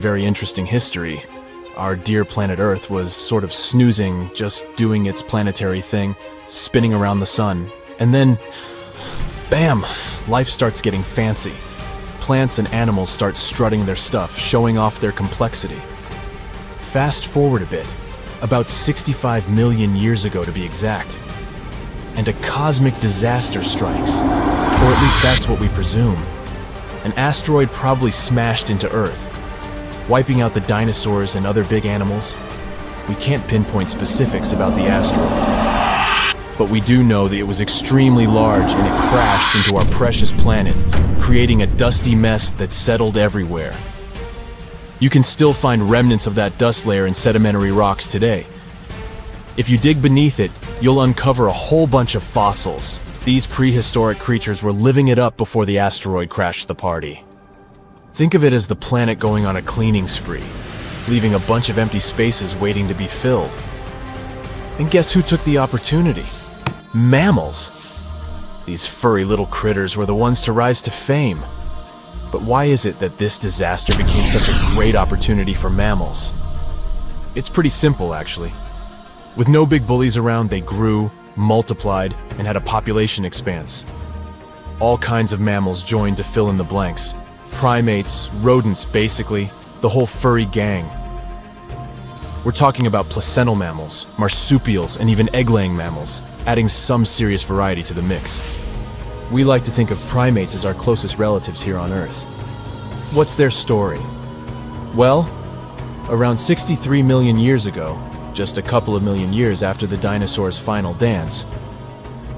Very interesting history. Our dear planet Earth was sort of snoozing, just doing its planetary thing, spinning around the sun. And then, bam, life starts getting fancy. Plants and animals start strutting their stuff, showing off their complexity. Fast forward a bit, about 65 million years ago to be exact, and a cosmic disaster strikes, or at least that's what we presume. An asteroid probably smashed into Earth, wiping out the dinosaurs and other big animals. We can't pinpoint specifics about the asteroid, but we do know that it was extremely large and it crashed into our precious planet, creating a dusty mess that settled everywhere. You can still find remnants of that dust layer in sedimentary rocks today. If you dig beneath it, you'll uncover a whole bunch of fossils. These prehistoric creatures were living it up before the asteroid crashed the party. Think of it as the planet going on a cleaning spree, leaving a bunch of empty spaces waiting to be filled. And guess who took the opportunity? Mammals! These furry little critters were the ones to rise to fame. But why is it that this disaster became such a great opportunity for mammals? It's pretty simple, actually. With no big bullies around, they grew, multiplied, and had a population expanse. All kinds of mammals joined to fill in the blanks. Primates, rodents, basically, the whole furry gang. We're talking about placental mammals, marsupials, and even egg-laying mammals, adding some serious variety to the mix. We like to think of primates as our closest relatives here on Earth. What's their story? Well, around 63 million years ago, just a couple of million years after the dinosaurs' final dance,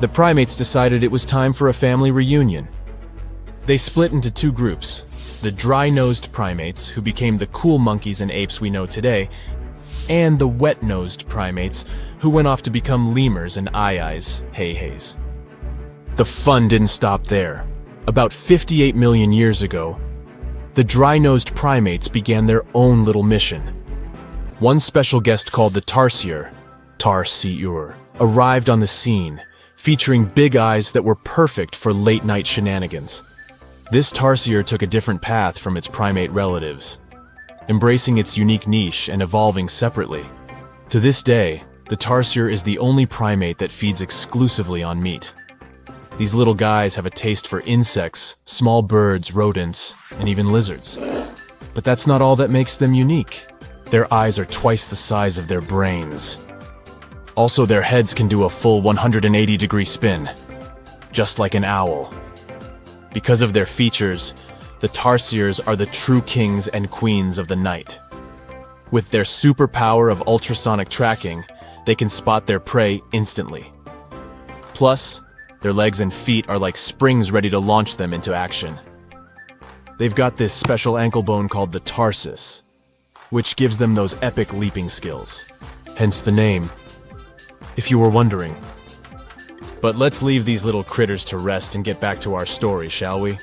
the primates decided it was time for a family reunion. They split into two groups, the dry-nosed primates, who became the cool monkeys and apes we know today, and the wet-nosed primates, who went off to become lemurs and aye-ayes, hey-hays. The fun didn't stop there. About 58 million years ago, the dry-nosed primates began their own little mission. One special guest called the tarsier, arrived on the scene, featuring big eyes that were perfect for late-night shenanigans. This tarsier took a different path from its primate relatives, embracing its unique niche and evolving separately. To this day, the tarsier is the only primate that feeds exclusively on meat. These little guys have a taste for insects, small birds, rodents, and even lizards. But that's not all that makes them unique. Their eyes are twice the size of their brains. Also, their heads can do a full 180-degree spin, just like an owl. Because of their features, the tarsiers are the true kings and queens of the night. With their superpower of ultrasonic tracking, they can spot their prey instantly. Plus, their legs and feet are like springs ready to launch them into action. They've got this special ankle bone called the tarsus, which gives them those epic leaping skills. Hence the name, if you were wondering. But let's leave these little critters to rest and get back to our story, shall we?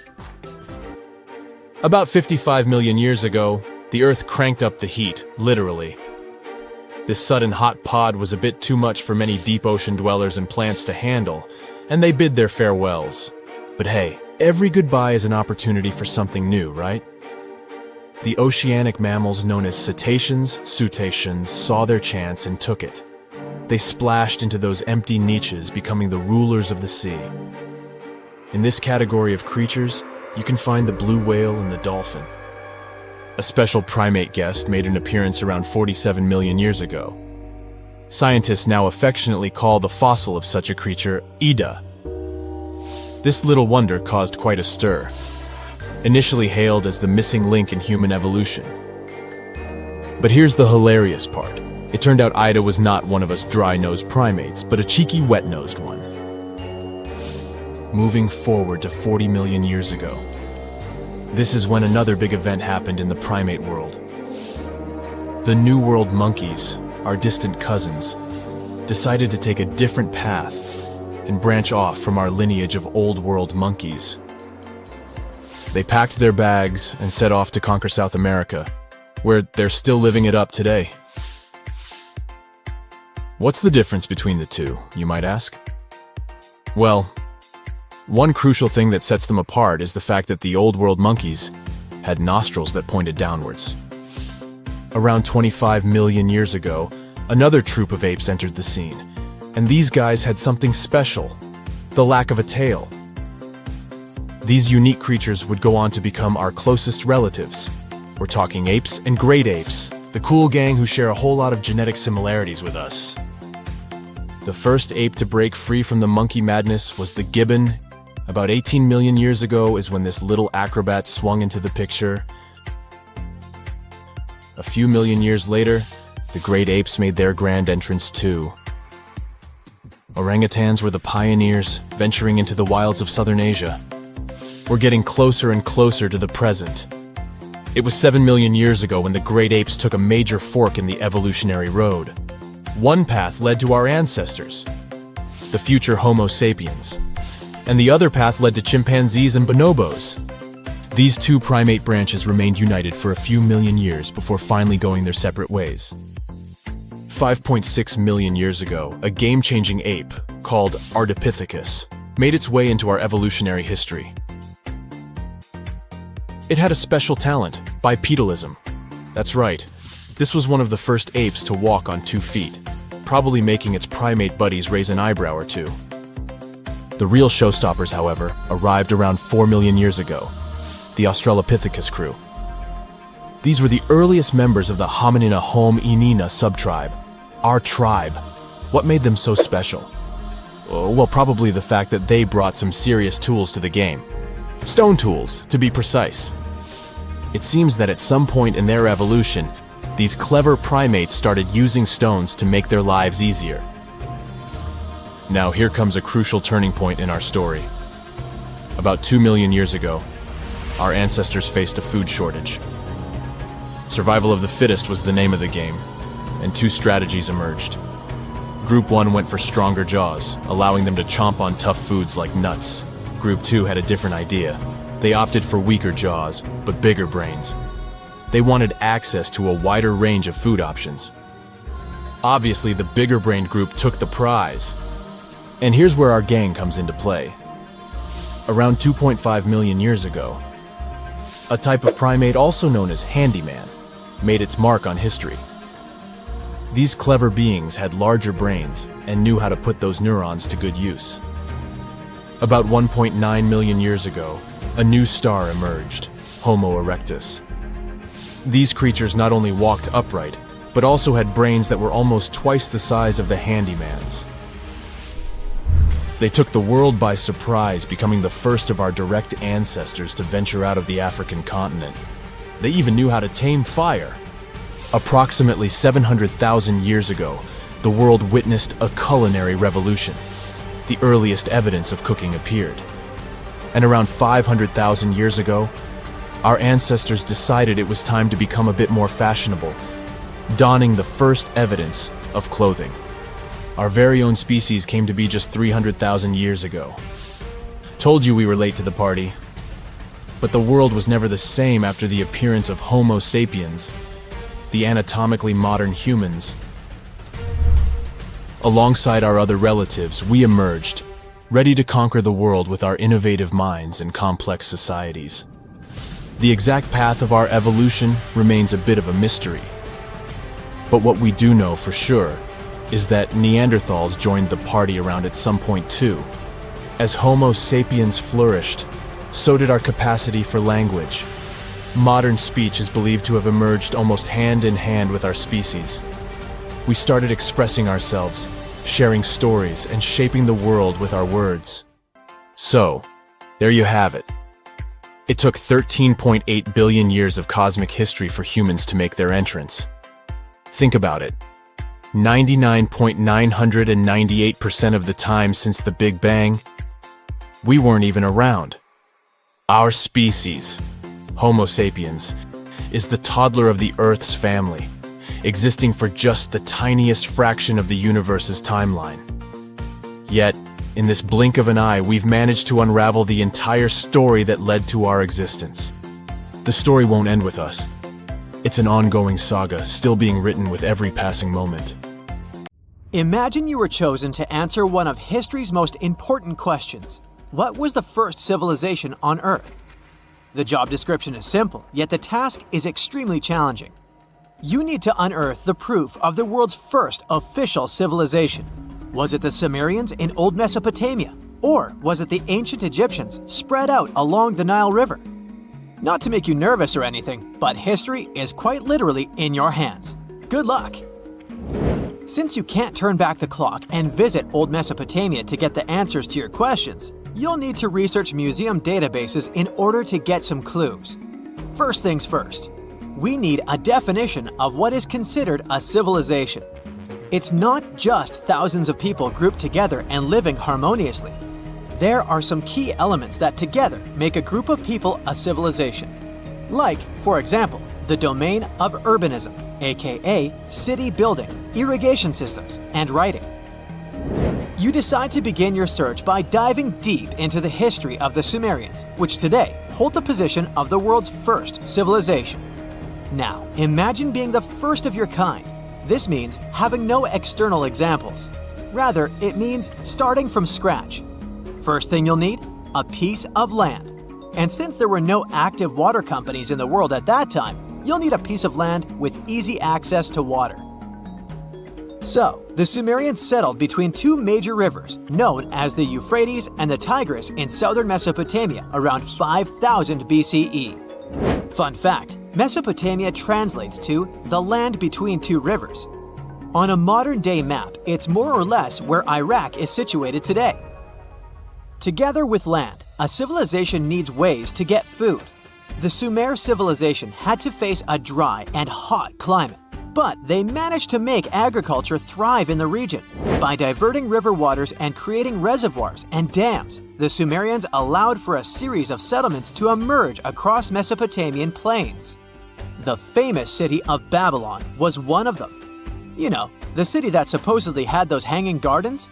About 55 million years ago, the Earth cranked up the heat, literally. This sudden hot pod was a bit too much for many deep ocean dwellers and plants to handle, and they bid their farewells. But hey, every goodbye is an opportunity for something new, right? The oceanic mammals known as cetaceans, saw their chance and took it. They splashed into those empty niches, becoming the rulers of the sea. In this category of creatures, you can find the blue whale and the dolphin. A special primate guest made an appearance around 47 million years ago. Scientists now affectionately call the fossil of such a creature Ida. This little wonder caused quite a stir. Initially hailed as the missing link in human evolution. But here's the hilarious part. It turned out Ida was not one of us dry-nosed primates, but a cheeky wet-nosed one. Moving forward to 40 million years ago. This is when another big event happened in the primate world. The New World monkeys, our distant cousins, decided to take a different path and branch off from our lineage of Old World monkeys. They packed their bags and set off to conquer South America, where they're still living it up today. What's the difference between the two, you might ask? Well, one crucial thing that sets them apart is the fact that the Old World monkeys had nostrils that pointed downwards. Around 25 million years ago, another troop of apes entered the scene. And these guys had something special: the lack of a tail. These unique creatures would go on to become our closest relatives. We're talking apes and great apes, the cool gang who share a whole lot of genetic similarities with us. The first ape to break free from the monkey madness was the gibbon. About 18 million years ago is when this little acrobat swung into the picture. A few million years later, the great apes made their grand entrance too. Orangutans were the pioneers, venturing into the wilds of southern Asia. We're getting closer and closer to the present. It was 7 million years ago when the great apes took a major fork in the evolutionary road. One path led to our ancestors, the future Homo sapiens, and the other path led to chimpanzees and bonobos. These two primate branches remained united for a few million years before finally going their separate ways. 5.6 million years ago, a game-changing ape called Ardipithecus made its way into our evolutionary history. It had a special talent: bipedalism. That's right, this was one of the first apes to walk on 2 feet, probably making its primate buddies raise an eyebrow or two. The real showstoppers, however, arrived around 4 million years ago: the Australopithecus crew. These were the earliest members of the Hominina hominina subtribe, our tribe. What made them so special? Well, probably the fact that they brought some serious tools to the game. Stone tools, to be precise. It seems that at some point in their evolution, these clever primates started using stones to make their lives easier. Now here comes a crucial turning point in our story. About 2 million years ago, our ancestors faced a food shortage. Survival of the fittest was the name of the game, and 2 strategies emerged. Group 1 went for stronger jaws, allowing them to chomp on tough foods like nuts. Group 2 had a different idea. They opted for weaker jaws, but bigger brains. They wanted access to a wider range of food options. Obviously, the bigger-brained group took the prize. And here's where our gang comes into play. Around 2.5 million years ago, a type of primate also known as handyman made its mark on history. These clever beings had larger brains and knew how to put those neurons to good use. About 1.9 million years ago, a new star emerged, Homo erectus. These creatures not only walked upright, but also had brains that were almost twice the size of the handyman's. They took the world by surprise, becoming the first of our direct ancestors to venture out of the African continent. They even knew how to tame fire. Approximately 700,000 years ago, the world witnessed a culinary revolution. The earliest evidence of cooking appeared. And around 500,000 years ago, our ancestors decided it was time to become a bit more fashionable, donning the first evidence of clothing. Our very own species came to be just 300,000 years ago. Told you we were late to the party. But the world was never the same after the appearance of Homo sapiens, the anatomically modern humans. Alongside our other relatives, we emerged, ready to conquer the world with our innovative minds and complex societies. The exact path of our evolution remains a bit of a mystery. But what we do know for sure is that Neanderthals joined the party around at some point too. As Homo sapiens flourished, so did our capacity for language. Modern speech is believed to have emerged almost hand in hand with our species. We started expressing ourselves, sharing stories, and shaping the world with our words. So, there you have it. It took 13.8 billion years of cosmic history for humans to make their entrance. Think about it. 99.998% of the time since the Big Bang, we weren't even around. Our species, Homo sapiens, is the toddler of the Earth's family, existing for just the tiniest fraction of the universe's timeline. Yet, in this blink of an eye, we've managed to unravel the entire story that led to our existence. The story won't end with us. It's an ongoing saga, still being written with every passing moment. Imagine you were chosen to answer one of history's most important questions. What was the first civilization on Earth? The job description is simple, yet the task is extremely challenging. You need to unearth the proof of the world's first official civilization. Was it the Sumerians in Old Mesopotamia? Or was it the ancient Egyptians spread out along the Nile River? Not to make you nervous or anything, but history is quite literally in your hands. Good luck! Since you can't turn back the clock and visit Old Mesopotamia to get the answers to your questions, you'll need to research museum databases in order to get some clues. First things first, we need a definition of what is considered a civilization. It's not just thousands of people grouped together and living harmoniously. There are some key elements that together make a group of people a civilization. Like, for example, the domain of urbanism, aka city building, irrigation systems, and writing. You decide to begin your search by diving deep into the history of the Sumerians, which today hold the position of the world's first civilization. Now, imagine being the first of your kind. This means having no external examples. Rather, it means starting from scratch. First thing you'll need? A piece of land. And since there were no active water companies in the world at that time, you'll need a piece of land with easy access to water. So, the Sumerians settled between two major rivers, known as the Euphrates and the Tigris in southern Mesopotamia around 5000 BCE. Fun fact, Mesopotamia translates to the land between two rivers. On a modern-day map, it's more or less where Iraq is situated today. Together with land, a civilization needs ways to get food. The Sumer civilization had to face a dry and hot climate, but they managed to make agriculture thrive in the region. By diverting river waters and creating reservoirs and dams, the Sumerians allowed for a series of settlements to emerge across Mesopotamian plains. The famous city of Babylon was one of them. You know, the city that supposedly had those hanging gardens?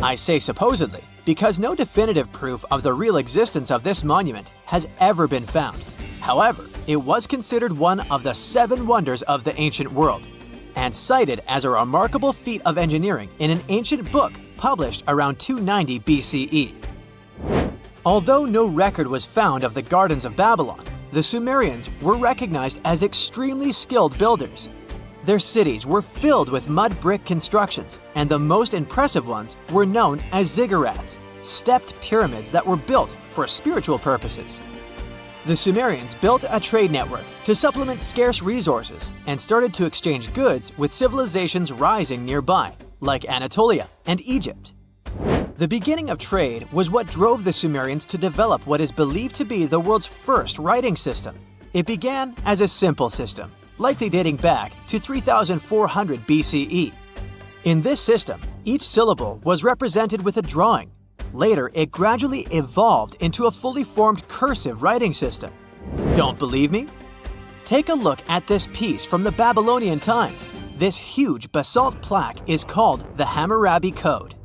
I say supposedly because no definitive proof of the real existence of this monument has ever been found. However, it was considered one of the 7 wonders of the ancient world, and cited as a remarkable feat of engineering in an ancient book published around 290 BCE. Although no record was found of the Gardens of Babylon, the Sumerians were recognized as extremely skilled builders. Their cities were filled with mud brick constructions, and the most impressive ones were known as ziggurats, stepped pyramids that were built for spiritual purposes. The Sumerians built a trade network to supplement scarce resources and started to exchange goods with civilizations rising nearby, like Anatolia and Egypt. The beginning of trade was what drove the Sumerians to develop what is believed to be the world's first writing system. It began as a simple system, likely dating back to 3400 BCE. In this system, each syllable was represented with a drawing. Later, it gradually evolved into a fully formed cursive writing system. Don't believe me? Take a look at this piece from the Babylonian times. This huge basalt plaque is called the Hammurabi Code.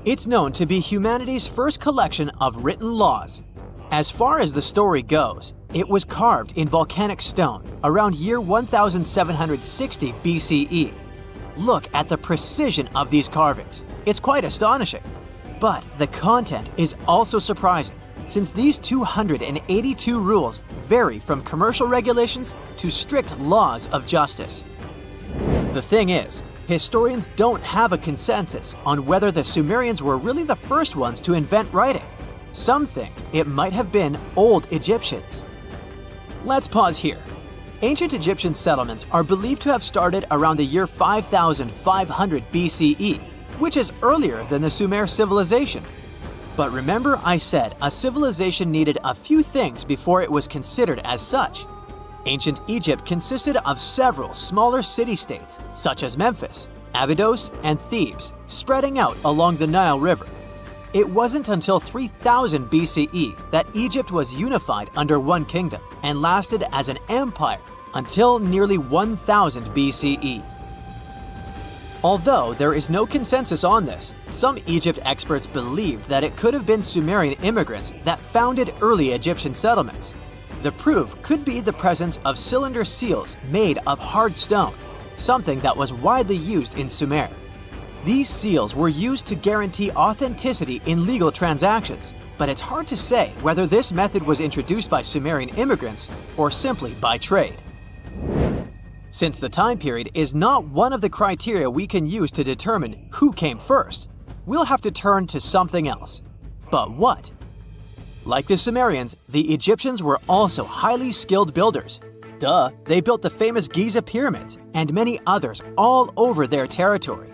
It's known to be humanity's first collection of written laws. As far as the story goes, it was carved in volcanic stone around year 1760 BCE. Look at the precision of these carvings. It's quite astonishing. But the content is also surprising, since these 282 rules vary from commercial regulations to strict laws of justice. The thing is, historians don't have a consensus on whether the Sumerians were really the first ones to invent writing. Some think it might have been old Egyptians. Let's pause here. Ancient Egyptian settlements are believed to have started around the year 5500 BCE, which is earlier than the Sumer civilization. But remember I said a civilization needed a few things before it was considered as such. Ancient Egypt consisted of several smaller city-states, such as Memphis, Abydos, and Thebes, spreading out along the Nile River. It wasn't until 3000 BCE that Egypt was unified under one kingdom and lasted as an empire until nearly 1000 BCE. Although there is no consensus on this, some Egypt experts believed that it could have been Sumerian immigrants that founded early Egyptian settlements. The proof could be the presence of cylinder seals made of hard stone, something that was widely used in Sumer. These seals were used to guarantee authenticity in legal transactions, but it's hard to say whether this method was introduced by Sumerian immigrants or simply by trade. Since the time period is not one of the criteria we can use to determine who came first, we'll have to turn to something else. But what? Like the Sumerians, the Egyptians were also highly skilled builders. Duh, they built the famous Giza pyramids and many others all over their territory.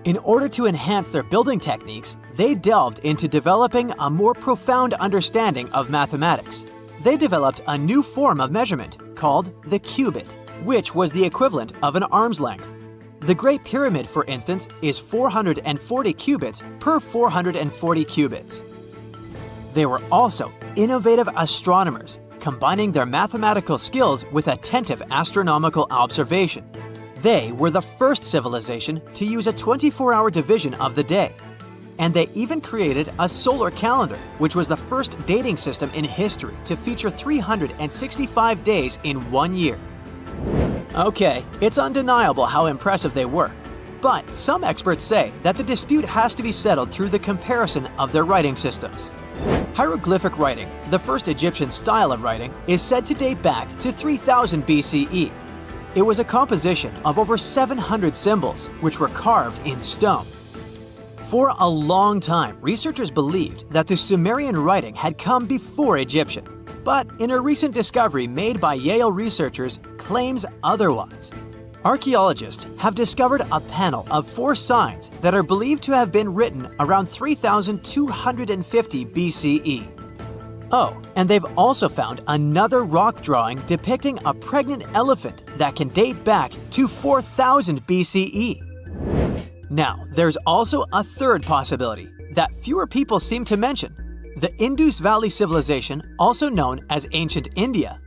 In order to enhance their building techniques, they delved into developing a more profound understanding of mathematics. They developed a new form of measurement called the cubit, which was the equivalent of an arm's length. The Great Pyramid, for instance, is 440 cubits per 440 cubits. They were also innovative astronomers, combining their mathematical skills with attentive astronomical observation. They were the first civilization to use a 24-hour division of the day. And they even created a solar calendar, which was the first dating system in history to feature 365 days in 1 year. Okay, it's undeniable how impressive they were. But some experts say that the dispute has to be settled through the comparison of their writing systems. Hieroglyphic writing, the first Egyptian style of writing, is said to date back to 3000 BCE. It was a composition of over 700 symbols, which were carved in stone. For a long time, researchers believed that the Sumerian writing had come before Egyptian, but in a recent discovery made by Yale researchers claims otherwise. Archaeologists have discovered a panel of 4 signs that are believed to have been written around 3250 BCE. Oh, and they've also found another rock drawing depicting a pregnant elephant that can date back to 4000 BCE. Now, there's also a third possibility that fewer people seem to mention: the Indus Valley Civilization, also known as Ancient India,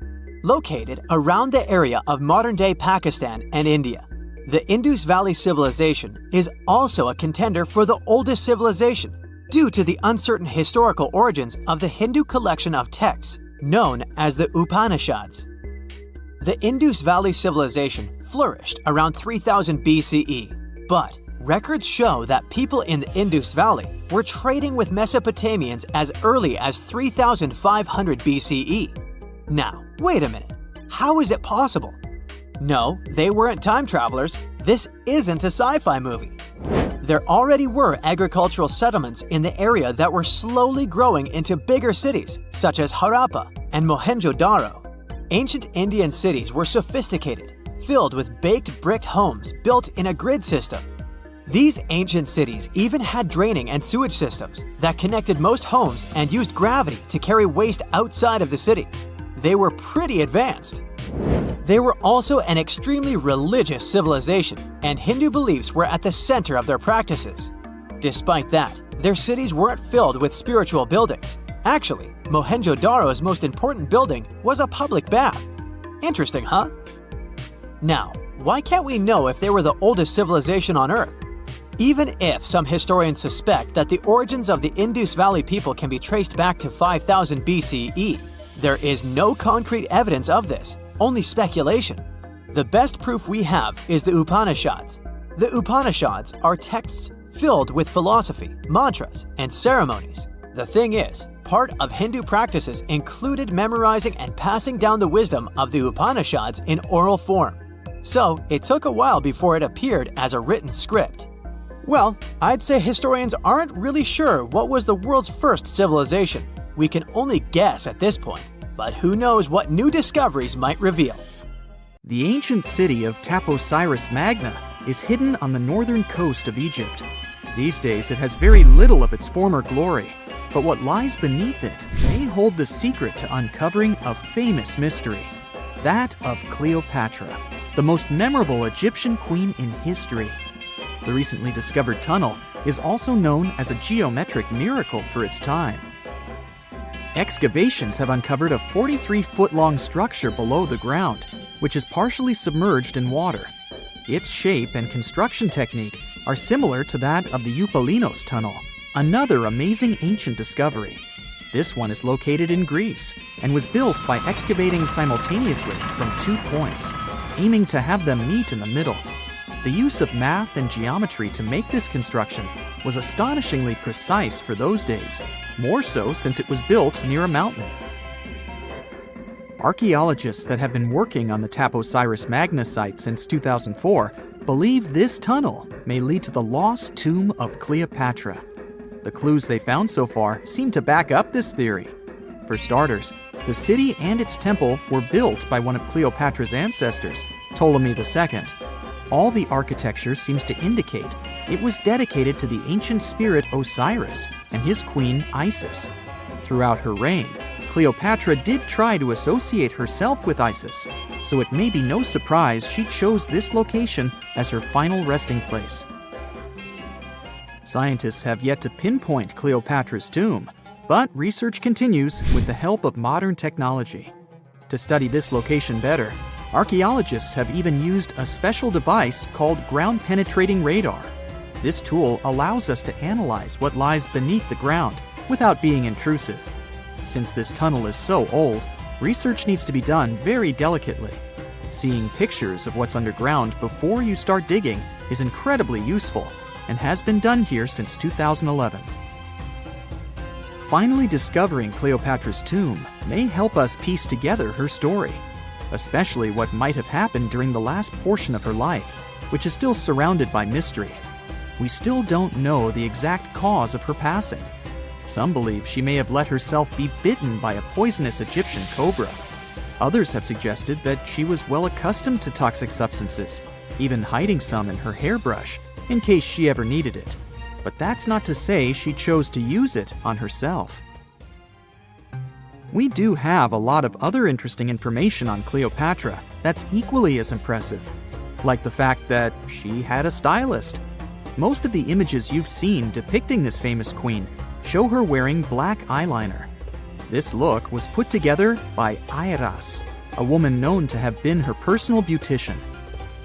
located around the area of modern-day Pakistan and India. The Indus Valley Civilization is also a contender for the oldest civilization due to the uncertain historical origins of the Hindu collection of texts known as the Upanishads. The Indus Valley Civilization flourished around 3000 BCE, but records show that people in the Indus Valley were trading with Mesopotamians as early as 3500 BCE. Now, wait a minute. How is it possible? No, they weren't time travelers. This isn't a sci-fi movie. There already were agricultural settlements in the area that were slowly growing into bigger cities, such as Harappa and Mohenjo-Daro. Ancient Indian cities were sophisticated, filled with baked brick homes built in a grid system. These ancient cities even had draining and sewage systems that connected most homes and used gravity to carry waste outside of the city. They were pretty advanced. They were also an extremely religious civilization, and Hindu beliefs were at the center of their practices. Despite that, their cities weren't filled with spiritual buildings. Actually, Mohenjo-Daro's most important building was a public bath. Interesting, huh? Now, why can't we know if they were the oldest civilization on Earth? Even if some historians suspect that the origins of the Indus Valley people can be traced back to 5000 BCE, there is no concrete evidence of this, only speculation. The best proof we have is the Upanishads. The Upanishads are texts filled with philosophy, mantras, and ceremonies. The thing is, part of Hindu practices included memorizing and passing down the wisdom of the Upanishads in oral form. So it took a while before it appeared as a written script. Well, I'd say historians aren't really sure what was the world's first civilization. We can only guess at this point, but who knows what new discoveries might reveal. The ancient city of Taposiris Magna is hidden on the northern coast of Egypt. These days it has very little of its former glory, but what lies beneath it may hold the secret to uncovering a famous mystery, that of Cleopatra, the most memorable Egyptian queen in history. The recently discovered tunnel is also known as a geometric miracle for its time. Excavations have uncovered a 43-foot-long structure below the ground, which is partially submerged in water. Its shape and construction technique are similar to that of the Eupalinos tunnel, another amazing ancient discovery. This one is located in Greece and was built by excavating simultaneously from 2 points, aiming to have them meet in the middle. The use of math and geometry to make this construction was astonishingly precise for those days, more so since it was built near a mountain. Archaeologists that have been working on the Taposiris Magna site since 2004 believe this tunnel may lead to the lost tomb of Cleopatra. The clues they found so far seem to back up this theory. For starters, the city and its temple were built by one of Cleopatra's ancestors, Ptolemy II. All the architecture seems to indicate it was dedicated to the ancient spirit Osiris and his queen Isis. Throughout her reign, Cleopatra did try to associate herself with Isis, so it may be no surprise she chose this location as her final resting place. Scientists have yet to pinpoint Cleopatra's tomb, but research continues with the help of modern technology. To study this location better, archaeologists have even used a special device called ground-penetrating radar. This tool allows us to analyze what lies beneath the ground without being intrusive. Since this tunnel is so old, research needs to be done very delicately. Seeing pictures of what's underground before you start digging is incredibly useful and has been done here since 2011. Finally discovering Cleopatra's tomb may help us piece together her story, especially what might have happened during the last portion of her life, which is still surrounded by mystery. We still don't know the exact cause of her passing. Some believe she may have let herself be bitten by a poisonous Egyptian cobra. Others have suggested that she was well accustomed to toxic substances, even hiding some in her hairbrush in case she ever needed it. But that's not to say she chose to use it on herself. We do have a lot of other interesting information on Cleopatra that's equally as impressive, like the fact that she had a stylist. Most of the images you've seen depicting this famous queen show her wearing black eyeliner. This look was put together by Airas, a woman known to have been her personal beautician.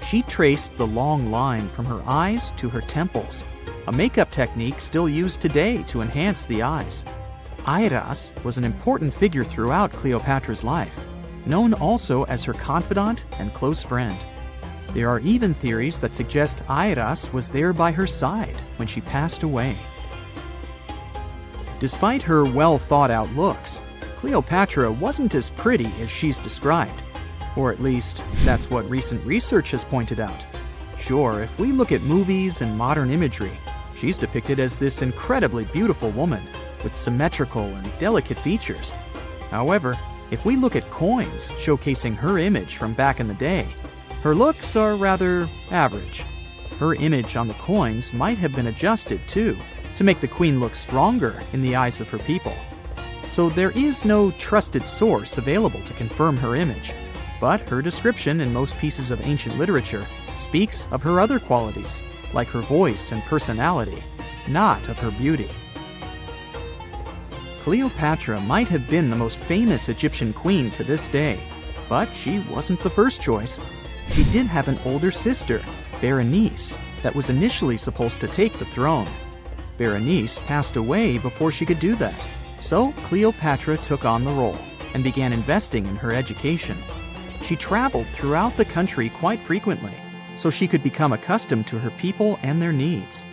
She traced the long line from her eyes to her temples, a makeup technique still used today to enhance the eyes. Airas was an important figure throughout Cleopatra's life, known also as her confidant and close friend. There are even theories that suggest Airas was there by her side when she passed away. Despite her well-thought-out looks, Cleopatra wasn't as pretty as she's described. Or at least, that's what recent research has pointed out. Sure, if we look at movies and modern imagery, she's depicted as this incredibly beautiful woman with symmetrical and delicate features. However, if we look at coins showcasing her image from back in the day, her looks are rather average. Her image on the coins might have been adjusted, too, to make the queen look stronger in the eyes of her people. So there is no trusted source available to confirm her image, but her description in most pieces of ancient literature speaks of her other qualities, like her voice and personality, not of her beauty. Cleopatra might have been the most famous Egyptian queen to this day, but she wasn't the first choice. She did have an older sister, Berenice, that was initially supposed to take the throne. Berenice passed away before she could do that, so Cleopatra took on the role and began investing in her education. She traveled throughout the country quite frequently, so she could become accustomed to her people and their needs.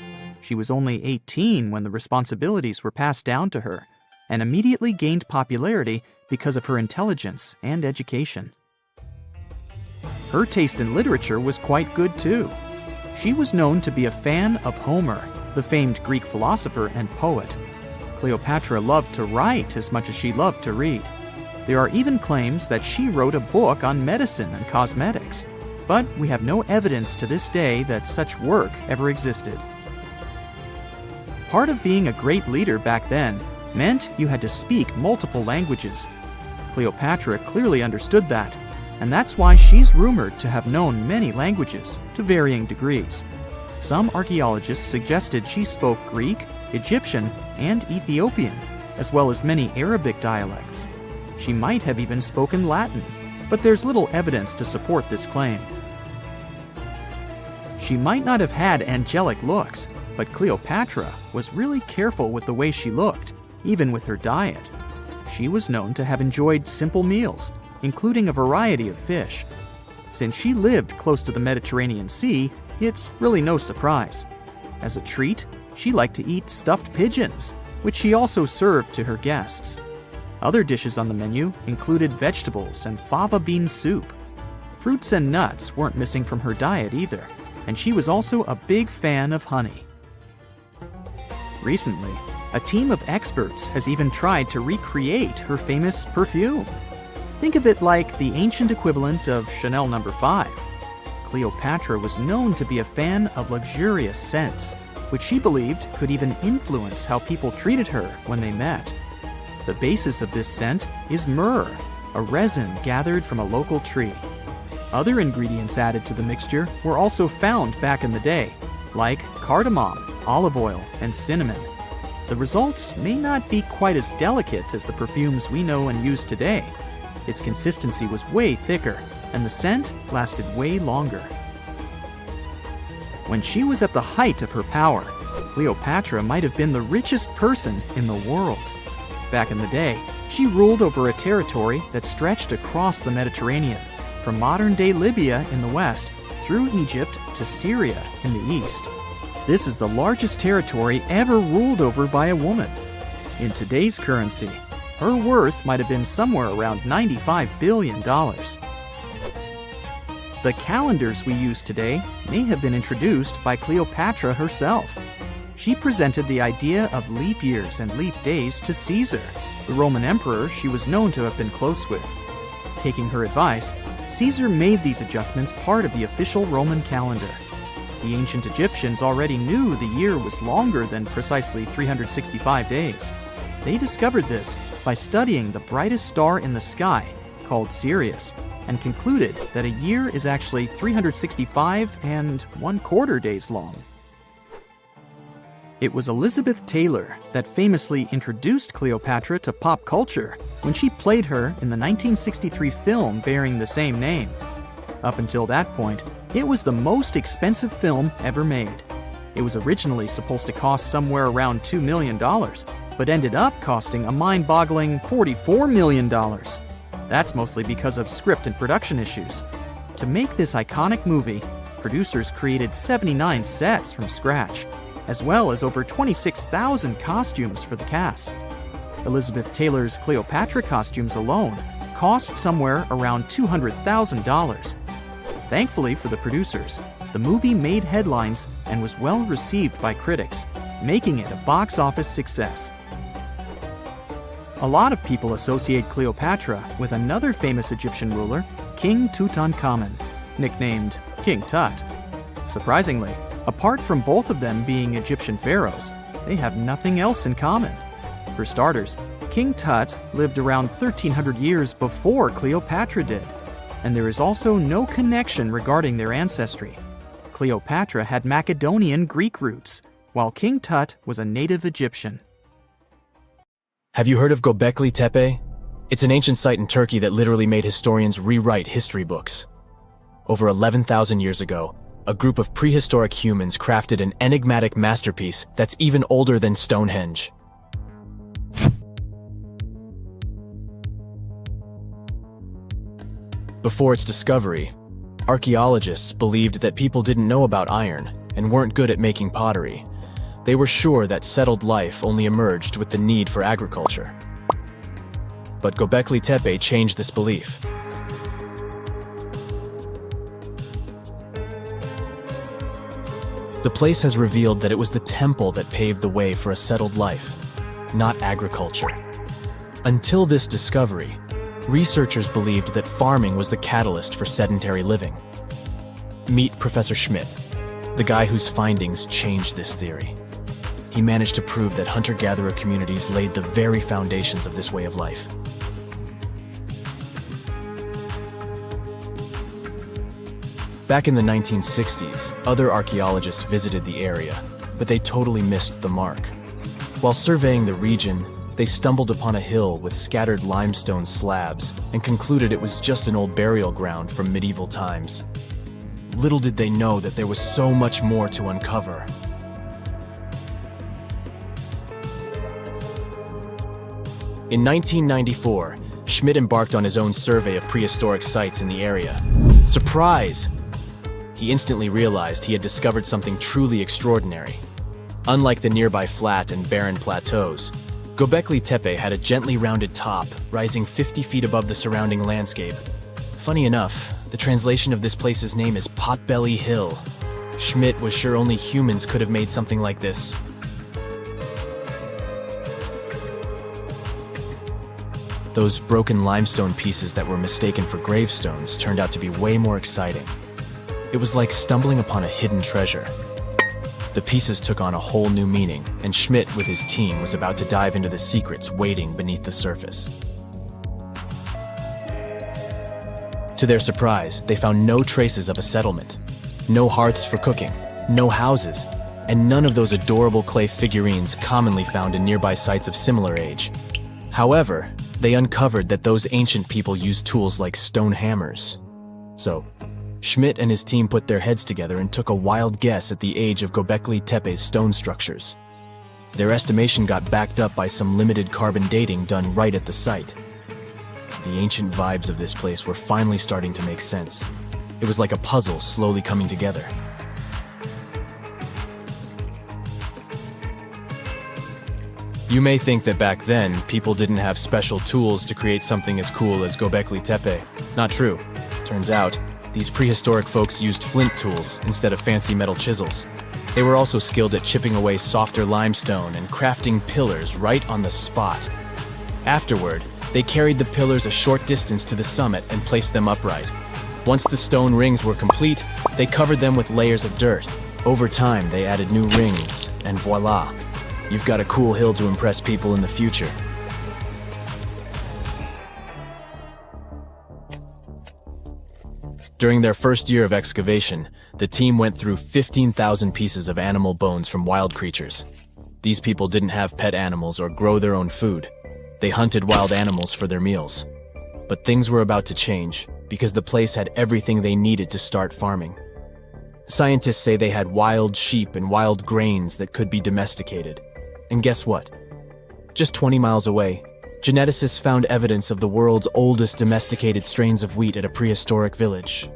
She was only 18 when the responsibilities were passed down to her, and immediately gained popularity because of her intelligence and education. Her taste in literature was quite good too. She was known to be a fan of Homer, the famed Greek philosopher and poet. Cleopatra loved to write as much as she loved to read. There are even claims that she wrote a book on medicine and cosmetics, but we have no evidence to this day that such work ever existed. Part of being a great leader back then meant you had to speak multiple languages. Cleopatra clearly understood that, and that's why she's rumored to have known many languages to varying degrees. Some archaeologists suggested she spoke Greek, Egyptian, and Ethiopian, as well as many Arabic dialects. She might have even spoken Latin, but there's little evidence to support this claim. She might not have had angelic looks, but Cleopatra was really careful with the way she looked, even with her diet. She was known to have enjoyed simple meals, including a variety of fish. Since she lived close to the Mediterranean Sea, it's really no surprise. As a treat, she liked to eat stuffed pigeons, which she also served to her guests. Other dishes on the menu included vegetables and fava bean soup. Fruits and nuts weren't missing from her diet either, and she was also a big fan of honey. Recently, a team of experts has even tried to recreate her famous perfume. Think of it like the ancient equivalent of Chanel No. 5. Cleopatra was known to be a fan of luxurious scents, which she believed could even influence how people treated her when they met. The basis of this scent is myrrh, a resin gathered from a local tree. Other ingredients added to the mixture were also found back in the day, like cardamom, olive oil, and cinnamon. The results may not be quite as delicate as the perfumes we know and use today. Its consistency was way thicker, and the scent lasted way longer. When she was at the height of her power, Cleopatra might have been the richest person in the world. Back in the day, she ruled over a territory that stretched across the Mediterranean, from modern-day Libya in the west through Egypt to Syria in the east. This is the largest territory ever ruled over by a woman. In today's currency, her worth might have been somewhere around $95 billion. The calendars we use today may have been introduced by Cleopatra herself. She presented the idea of leap years and leap days to Caesar, the Roman emperor she was known to have been close with. Taking her advice, Caesar made these adjustments part of the official Roman calendar. The ancient Egyptians already knew the year was longer than precisely 365 days. They discovered this by studying the brightest star in the sky, called Sirius, and concluded that a year is actually 365 1/4 days long. It was Elizabeth Taylor that famously introduced Cleopatra to pop culture when she played her in the 1963 film bearing the same name. Up until that point, it was the most expensive film ever made. It was originally supposed to cost somewhere around $2 million, but ended up costing a mind-boggling $44 million. That's mostly because of script and production issues. To make this iconic movie, producers created 79 sets from scratch, as well as over 26,000 costumes for the cast. Elizabeth Taylor's Cleopatra costumes alone cost somewhere around $200,000. Thankfully for the producers, the movie made headlines and was well received by critics, making it a box office success. A lot of people associate Cleopatra with another famous Egyptian ruler, King Tutankhamun, nicknamed King Tut. Surprisingly, apart from both of them being Egyptian pharaohs, they have nothing else in common. For starters, King Tut lived around 1,300 years before Cleopatra did, and there is also no connection regarding their ancestry. Cleopatra had Macedonian Greek roots, while King Tut was a native Egyptian. Have you heard of Göbekli Tepe? It's an ancient site in Turkey that literally made historians rewrite history books. Over 11,000 years ago, a group of prehistoric humans crafted an enigmatic masterpiece that's even older than Stonehenge. Before its discovery, archaeologists believed that people didn't know about iron and weren't good at making pottery. They were sure that settled life only emerged with the need for agriculture. But Göbekli Tepe changed this belief. The place has revealed that it was the temple that paved the way for a settled life, not agriculture. Until this discovery, researchers believed that farming was the catalyst for sedentary living. Meet Professor Schmidt, the guy whose findings changed this theory. He managed to prove that hunter-gatherer communities laid the very foundations of this way of life. Back in the 1960s, other archaeologists visited the area, but they totally missed the mark. While surveying the region, they stumbled upon a hill with scattered limestone slabs and concluded it was just an old burial ground from medieval times. Little did they know that there was so much more to uncover. In 1994, Schmidt embarked on his own survey of prehistoric sites in the area. Surprise! He instantly realized he had discovered something truly extraordinary. Unlike the nearby flat and barren plateaus, Göbekli Tepe had a gently rounded top, rising 50 feet above the surrounding landscape. Funny enough, the translation of this place's name is Potbelly Hill. Schmidt was sure only humans could have made something like this. Those broken limestone pieces that were mistaken for gravestones turned out to be way more exciting. It was like stumbling upon a hidden treasure. The pieces took on a whole new meaning, and Schmidt with his team was about to dive into the secrets waiting beneath the surface. To their surprise, they found no traces of a settlement. No hearths for cooking, no houses, and none of those adorable clay figurines commonly found in nearby sites of similar age. However, they uncovered that those ancient people used tools like stone hammers. So, Schmidt and his team put their heads together and took a wild guess at the age of Göbekli Tepe's stone structures. Their estimation got backed up by some limited carbon dating done right at the site. The ancient vibes of this place were finally starting to make sense. It was like a puzzle slowly coming together. You may think that back then, people didn't have special tools to create something as cool as Göbekli Tepe. Not true. Turns out, these prehistoric folks used flint tools instead of fancy metal chisels. They were also skilled at chipping away softer limestone and crafting pillars right on the spot. Afterward, they carried the pillars a short distance to the summit and placed them upright. Once the stone rings were complete, they covered them with layers of dirt. Over time, they added new rings, and voila! You've got a cool hill to impress people in the future. During their first year of excavation, the team went through 15,000 pieces of animal bones from wild creatures. These people didn't have pet animals or grow their own food. They hunted wild animals for their meals. But things were about to change, because the place had everything they needed to start farming. Scientists say they had wild sheep and wild grains that could be domesticated. And guess what? Just 20 miles away, geneticists found evidence of the world's oldest domesticated strains of wheat at a prehistoric village.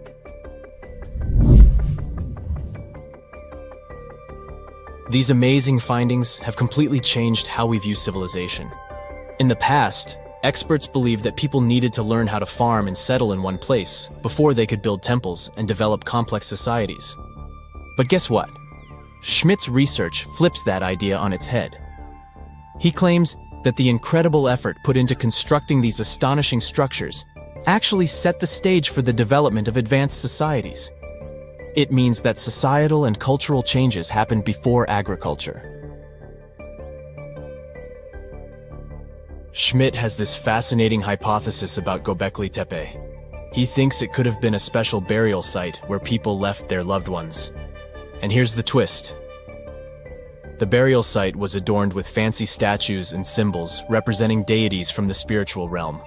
These amazing findings have completely changed how we view civilization. In the past, experts believed that people needed to learn how to farm and settle in one place before they could build temples and develop complex societies. But guess what? Schmidt's research flips that idea on its head. He claims that the incredible effort put into constructing these astonishing structures actually set the stage for the development of advanced societies. It means that societal and cultural changes happened before agriculture. Schmidt has this fascinating hypothesis about Göbekli Tepe. He thinks it could have been a special burial site where people left their loved ones. And here's the twist. The burial site was adorned with fancy statues and symbols representing deities from the spiritual realm.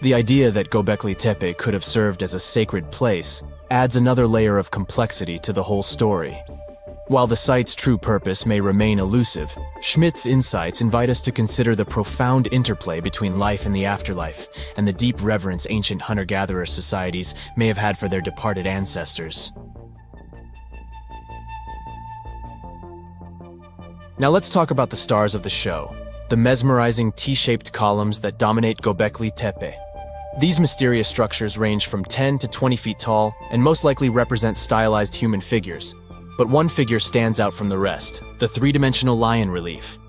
The idea that Göbekli Tepe could have served as a sacred place adds another layer of complexity to the whole story. While the site's true purpose may remain elusive, Schmidt's insights invite us to consider the profound interplay between life and the afterlife, and the deep reverence ancient hunter-gatherer societies may have had for their departed ancestors. Now let's talk about the stars of the show, the mesmerizing T-shaped columns that dominate Göbekli Tepe. These mysterious structures range from 10 to 20 feet tall and most likely represent stylized human figures. But one figure stands out from the rest, the three-dimensional lion relief.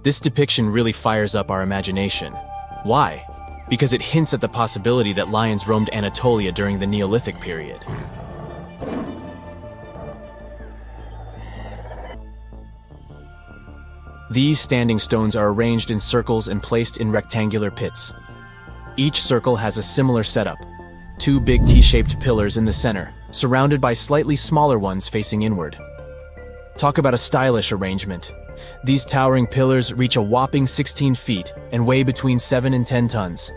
This depiction really fires up our imagination. Why? Because it hints at the possibility that lions roamed Anatolia during the Neolithic period. These standing stones are arranged in circles and placed in rectangular pits. Each circle has a similar setup. Two big T-shaped pillars in the center, surrounded by slightly smaller ones facing inward. Talk about a stylish arrangement. These towering pillars reach a whopping 16 feet and weigh between 7 and 10 tons.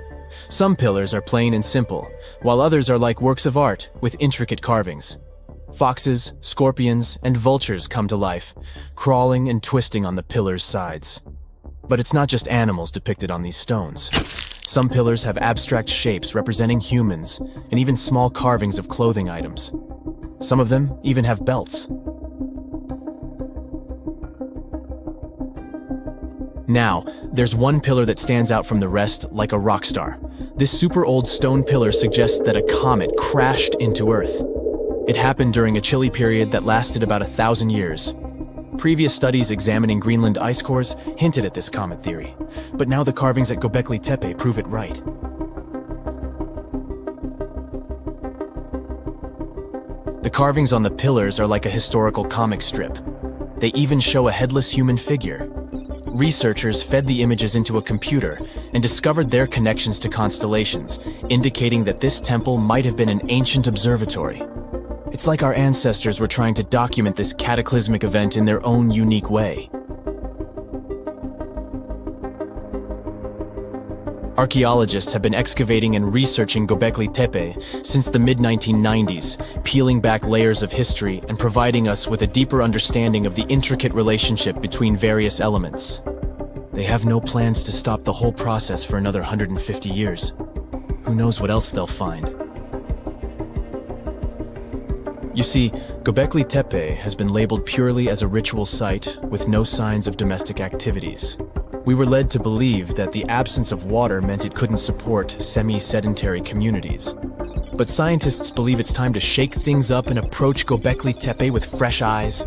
Some pillars are plain and simple, while others are like works of art with intricate carvings. Foxes, scorpions, and vultures come to life, crawling and twisting on the pillars' sides. But it's not just animals depicted on these stones. Some pillars have abstract shapes representing humans, and even small carvings of clothing items. Some of them even have belts. Now, there's one pillar that stands out from the rest like a rock star. This super old stone pillar suggests that a comet crashed into Earth. It happened during a chilly period that lasted about 1,000 years. Previous studies examining Greenland ice cores hinted at this comet theory, but now the carvings at Göbekli Tepe prove it right. The carvings on the pillars are like a historical comic strip. They even show a headless human figure. Researchers fed the images into a computer and discovered their connections to constellations, indicating that this temple might have been an ancient observatory. It's like our ancestors were trying to document this cataclysmic event in their own unique way. Archaeologists have been excavating and researching Göbekli Tepe since the mid-1990s, peeling back layers of history and providing us with a deeper understanding of the intricate relationship between various elements. They have no plans to stop the whole process for another 150 years. Who knows what else they'll find? You see, Göbekli Tepe has been labeled purely as a ritual site with no signs of domestic activities. We were led to believe that the absence of water meant it couldn't support semi-sedentary communities. But scientists believe it's time to shake things up and approach Göbekli Tepe with fresh eyes.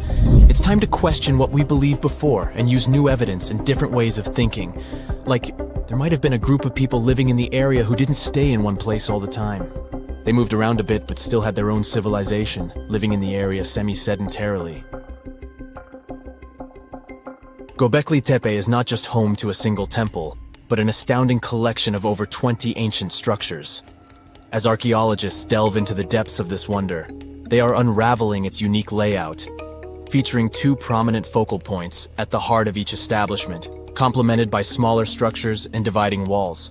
It's time to question what we believed before and use new evidence and different ways of thinking. Like, there might have been a group of people living in the area who didn't stay in one place all the time. They moved around a bit but still had their own civilization, living in the area semi-sedentarily. Göbekli Tepe is not just home to a single temple, but an astounding collection of over 20 ancient structures. As archaeologists delve into the depths of this wonder, they are unraveling its unique layout, featuring two prominent focal points at the heart of each establishment, complemented by smaller structures and dividing walls.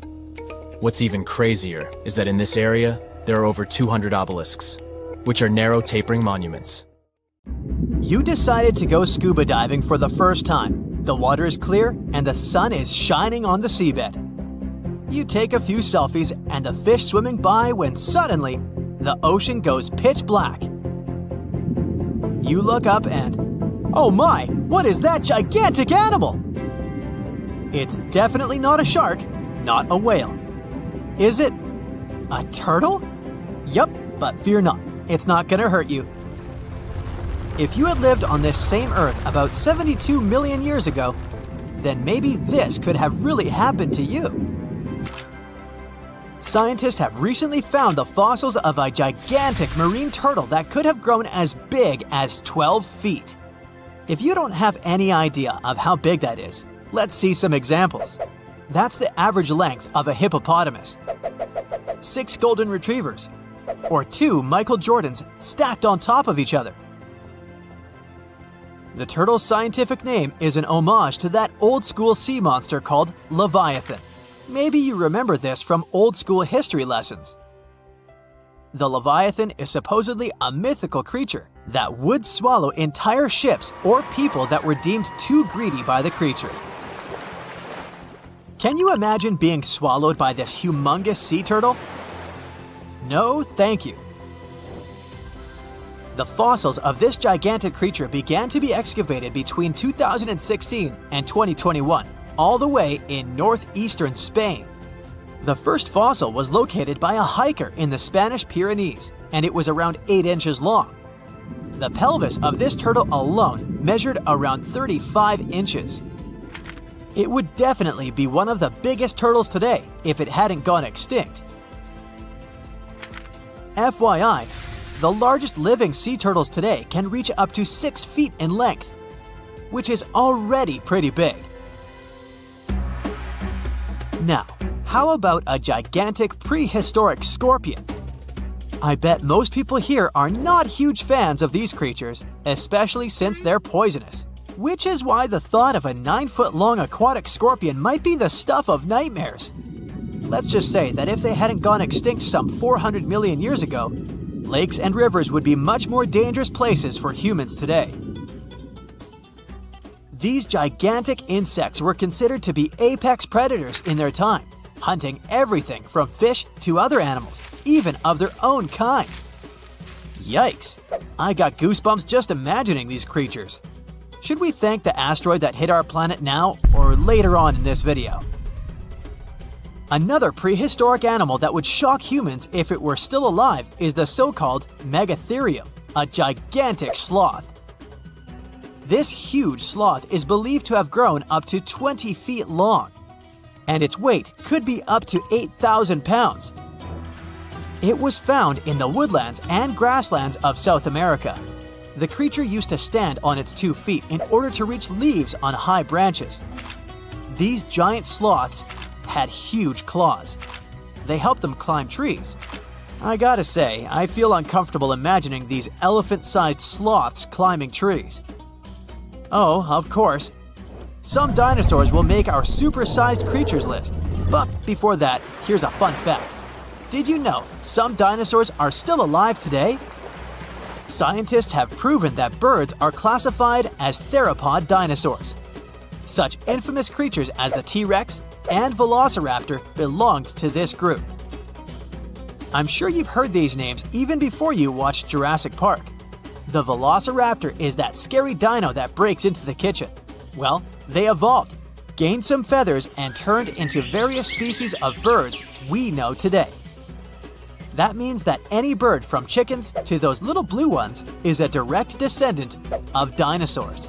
What's even crazier is that in this area, there are over 200 obelisks, which are narrow tapering monuments. You decided to go scuba diving for the first time. The water is clear and the sun is shining on the seabed. You take a few selfies and the fish swimming by when suddenly the ocean goes pitch black. You look up and, oh my, what is that gigantic animal? It's definitely not a shark, not a whale. Is it a turtle? Yup, but fear not, it's not gonna hurt you. If you had lived on this same Earth about 72 million years ago, then maybe this could have really happened to you. Scientists have recently found the fossils of a gigantic marine turtle that could have grown as big as 12 feet. If you don't have any idea of how big that is, let's see some examples. That's the average length of a hippopotamus, 6 golden retrievers, or 2 Michael Jordans stacked on top of each other. The turtle's scientific name is an homage to that old-school sea monster called Leviathan. Maybe you remember this from old-school history lessons. The Leviathan is supposedly a mythical creature that would swallow entire ships or people that were deemed too greedy by the creature. Can you imagine being swallowed by this humongous sea turtle? No, thank you. The fossils of this gigantic creature began to be excavated between 2016 and 2021, all the way in northeastern Spain. The first fossil was located by a hiker in the Spanish Pyrenees, and it was around 8 inches long. The pelvis of this turtle alone measured around 35 inches. It would definitely be one of the biggest turtles today if it hadn't gone extinct. FYI, the largest living sea turtles today can reach up to 6 feet in length, which is already pretty big. Now, how about a gigantic prehistoric scorpion? I bet most people here are not huge fans of these creatures, especially since they're poisonous, which is why the thought of a 9-foot-long aquatic scorpion might be the stuff of nightmares. Let's just say that if they hadn't gone extinct some 400 million years ago, lakes and rivers would be much more dangerous places for humans today. These gigantic insects were considered to be apex predators in their time, hunting everything from fish to other animals, even of their own kind. Yikes! I got goosebumps just imagining these creatures. Should we thank the asteroid that hit our planet now or later on in this video? Another prehistoric animal that would shock humans if it were still alive is the so-called Megatherium, a gigantic sloth. This huge sloth is believed to have grown up to 20 feet long, and its weight could be up to 8,000 pounds. It was found in the woodlands and grasslands of South America. The creature used to stand on its 2 feet in order to reach leaves on high branches. These giant sloths had huge claws. They helped them climb trees. I gotta say, I feel uncomfortable imagining these elephant-sized sloths climbing trees. Oh, of course, some dinosaurs will make our super-sized creatures list. But before that, here's a fun fact. Did you know some dinosaurs are still alive today? Scientists have proven that birds are classified as theropod dinosaurs. Such infamous creatures as the T-Rex and Velociraptor belonged to this group. I'm sure you've heard these names even before you watched Jurassic Park. The Velociraptor is that scary dino that breaks into the kitchen. Well, they evolved, gained some feathers, and turned into various species of birds we know today. That means that any bird from chickens to those little blue ones is a direct descendant of dinosaurs.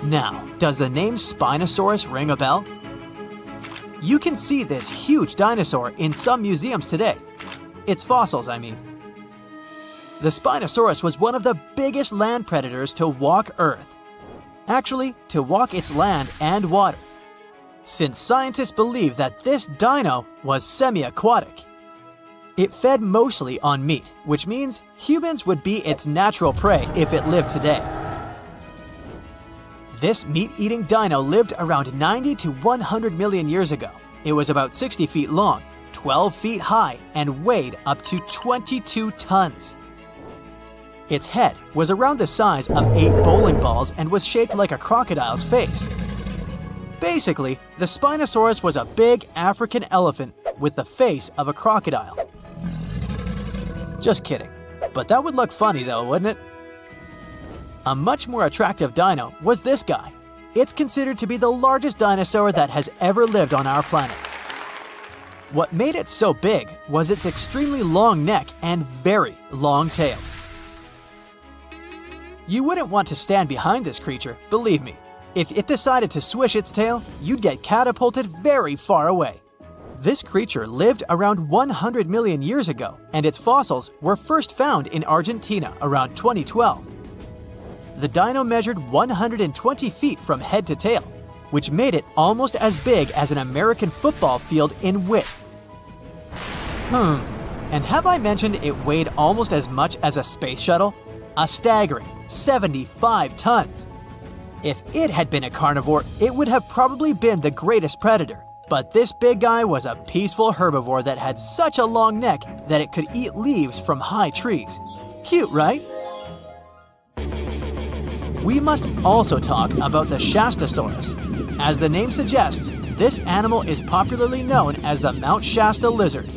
Now, does the name Spinosaurus ring a bell? You can see this huge dinosaur in some museums today. Its fossils, I mean. The Spinosaurus was one of the biggest land predators to walk Earth. Actually, to walk its land and water, since scientists believe that this dino was semi-aquatic. It fed mostly on meat, which means humans would be its natural prey if it lived today. This meat-eating dino lived around 90 to 100 million years ago. It was about 60 feet long, 12 feet high, and weighed up to 22 tons. Its head was around the size of 8 bowling balls and was shaped like a crocodile's face. Basically, the Spinosaurus was a big African elephant with the face of a crocodile. Just kidding. But that would look funny though, wouldn't it? A much more attractive dino was this guy. It's considered to be the largest dinosaur that has ever lived on our planet. What made it so big was its extremely long neck and very long tail. You wouldn't want to stand behind this creature, believe me. If it decided to swish its tail, you'd get catapulted very far away. This creature lived around 100 million years ago, and its fossils were first found in Argentina around 2012. The dino measured 120 feet from head to tail, which made it almost as big as an American football field in width. And have I mentioned it weighed almost as much as a space shuttle? A staggering 75 tons. If it had been a carnivore, it would have probably been the greatest predator. But this big guy was a peaceful herbivore that had such a long neck that it could eat leaves from high trees. Cute, right? We must also talk about the Shastasaurus. As the name suggests, this animal is popularly known as the Mount Shasta lizard.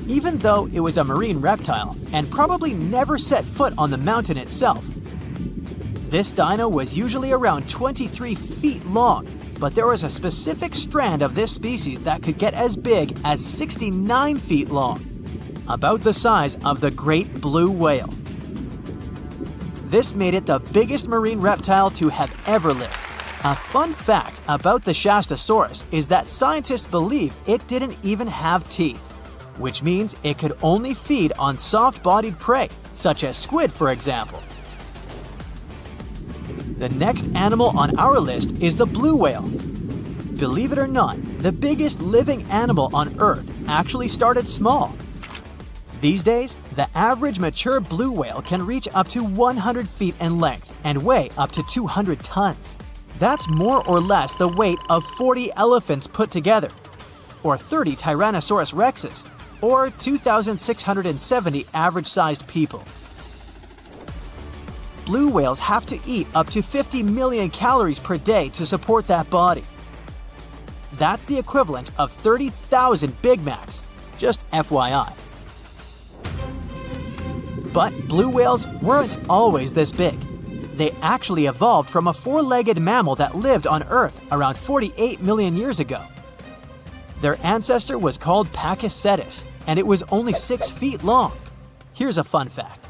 Even though it was a marine reptile and probably never set foot on the mountain itself, this dino was usually around 23 feet long, but there was a specific strand of this species that could get as big as 69 feet long, about the size of the great blue whale. This made it the biggest marine reptile to have ever lived. A fun fact about the Shastasaurus is that scientists believe it didn't even have teeth, which means it could only feed on soft-bodied prey, such as squid, for example. The next animal on our list is the blue whale. Believe it or not, the biggest living animal on Earth actually started small. These days, the average mature blue whale can reach up to 100 feet in length and weigh up to 200 tons. That's more or less the weight of 40 elephants put together, or 30 Tyrannosaurus rexes, or 2,670 average-sized people. Blue whales have to eat up to 50 million calories per day to support that body. That's the equivalent of 30,000 Big Macs, just FYI. But blue whales weren't always this big. They actually evolved from a four-legged mammal that lived on Earth around 48 million years ago. Their ancestor was called Pachycetus, and it was only 6 feet long. Here's a fun fact.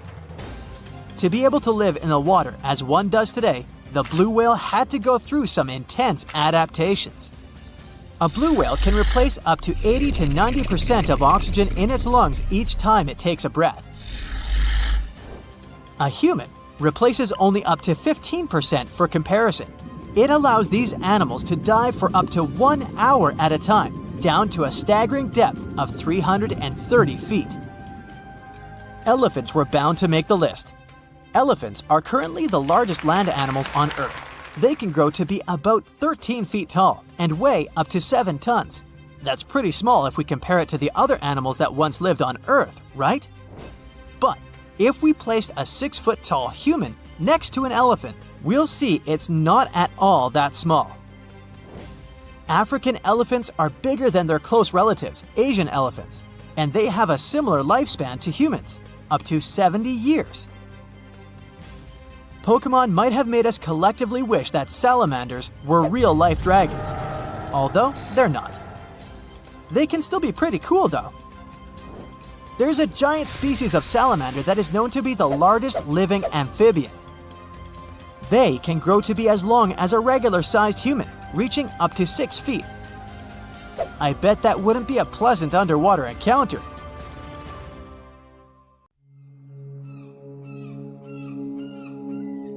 To be able to live in the water as one does today, the blue whale had to go through some intense adaptations. A blue whale can replace up to 80 to 90% of oxygen in its lungs each time it takes a breath. A human replaces only up to 15% for comparison. It allows these animals to dive for up to 1 hour at a time, down to a staggering depth of 330 feet. Elephants were bound to make the list. Elephants are currently the largest land animals on Earth. They can grow to be about 13 feet tall and weigh up to 7 tons. That's pretty small if we compare it to the other animals that once lived on Earth, right? But if we placed a 6-foot-tall human next to an elephant, we'll see it's not at all that small. African elephants are bigger than their close relatives, Asian elephants, and they have a similar lifespan to humans, up to 70 years. Pokemon might have made us collectively wish that salamanders were real-life dragons, although they're not. They can still be pretty cool though. There's a giant species of salamander that is known to be the largest living amphibian. They can grow to be as long as a regular-sized human, reaching up to 6 feet. I bet that wouldn't be a pleasant underwater encounter.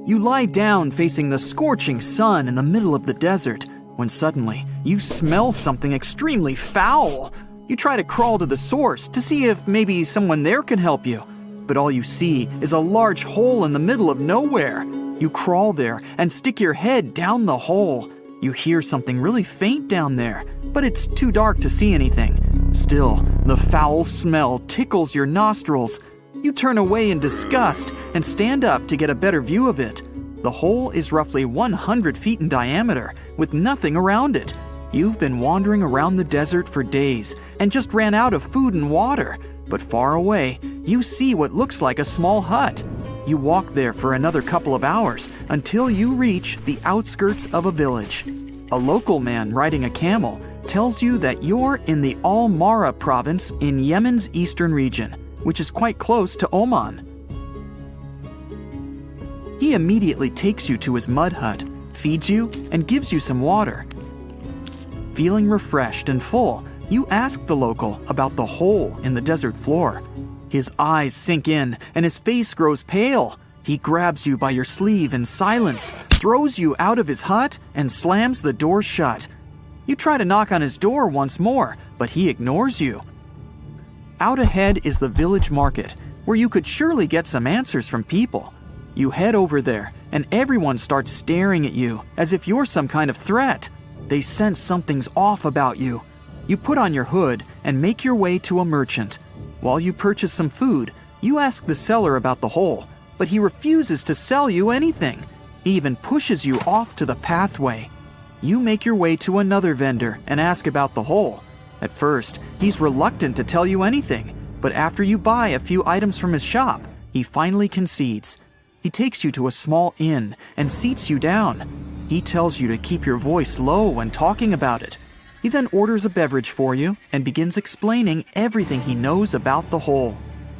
You lie down facing the scorching sun in the middle of the desert when suddenly you smell something extremely foul. You try to crawl to the source to see if maybe someone there can help you, but all you see is a large hole in the middle of nowhere. You crawl there and stick your head down the hole. You hear something really faint down there, but it's too dark to see anything. Still, the foul smell tickles your nostrils. You turn away in disgust and stand up to get a better view of it. The hole is roughly 100 feet in diameter, with nothing around it. You've been wandering around the desert for days and just ran out of food and water, but far away, you see what looks like a small hut. You walk there for another couple of hours until you reach the outskirts of a village. A local man riding a camel tells you that you're in the Al-Mara province in Yemen's eastern region, which is quite close to Oman. He immediately takes you to his mud hut, feeds you, and gives you some water. Feeling refreshed and full, you ask the local about the hole in the desert floor. His eyes sink in and his face grows pale. He grabs you by your sleeve in silence, throws you out of his hut, and slams the door shut. You try to knock on his door once more, but he ignores you. Out ahead is the village market, where you could surely get some answers from people. You head over there, and everyone starts staring at you as if you're some kind of threat. They sense something's off about you. You put on your hood and make your way to a merchant. While you purchase some food, you ask the seller about the hole, but he refuses to sell you anything. He even pushes you off to the pathway. You make your way to another vendor and ask about the hole. At first, he's reluctant to tell you anything, but after you buy a few items from his shop, he finally concedes. He takes you to a small inn and seats you down. He tells you to keep your voice low when talking about it. He then orders a beverage for you and begins explaining everything he knows about the hole.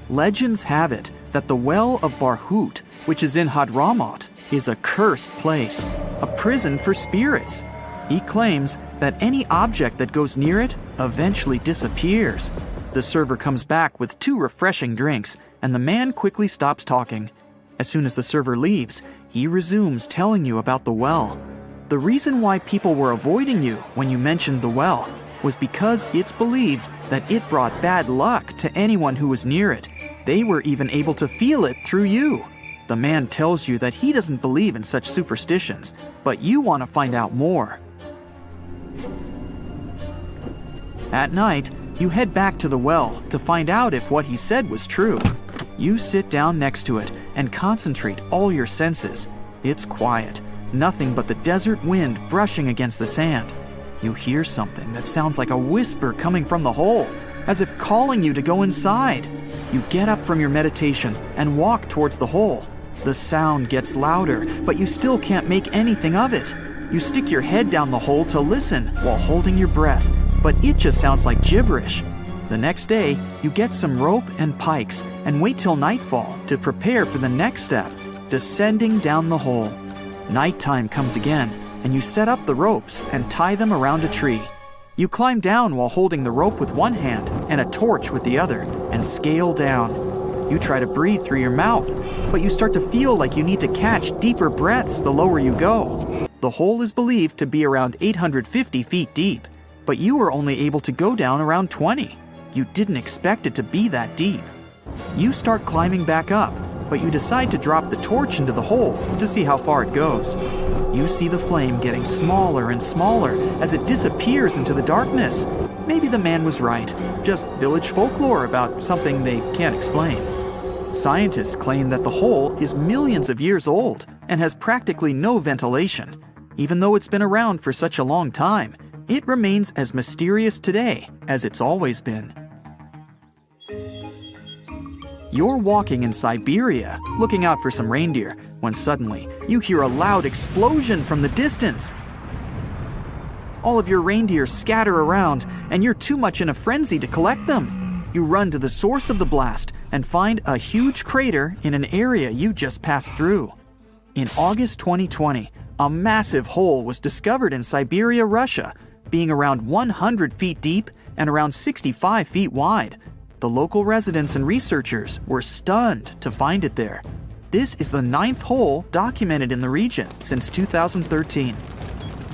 Legends have it that the well of Barhut, which is in Hadramaut, is a cursed place, a prison for spirits. He claims that any object that goes near it eventually disappears. The server comes back with 2 refreshing drinks, and the man quickly stops talking. As soon as the server leaves, he resumes telling you about the well. The reason why people were avoiding you when you mentioned the well was because it's believed that it brought bad luck to anyone who was near it. They were even able to feel it through you. The man tells you that he doesn't believe in such superstitions, but you want to find out more. At night, you head back to the well to find out if what he said was true. You sit down next to it and concentrate all your senses. It's quiet, nothing but the desert wind brushing against the sand. You hear something that sounds like a whisper coming from the hole, as if calling you to go inside. You get up from your meditation and walk towards the hole. The sound gets louder, but you still can't make anything of it. You stick your head down the hole to listen while holding your breath, but it just sounds like gibberish. The next day, you get some rope and pikes and wait till nightfall to prepare for the next step, descending down the hole. Nighttime comes again, and you set up the ropes and tie them around a tree. You climb down while holding the rope with one hand and a torch with the other and scale down. You try to breathe through your mouth, but you start to feel like you need to catch deeper breaths the lower you go. The hole is believed to be around 850 feet deep, but you were only able to go down around 20. You didn't expect it to be that deep. You start climbing back up, but you decide to drop the torch into the hole to see how far it goes. You see the flame getting smaller and smaller as it disappears into the darkness. Maybe the man was right, just village folklore about something they can't explain. Scientists claim that the hole is millions of years old and has practically no ventilation. Even though it's been around for such a long time, it remains as mysterious today as it's always been. You're walking in Siberia, looking out for some reindeer, when suddenly you hear a loud explosion from the distance. All of your reindeer scatter around, and you're too much in a frenzy to collect them. You run to the source of the blast and find a huge crater in an area you just passed through. In August 2020, a massive hole was discovered in Siberia, Russia, being around 100 feet deep and around 65 feet wide. The local residents and researchers were stunned to find it there. This is the 9th hole documented in the region since 2013.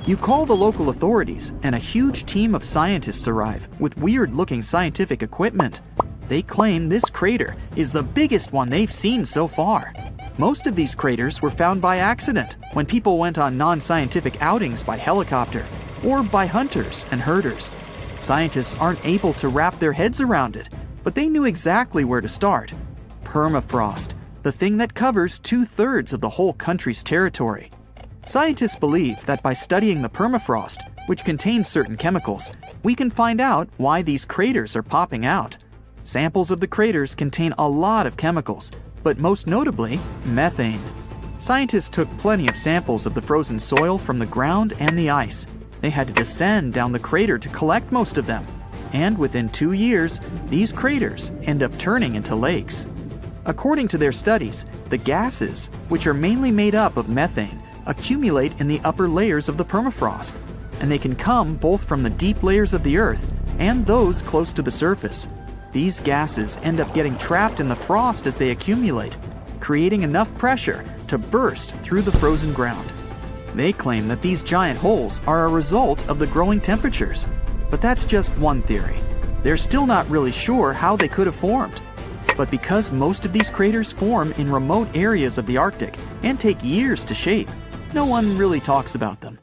You call the local authorities, and a huge team of scientists arrive with weird-looking scientific equipment. They claim this crater is the biggest one they've seen so far. Most of these craters were found by accident when people went on non-scientific outings by helicopter or by hunters and herders. Scientists aren't able to wrap their heads around it, but they knew exactly where to start. Permafrost, the thing that covers 2/3 of the whole country's territory. Scientists believe that by studying the permafrost, which contains certain chemicals, we can find out why these craters are popping out. Samples of the craters contain a lot of chemicals, but most notably, methane. Scientists took plenty of samples of the frozen soil from the ground and the ice. They had to descend down the crater to collect most of them. And within 2 years, these craters end up turning into lakes. According to their studies, the gases, which are mainly made up of methane, accumulate in the upper layers of the permafrost, and they can come both from the deep layers of the earth and those close to the surface. These gases end up getting trapped in the frost as they accumulate, creating enough pressure to burst through the frozen ground. They claim that these giant holes are a result of the growing temperatures. But that's just one theory. They're still not really sure how they could have formed. But because most of these craters form in remote areas of the Arctic and take years to shape, no one really talks about them.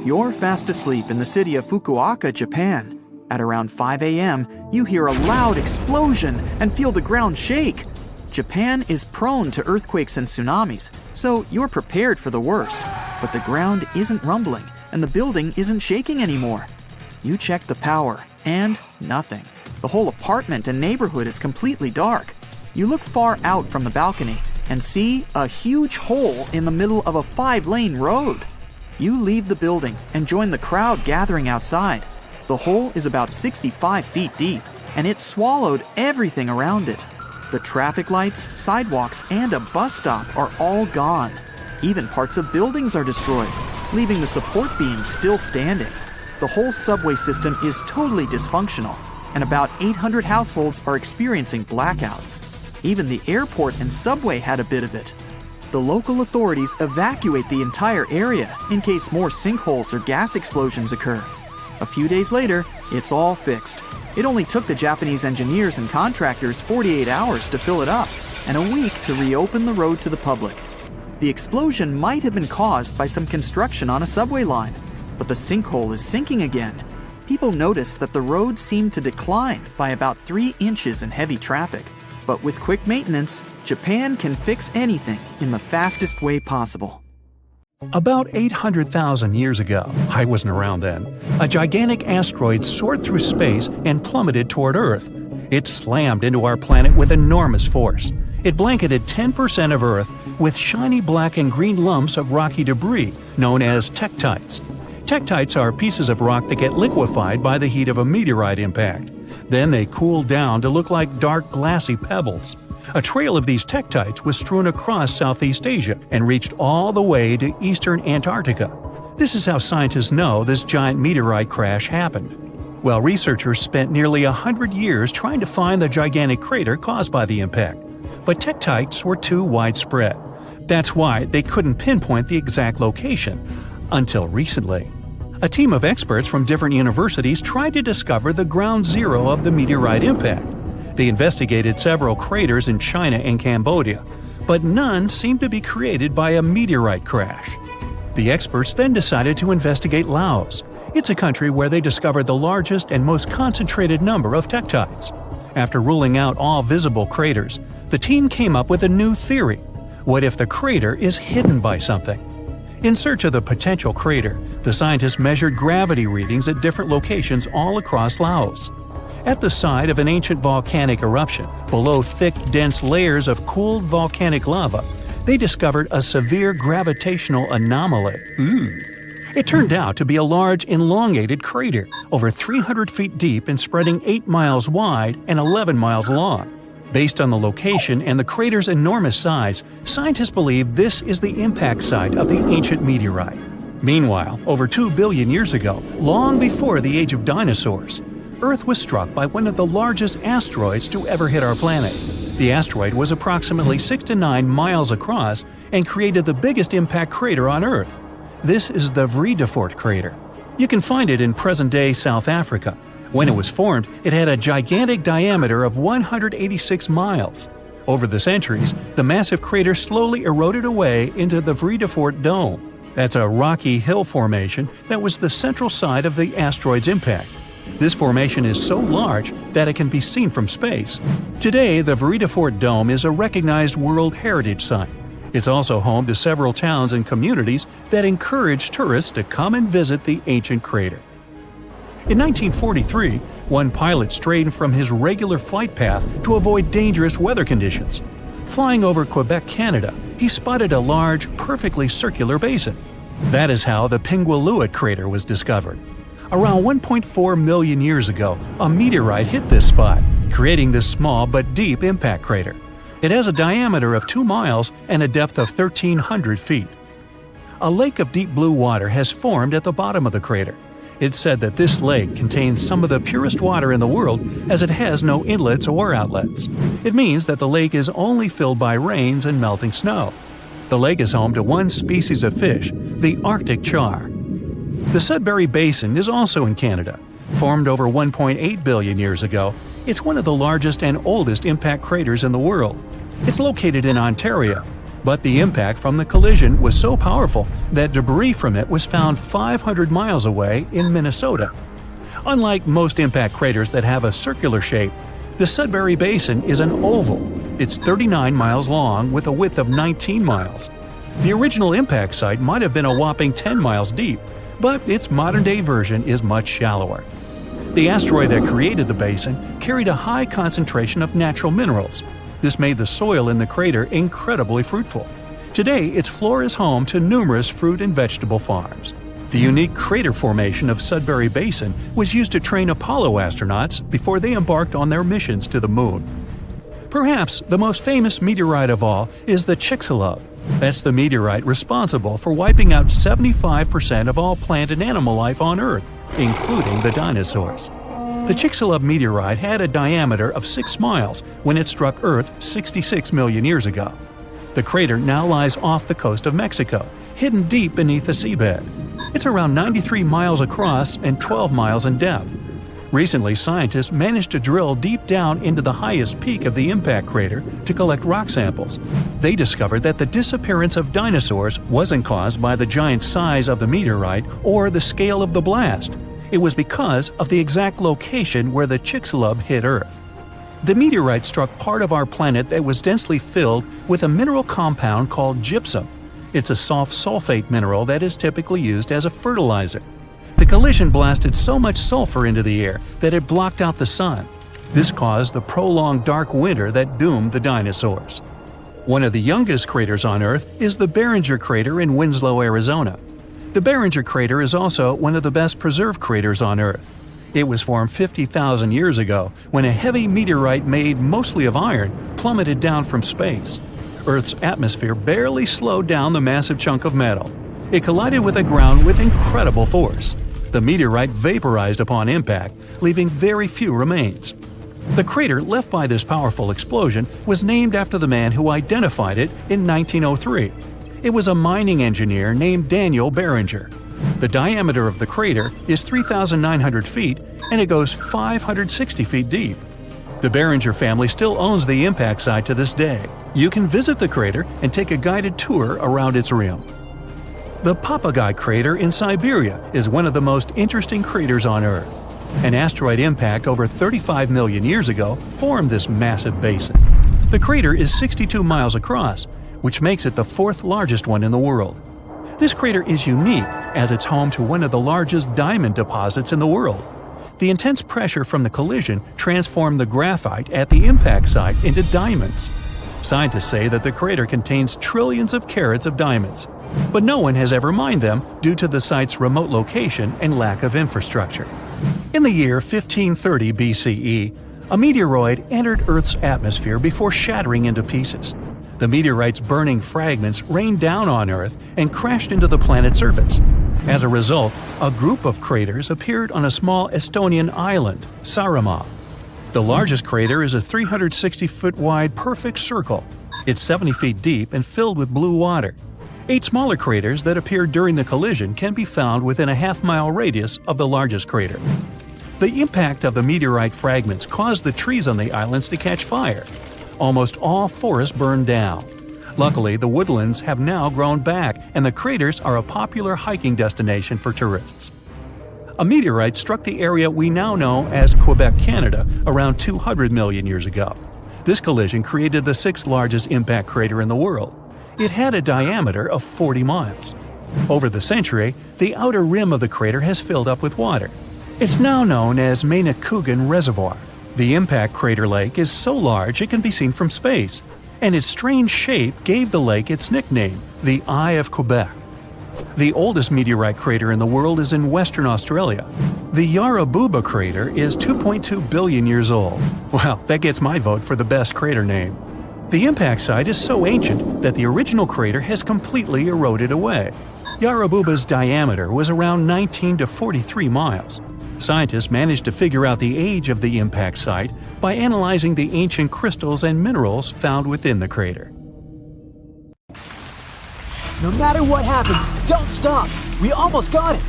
You're fast asleep in the city of Fukuoka, Japan. At around 5 a.m., you hear a loud explosion and feel the ground shake. Japan is prone to earthquakes and tsunamis, so you're prepared for the worst. But the ground isn't rumbling and the building isn't shaking anymore. You check the power, and nothing. The whole apartment and neighborhood is completely dark. You look far out from the balcony and see a huge hole in the middle of a 5-lane road. You leave the building and join the crowd gathering outside. The hole is about 65 feet deep, and it swallowed everything around it. The traffic lights, sidewalks, and a bus stop are all gone. Even parts of buildings are destroyed, leaving the support beams still standing. The whole subway system is totally dysfunctional, and about 800 households are experiencing blackouts. Even the airport and subway had a bit of it. The local authorities evacuate the entire area in case more sinkholes or gas explosions occur. A few days later, it's all fixed. It only took the Japanese engineers and contractors 48 hours to fill it up, and a week to reopen the road to the public. The explosion might have been caused by some construction on a subway line, but the sinkhole is sinking again. People noticed that the road seemed to decline by about 3 inches in heavy traffic. But with quick maintenance, Japan can fix anything in the fastest way possible. About 800,000 years ago, I wasn't around then, a gigantic asteroid soared through space and plummeted toward Earth. It slammed into our planet with enormous force. It blanketed 10% of Earth with shiny black and green lumps of rocky debris known as tektites. Tektites are pieces of rock that get liquefied by the heat of a meteorite impact. Then they cool down to look like dark, glassy pebbles. A trail of these tektites was strewn across Southeast Asia and reached all the way to eastern Antarctica. This is how scientists know this giant meteorite crash happened. Well, researchers spent nearly 100 years trying to find the gigantic crater caused by the impact. But tektites were too widespread. That's why they couldn't pinpoint the exact location until recently. A team of experts from different universities tried to discover the ground zero of the meteorite impact. They investigated several craters in China and Cambodia, but none seemed to be created by a meteorite crash. The experts then decided to investigate Laos. It's a country where they discovered the largest and most concentrated number of tektites. After ruling out all visible craters, the team came up with a new theory. What if the crater is hidden by something? In search of the potential crater, the scientists measured gravity readings at different locations all across Laos. At the site of an ancient volcanic eruption, below thick, dense layers of cooled volcanic lava, they discovered a severe gravitational anomaly. It turned out to be a large, elongated crater, over 300 feet deep and spreading 8 miles wide and 11 miles long. Based on the location and the crater's enormous size, scientists believe this is the impact site of the ancient meteorite. Meanwhile, over 2 billion years ago, long before the age of dinosaurs, Earth was struck by one of the largest asteroids to ever hit our planet. The asteroid was approximately 6 to 9 miles across and created the biggest impact crater on Earth. This is the Vredefort crater. You can find it in present-day South Africa. When it was formed, it had a gigantic diameter of 186 miles. Over the centuries, the massive crater slowly eroded away into the Vredefort Dome. That's a rocky hill formation that was the central site of the asteroid's impact. This formation is so large that it can be seen from space. Today, the Vredefort Dome is a recognized World Heritage Site. It's also home to several towns and communities that encourage tourists to come and visit the ancient crater. In 1943, one pilot strayed from his regular flight path to avoid dangerous weather conditions. Flying over Quebec, Canada, he spotted a large, perfectly circular basin. That is how the Pingualuit crater was discovered. Around 1.4 million years ago, a meteorite hit this spot, creating this small but deep impact crater. It has a diameter of 2 miles and a depth of 1,300 feet. A lake of deep blue water has formed at the bottom of the crater. It's said that this lake contains some of the purest water in the world as it has no inlets or outlets. It means that the lake is only filled by rains and melting snow. The lake is home to one species of fish, the Arctic char. The Sudbury Basin is also in Canada. Formed over 1.8 billion years ago, it's one of the largest and oldest impact craters in the world. It's located in Ontario, but the impact from the collision was so powerful that debris from it was found 500 miles away in Minnesota. Unlike most impact craters that have a circular shape, the Sudbury Basin is an oval. It's 39 miles long with a width of 19 miles. The original impact site might have been a whopping 10 miles deep, but its modern-day version is much shallower. The asteroid that created the basin carried a high concentration of natural minerals. This made the soil in the crater incredibly fruitful. Today, its floor is home to numerous fruit and vegetable farms. The unique crater formation of Sudbury Basin was used to train Apollo astronauts before they embarked on their missions to the Moon. Perhaps the most famous meteorite of all is the Chicxulub. That's the meteorite responsible for wiping out 75% of all plant and animal life on Earth, including the dinosaurs. The Chicxulub meteorite had a diameter of 6 miles when it struck Earth 66 million years ago. The crater now lies off the coast of Mexico, hidden deep beneath the seabed. It's around 93 miles across and 12 miles in depth. Recently, scientists managed to drill deep down into the highest peak of the impact crater to collect rock samples. They discovered that the disappearance of dinosaurs wasn't caused by the giant size of the meteorite or the scale of the blast. It was because of the exact location where the Chicxulub hit Earth. The meteorite struck part of our planet that was densely filled with a mineral compound called gypsum. It's a soft sulfate mineral that is typically used as a fertilizer. The collision blasted so much sulfur into the air that it blocked out the sun. This caused the prolonged dark winter that doomed the dinosaurs. One of the youngest craters on Earth is the Barringer crater in Winslow, Arizona. The Barringer crater is also one of the best preserved craters on Earth. It was formed 50,000 years ago when a heavy meteorite made mostly of iron plummeted down from space. Earth's atmosphere barely slowed down the massive chunk of metal. It collided with the ground with incredible force. The meteorite vaporized upon impact, leaving very few remains. The crater left by this powerful explosion was named after the man who identified it in 1903. It was a mining engineer named Daniel Barringer. The diameter of the crater is 3,900 feet and it goes 560 feet deep. The Barringer family still owns the impact site to this day. You can visit the crater and take a guided tour around its rim. The Papagai crater in Siberia is one of the most interesting craters on Earth. An asteroid impact over 35 million years ago formed this massive basin. The crater is 62 miles across, which makes it the fourth largest one in the world. This crater is unique as it's home to one of the largest diamond deposits in the world. The intense pressure from the collision transformed the graphite at the impact site into diamonds. Scientists say that the crater contains trillions of carats of diamonds, but no one has ever mined them due to the site's remote location and lack of infrastructure. In the year 1530 BCE, a meteoroid entered Earth's atmosphere before shattering into pieces. The meteorite's burning fragments rained down on Earth and crashed into the planet's surface. As a result, a group of craters appeared on a small Estonian island, Saaremaa. The largest crater is a 360-foot wide perfect circle. It's 70 feet deep and filled with blue water. 8 smaller craters that appeared during the collision can be found within a half-mile radius of the largest crater. The impact of the meteorite fragments caused the trees on the islands to catch fire. Almost all forests burned down. Luckily, the woodlands have now grown back, and the craters are a popular hiking destination for tourists. A meteorite struck the area we now know as Quebec, Canada, around 200 million years ago. This collision created the 6th largest impact crater in the world. It had a diameter of 40 miles. Over the century, the outer rim of the crater has filled up with water. It's now known as Manicouagan Reservoir. The impact crater lake is so large it can be seen from space, and its strange shape gave the lake its nickname, the Eye of Quebec. The oldest meteorite crater in the world is in Western Australia. The Yarrabuba crater is 2.2 billion years old. Well, that gets my vote for the best crater name. The impact site is so ancient that the original crater has completely eroded away. Yarrabuba's diameter was around 19 to 43 miles. Scientists managed to figure out the age of the impact site by analyzing the ancient crystals and minerals found within the crater. No matter what happens, don't stop! We almost got it!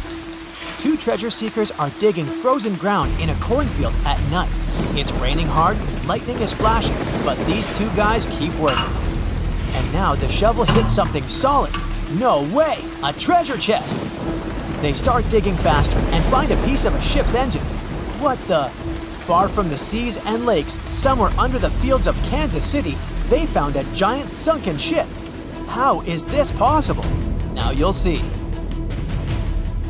2 treasure seekers are digging frozen ground in a cornfield at night. It's raining hard, lightning is flashing, but these 2 guys keep working. And now the shovel hits something solid. No way! A treasure chest! They start digging faster and find a piece of a ship's engine. What the? Far from the seas and lakes, somewhere under the fields of Kansas City, they found a giant sunken ship. How is this possible? Now you'll see.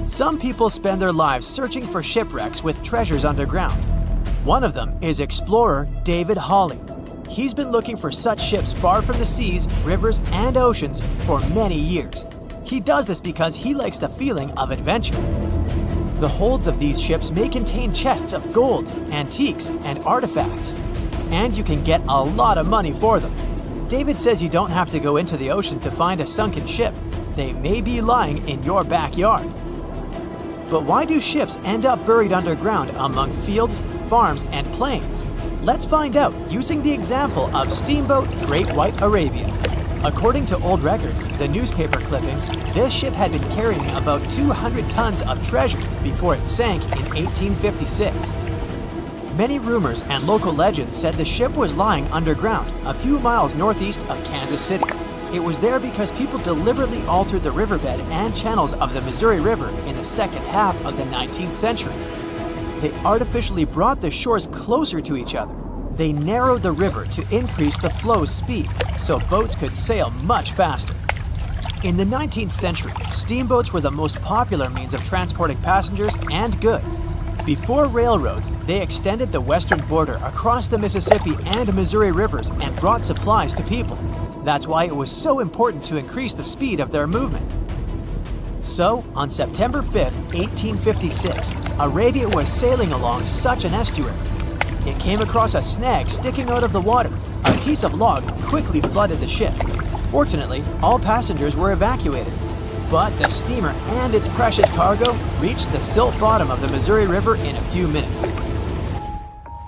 Some people spend their lives searching for shipwrecks with treasures underground. One of them is explorer David Hawley. He's been looking for such ships far from the seas, rivers, and oceans for many years. He does this because he likes the feeling of adventure. The holds of these ships may contain chests of gold, antiques, and artifacts. And you can get a lot of money for them. David says you don't have to go into the ocean to find a sunken ship. They may be lying in your backyard. But why do ships end up buried underground among fields, farms, and plains? Let's find out using the example of steamboat Great White Arabia. According to old records, the newspaper clippings, this ship had been carrying about 200 tons of treasure before it sank in 1856. Many rumors and local legends said the ship was lying underground, a few miles northeast of Kansas City. It was there because people deliberately altered the riverbed and channels of the Missouri River in the second half of the 19th century. They artificially brought the shores closer to each other. They narrowed the river to increase the flow's speed, so boats could sail much faster. In the 19th century, steamboats were the most popular means of transporting passengers and goods. Before railroads, they extended the western border across the Mississippi and Missouri rivers and brought supplies to people. That's why it was so important to increase the speed of their movement. So, on September 5th, 1856, Arabia was sailing along such an estuary. It came across a snag sticking out of the water. A piece of log quickly flooded the ship. Fortunately, all passengers were evacuated. But the steamer and its precious cargo reached the silt bottom of the Missouri River in a few minutes.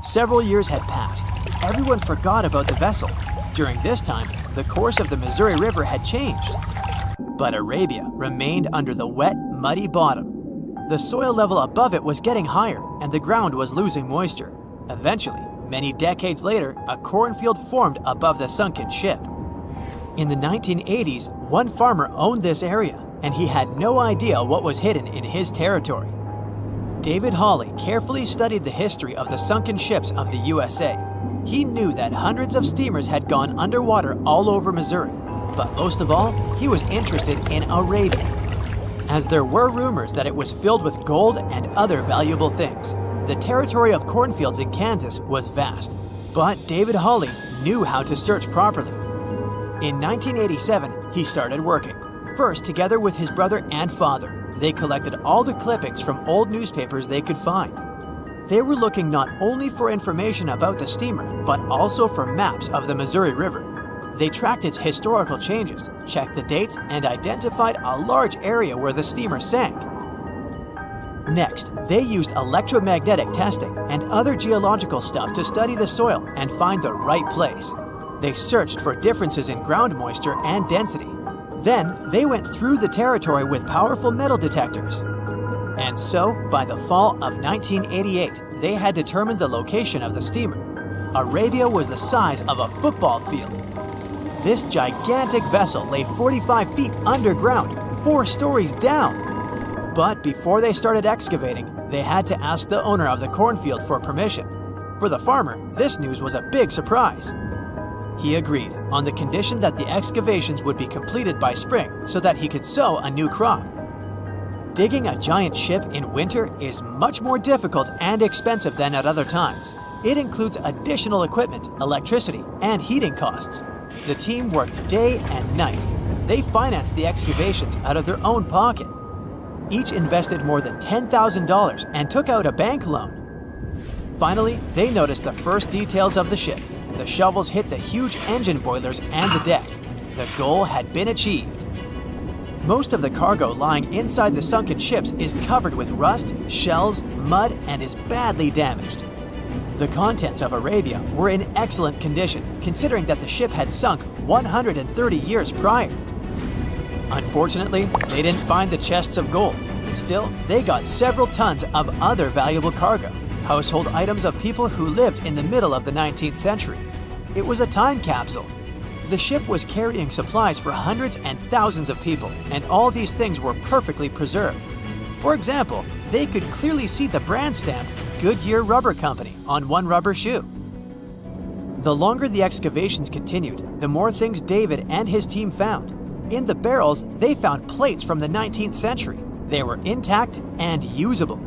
Several years had passed. Everyone forgot about the vessel. During this time, the course of the Missouri River had changed. But Arabia remained under the wet, muddy bottom. The soil level above it was getting higher, and the ground was losing moisture. Eventually, many decades later, a cornfield formed above the sunken ship. In the 1980s, one farmer owned this area, and he had no idea what was hidden in his territory. David Hawley carefully studied the history of the sunken ships of the USA. He knew that hundreds of steamers had gone underwater all over Missouri, but most of all, he was interested in Arabia, as there were rumors that it was filled with gold and other valuable things. The territory of cornfields in Kansas was vast, but David Hawley knew how to search properly. In 1987, he started working. First, together with his brother and father, they collected all the clippings from old newspapers they could find. They were looking not only for information about the steamer, but also for maps of the Missouri River. They tracked its historical changes, checked the dates, and identified a large area where the steamer sank. Next, they used electromagnetic testing and other geological stuff to study the soil and find the right place. They searched for differences in ground moisture and density. Then, they went through the territory with powerful metal detectors. And so, by the fall of 1988, they had determined the location of the steamer. Arabia was the size of a football field. This gigantic vessel lay 45 feet underground, 4 stories down. But before they started excavating, they had to ask the owner of the cornfield for permission. For the farmer, this news was a big surprise. He agreed, on the condition that the excavations would be completed by spring so that he could sow a new crop. Digging a giant ship in winter is much more difficult and expensive than at other times. It includes additional equipment, electricity, and heating costs. The team worked day and night. They financed the excavations out of their own pocket. Each invested more than $10,000 and took out a bank loan. Finally, they noticed the first details of the ship. The shovels hit the huge engine boilers and the deck. The goal had been achieved. Most of the cargo lying inside the sunken ships is covered with rust, shells, mud, and is badly damaged. The contents of Arabia were in excellent condition, considering that the ship had sunk 130 years prior. Unfortunately, they didn't find the chests of gold. Still, they got several tons of other valuable cargo, household items of people who lived in the middle of the 19th century. It was a time capsule. The ship was carrying supplies for hundreds and thousands of people, and all these things were perfectly preserved. For example, they could clearly see the brand stamp Goodyear Rubber Company on one rubber shoe. The longer the excavations continued, the more things David and his team found. In the barrels, they found plates from the 19th century. They were intact and usable.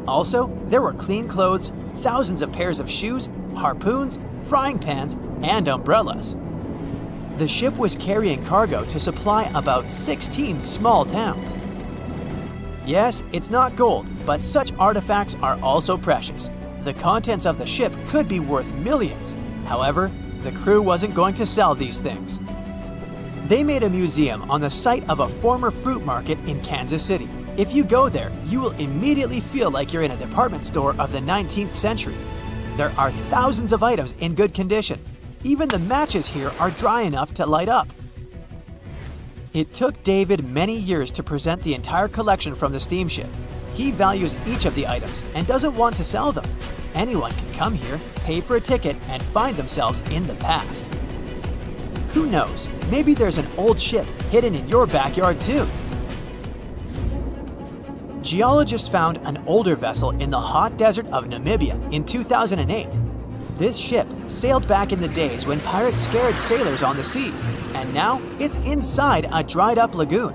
Also, there were clean clothes, thousands of pairs of shoes, harpoons, frying pans, and umbrellas. The ship was carrying cargo to supply about 16 small towns. Yes, it's not gold, but such artifacts are also precious. The contents of the ship could be worth millions. However, the crew wasn't going to sell these things. They made a museum on the site of a former fruit market in Kansas City. If you go there, you will immediately feel like you're in a department store of the 19th century. There are thousands of items in good condition. Even the matches here are dry enough to light up. It took David many years to present the entire collection from the steamship. He values each of the items and doesn't want to sell them. Anyone can come here, pay for a ticket, and find themselves in the past. Who knows, maybe there's an old ship hidden in your backyard too. Geologists found an older vessel in the hot desert of Namibia in 2008. This ship sailed back in the days when pirates scared sailors on the seas, and now it's inside a dried-up lagoon.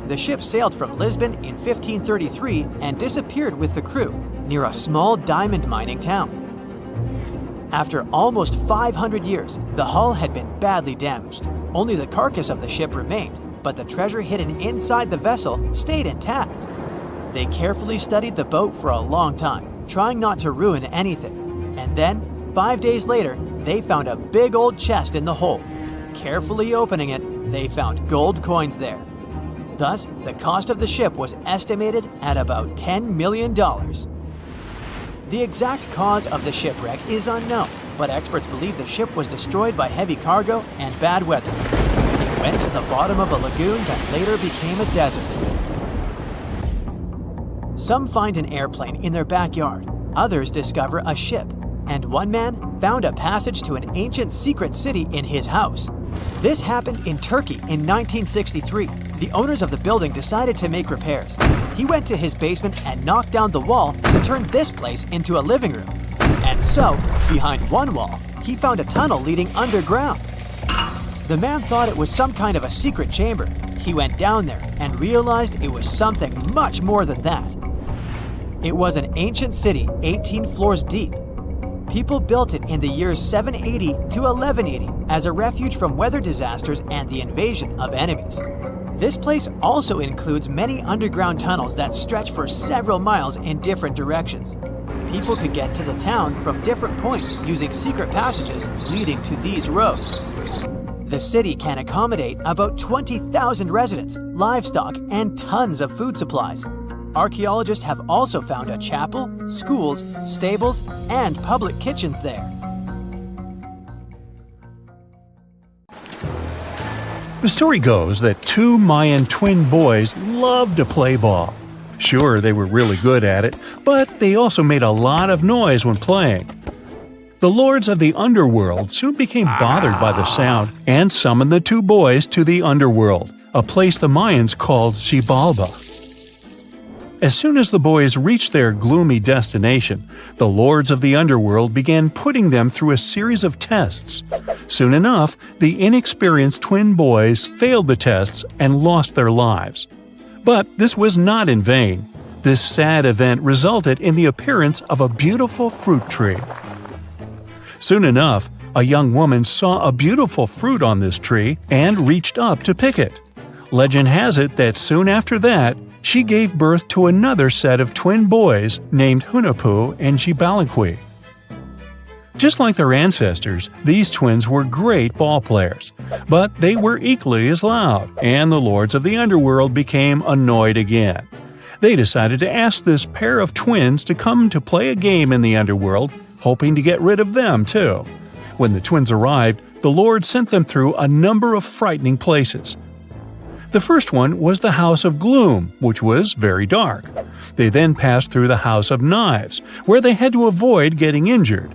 The ship sailed from Lisbon in 1533 and disappeared with the crew, near a small diamond mining town. After almost 500 years, the hull had been badly damaged. Only the carcass of the ship remained, but the treasure hidden inside the vessel stayed intact. They carefully studied the boat for a long time, trying not to ruin anything. And then, 5 days later, they found a big old chest in the hold. Carefully opening it, they found gold coins there. Thus, the cost of the ship was estimated at about $10 million. The exact cause of the shipwreck is unknown, but experts believe the ship was destroyed by heavy cargo and bad weather. It went to the bottom of a lagoon that later became a desert. Some find an airplane in their backyard, others discover a ship, and one man found a passage to an ancient secret city in his house. This happened in Turkey in 1963. The owners of the building decided to make repairs. He went to his basement and knocked down the wall to turn this place into a living room. And so, behind one wall, he found a tunnel leading underground. The man thought it was some kind of a secret chamber. He went down there and realized it was something much more than that. It was an ancient city 18 floors deep. People built it in the years 780 to 1180 as a refuge from weather disasters and the invasion of enemies. This place also includes many underground tunnels that stretch for several miles in different directions. People could get to the town from different points using secret passages leading to these roads. The city can accommodate about 20,000 residents, livestock, and tons of food supplies. Archaeologists have also found a chapel, schools, stables, and public kitchens there. The story goes that two Mayan twin boys loved to play ball. Sure, they were really good at it, but they also made a lot of noise when playing. The lords of the underworld soon became bothered by the sound and summoned the two boys to the underworld, a place the Mayans called Xibalba. As soon as the boys reached their gloomy destination, the lords of the underworld began putting them through a series of tests. Soon enough, the inexperienced twin boys failed the tests and lost their lives. But this was not in vain. This sad event resulted in the appearance of a beautiful fruit tree. Soon enough, a young woman saw a beautiful fruit on this tree and reached up to pick it. Legend has it that soon after that, she gave birth to another set of twin boys named Hunahpu and Xibalba. Just like their ancestors, these twins were great ball players, but they were equally as loud, and the lords of the underworld became annoyed again. They decided to ask this pair of twins to come to play a game in the underworld, hoping to get rid of them too. When the twins arrived, the lord sent them through a number of frightening places. The first one was the House of Gloom, which was very dark. They then passed through the House of Knives, where they had to avoid getting injured.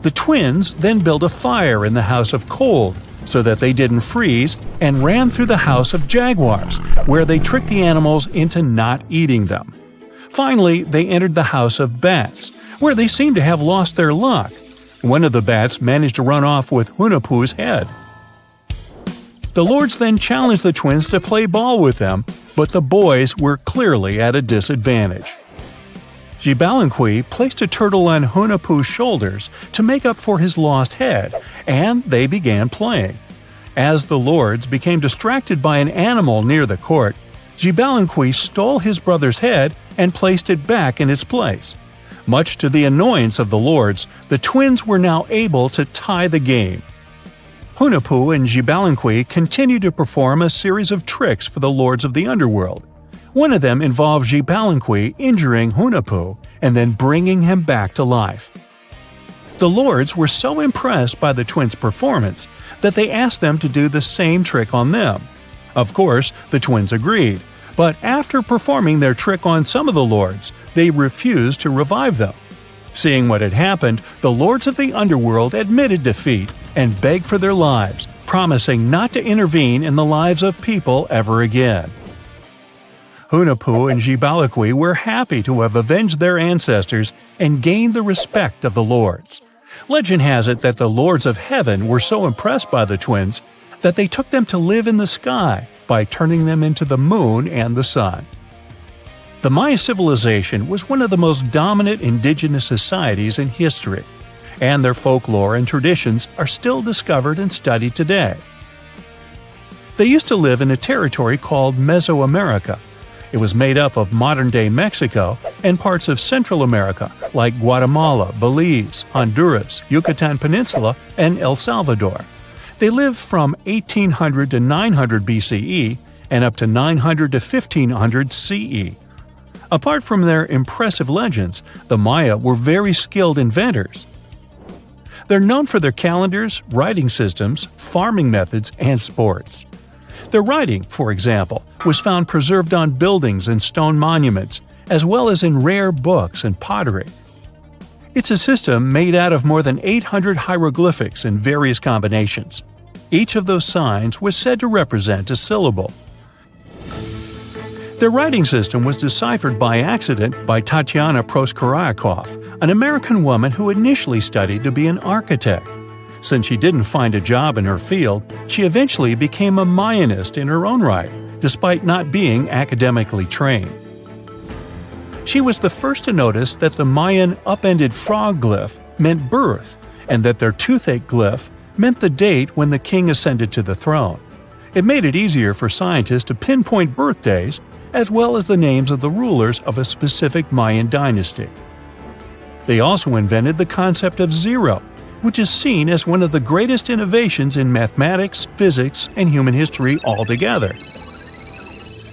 The twins then built a fire in the House of Cold, so that they didn't freeze, and ran through the House of Jaguars, where they tricked the animals into not eating them. Finally, they entered the House of Bats, where they seemed to have lost their luck. One of the bats managed to run off with Hunahpu's head. The lords then challenged the twins to play ball with them, but the boys were clearly at a disadvantage. Xibalba placed a turtle on Hunahpu's shoulders to make up for his lost head, and they began playing. As the lords became distracted by an animal near the court, Xibalba stole his brother's head and placed it back in its place. Much to the annoyance of the lords, the twins were now able to tie the game. Hunahpu and Xibalba continued to perform a series of tricks for the lords of the underworld. One of them involved Xibalba injuring Hunahpu and then bringing him back to life. The lords were so impressed by the twins' performance that they asked them to do the same trick on them. Of course, the twins agreed, but after performing their trick on some of the lords, they refused to revive them. Seeing what had happened, the lords of the underworld admitted defeat and begged for their lives, promising not to intervene in the lives of people ever again. Hunahpu and Xibalba were happy to have avenged their ancestors and gained the respect of the lords. Legend has it that the lords of heaven were so impressed by the twins that they took them to live in the sky by turning them into the moon and the sun. The Maya civilization was one of the most dominant indigenous societies in history, and their folklore and traditions are still discovered and studied today. They used to live in a territory called Mesoamerica. It was made up of modern-day Mexico and parts of Central America like Guatemala, Belize, Honduras, Yucatan Peninsula, and El Salvador. They lived from 1800 to 900 BCE and up to 900 to 1500 CE. Apart from their impressive legends, the Maya were very skilled inventors. They're known for their calendars, writing systems, farming methods, and sports. Their writing, for example, was found preserved on buildings and stone monuments, as well as in rare books and pottery. It's a system made out of more than 800 hieroglyphics in various combinations. Each of those signs was said to represent a syllable. Their writing system was deciphered by accident by Tatiana Proskorakov, an American woman who initially studied to be an architect. Since she didn't find a job in her field, she eventually became a Mayanist in her own right, despite not being academically trained. She was the first to notice that the Mayan upended frog glyph meant birth, and that their toothache glyph meant the date when the king ascended to the throne. It made it easier for scientists to pinpoint birthdays, as well as the names of the rulers of a specific Mayan dynasty. They also invented the concept of zero, which is seen as one of the greatest innovations in mathematics, physics, and human history altogether.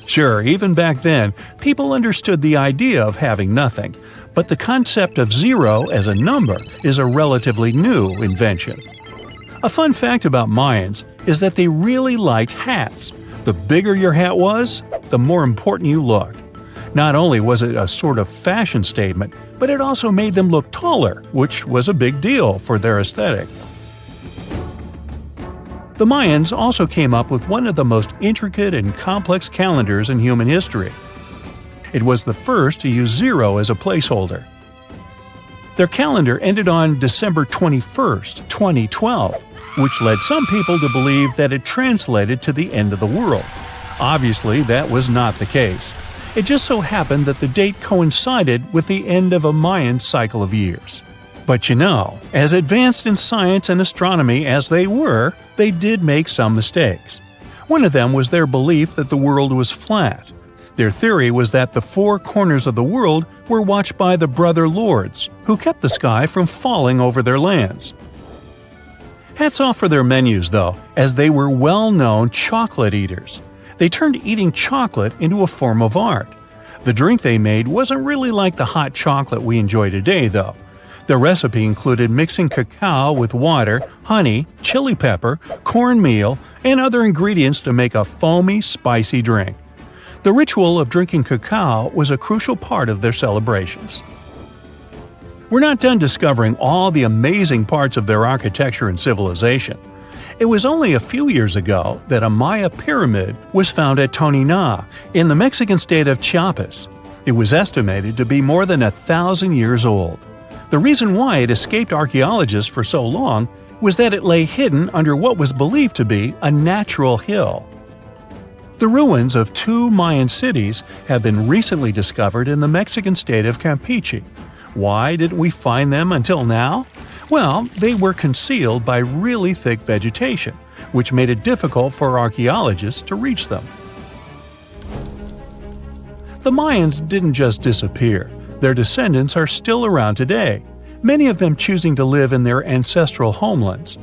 Sure, even back then, people understood the idea of having nothing, but the concept of zero as a number is a relatively new invention. A fun fact about Mayans is that they really liked hats. The bigger your hat was, the more important you looked. Not only was it a sort of fashion statement, but it also made them look taller, which was a big deal for their aesthetic. The Mayans also came up with one of the most intricate and complex calendars in human history. It was the first to use zero as a placeholder. Their calendar ended on December 21st, 2012, which led some people to believe that it translated to the end of the world. Obviously, that was not the case. It just so happened that the date coincided with the end of a Mayan cycle of years. But you know, as advanced in science and astronomy as they were, they did make some mistakes. One of them was their belief that the world was flat. Their theory was that the four corners of the world were watched by the Brother Lords, who kept the sky from falling over their lands. Hats off for their menus, though, as they were well-known chocolate eaters. They turned eating chocolate into a form of art. The drink they made wasn't really like the hot chocolate we enjoy today, though. The recipe included mixing cacao with water, honey, chili pepper, cornmeal, and other ingredients to make a foamy, spicy drink. The ritual of drinking cacao was a crucial part of their celebrations. We're not done discovering all the amazing parts of their architecture and civilization. It was only a few years ago that a Maya pyramid was found at Tonina, in the Mexican state of Chiapas. It was estimated to be more than 1,000 years old. The reason why it escaped archaeologists for so long was that it lay hidden under what was believed to be a natural hill. The ruins of two Mayan cities have been recently discovered in the Mexican state of Campeche. Why didn't we find them until now? Well, they were concealed by really thick vegetation, which made it difficult for archaeologists to reach them. The Mayans didn't just disappear. Their descendants are still around today, many of them choosing to live in their ancestral homelands.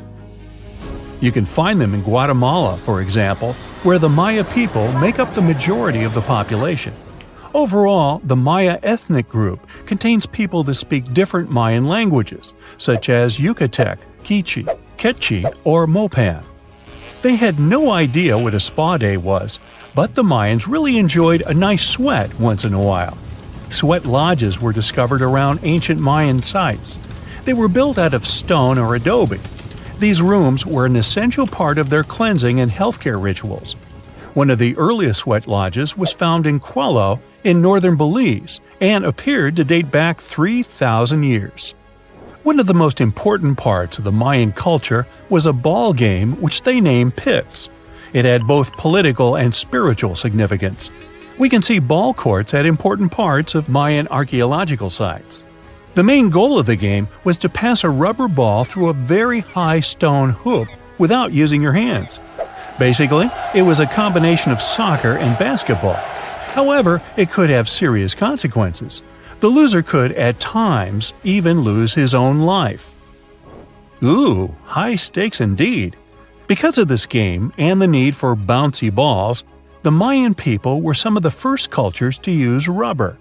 You can find them in Guatemala, for example, where the Maya people make up the majority of the population. Overall, the Maya ethnic group contains people that speak different Mayan languages, such as Yucatec, Quiche, Quechua, or Mopan. They had no idea what a spa day was, but the Mayans really enjoyed a nice sweat once in a while. Sweat lodges were discovered around ancient Mayan sites. They were built out of stone or adobe. These rooms were an essential part of their cleansing and healthcare rituals. One of the earliest sweat lodges was found in Quello in northern Belize and appeared to date back 3,000 years. One of the most important parts of the Mayan culture was a ball game which they named Pix. It had both political and spiritual significance. We can see ball courts at important parts of Mayan archaeological sites. The main goal of the game was to pass a rubber ball through a very high stone hoop without using your hands. Basically, it was a combination of soccer and basketball. However, it could have serious consequences. The loser could, at times, even lose his own life. Ooh, high stakes indeed. Because of this game and the need for bouncy balls, the Mayan people were some of the first cultures to use rubber.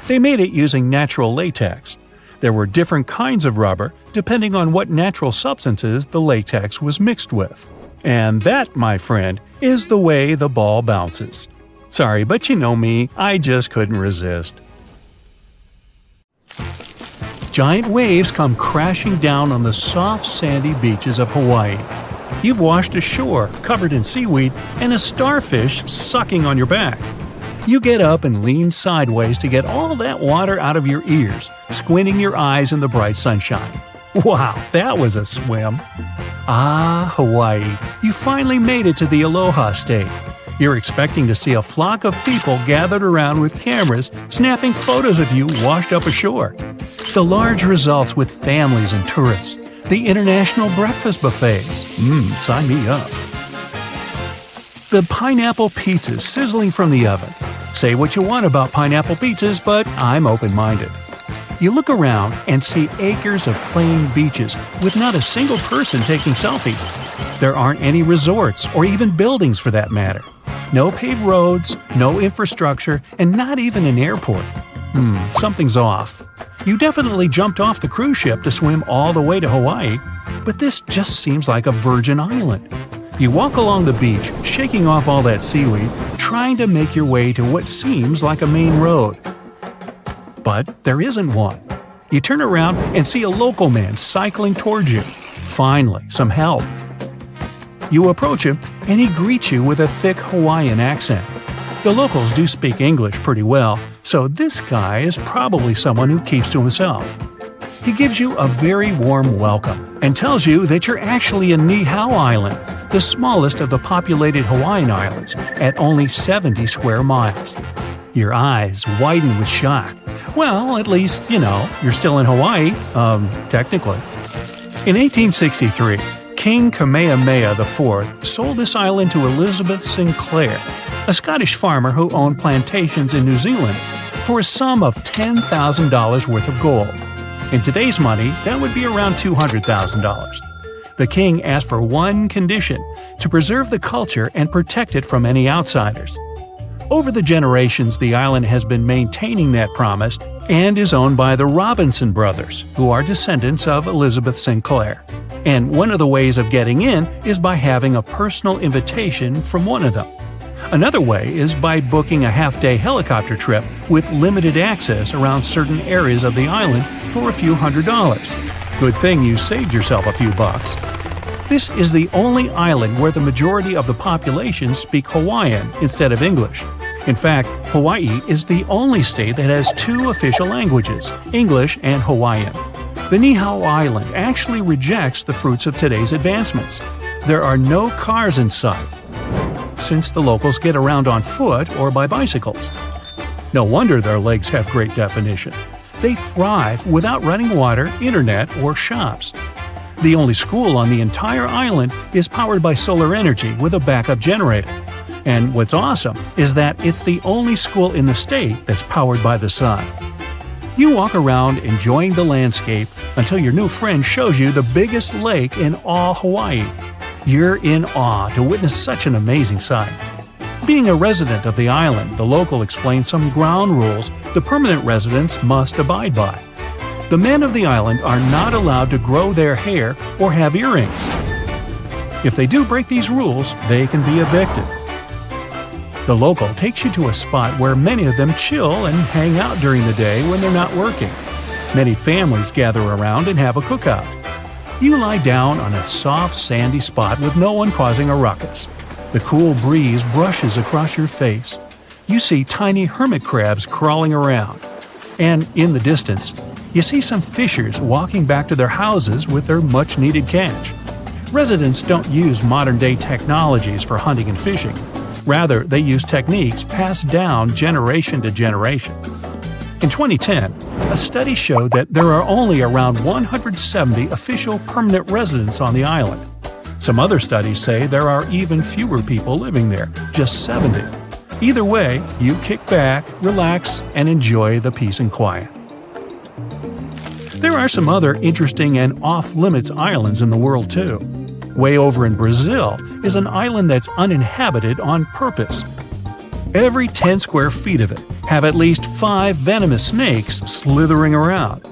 They made it using natural latex. There were different kinds of rubber depending on what natural substances the latex was mixed with. And that, my friend, is the way the ball bounces. Sorry, but you know me, I just couldn't resist. Giant waves come crashing down on the soft, sandy beaches of Hawaii. You've washed ashore, covered in seaweed, and a starfish sucking on your back. You get up and lean sideways to get all that water out of your ears, squinting your eyes in the bright sunshine. Wow, that was a swim! Ah, Hawaii, you finally made it to the Aloha State. You're expecting to see a flock of people gathered around with cameras, snapping photos of you washed up ashore. The large results with families and tourists. The international breakfast buffets. Sign me up. The pineapple pizzas sizzling from the oven. Say what you want about pineapple pizzas, but I'm open-minded. You look around and see acres of plain beaches with not a single person taking selfies. There aren't any resorts or even buildings for that matter. No paved roads, no infrastructure, and not even an airport. Something's off. You definitely jumped off the cruise ship to swim all the way to Hawaii, but this just seems like a virgin island. You walk along the beach, shaking off all that seaweed, trying to make your way to what seems like a main road. But there isn't one. You turn around and see a local man cycling towards you. Finally, some help. You approach him, and he greets you with a thick Hawaiian accent. The locals do speak English pretty well, so this guy is probably someone who keeps to himself. He gives you a very warm welcome and tells you that you're actually in Niihau Island, the smallest of the populated Hawaiian islands, at only 70 square miles. Your eyes widen with shock. Well, at least, you're still in Hawaii, technically. In 1863, King Kamehameha IV sold this island to Elizabeth Sinclair, a Scottish farmer who owned plantations in New Zealand, for a sum of $10,000 worth of gold. In today's money, that would be around $200,000. The king asked for one condition: to preserve the culture and protect it from any outsiders. Over the generations, the island has been maintaining that promise and is owned by the Robinson brothers, who are descendants of Elizabeth Sinclair. And one of the ways of getting in is by having a personal invitation from one of them. Another way is by booking a half-day helicopter trip with limited access around certain areas of the island for a few $100s. Good thing you saved yourself a few bucks. This is the only island where the majority of the population speak Hawaiian instead of English. In fact, Hawaii is the only state that has two official languages, English and Hawaiian. The Niihau Island actually rejects the fruits of today's advancements. There are no cars in sight, since the locals get around on foot or by bicycles. No wonder their legs have great definition. They thrive without running water, internet, or shops. The only school on the entire island is powered by solar energy with a backup generator. And what's awesome is that it's the only school in the state that's powered by the sun. You walk around enjoying the landscape until your new friend shows you the biggest lake in all Hawaii. You're in awe to witness such an amazing sight. Being a resident of the island, the local explains some ground rules the permanent residents must abide by. The men of the island are not allowed to grow their hair or have earrings. If they do break these rules, they can be evicted. The local takes you to a spot where many of them chill and hang out during the day when they're not working. Many families gather around and have a cookout. You lie down on a soft, sandy spot with no one causing a ruckus. The cool breeze brushes across your face. You see tiny hermit crabs crawling around. And in the distance, you see some fishers walking back to their houses with their much-needed catch. Residents don't use modern-day technologies for hunting and fishing. Rather, they use techniques passed down generation to generation. In 2010, a study showed that there are only around 170 official permanent residents on the island. Some other studies say there are even fewer people living there, just 70. Either way, you kick back, relax, and enjoy the peace and quiet. There are some other interesting and off-limits islands in the world too. Way over in Brazil is an island that's uninhabited on purpose. Every 10 square feet of it have at least 5 venomous snakes slithering around.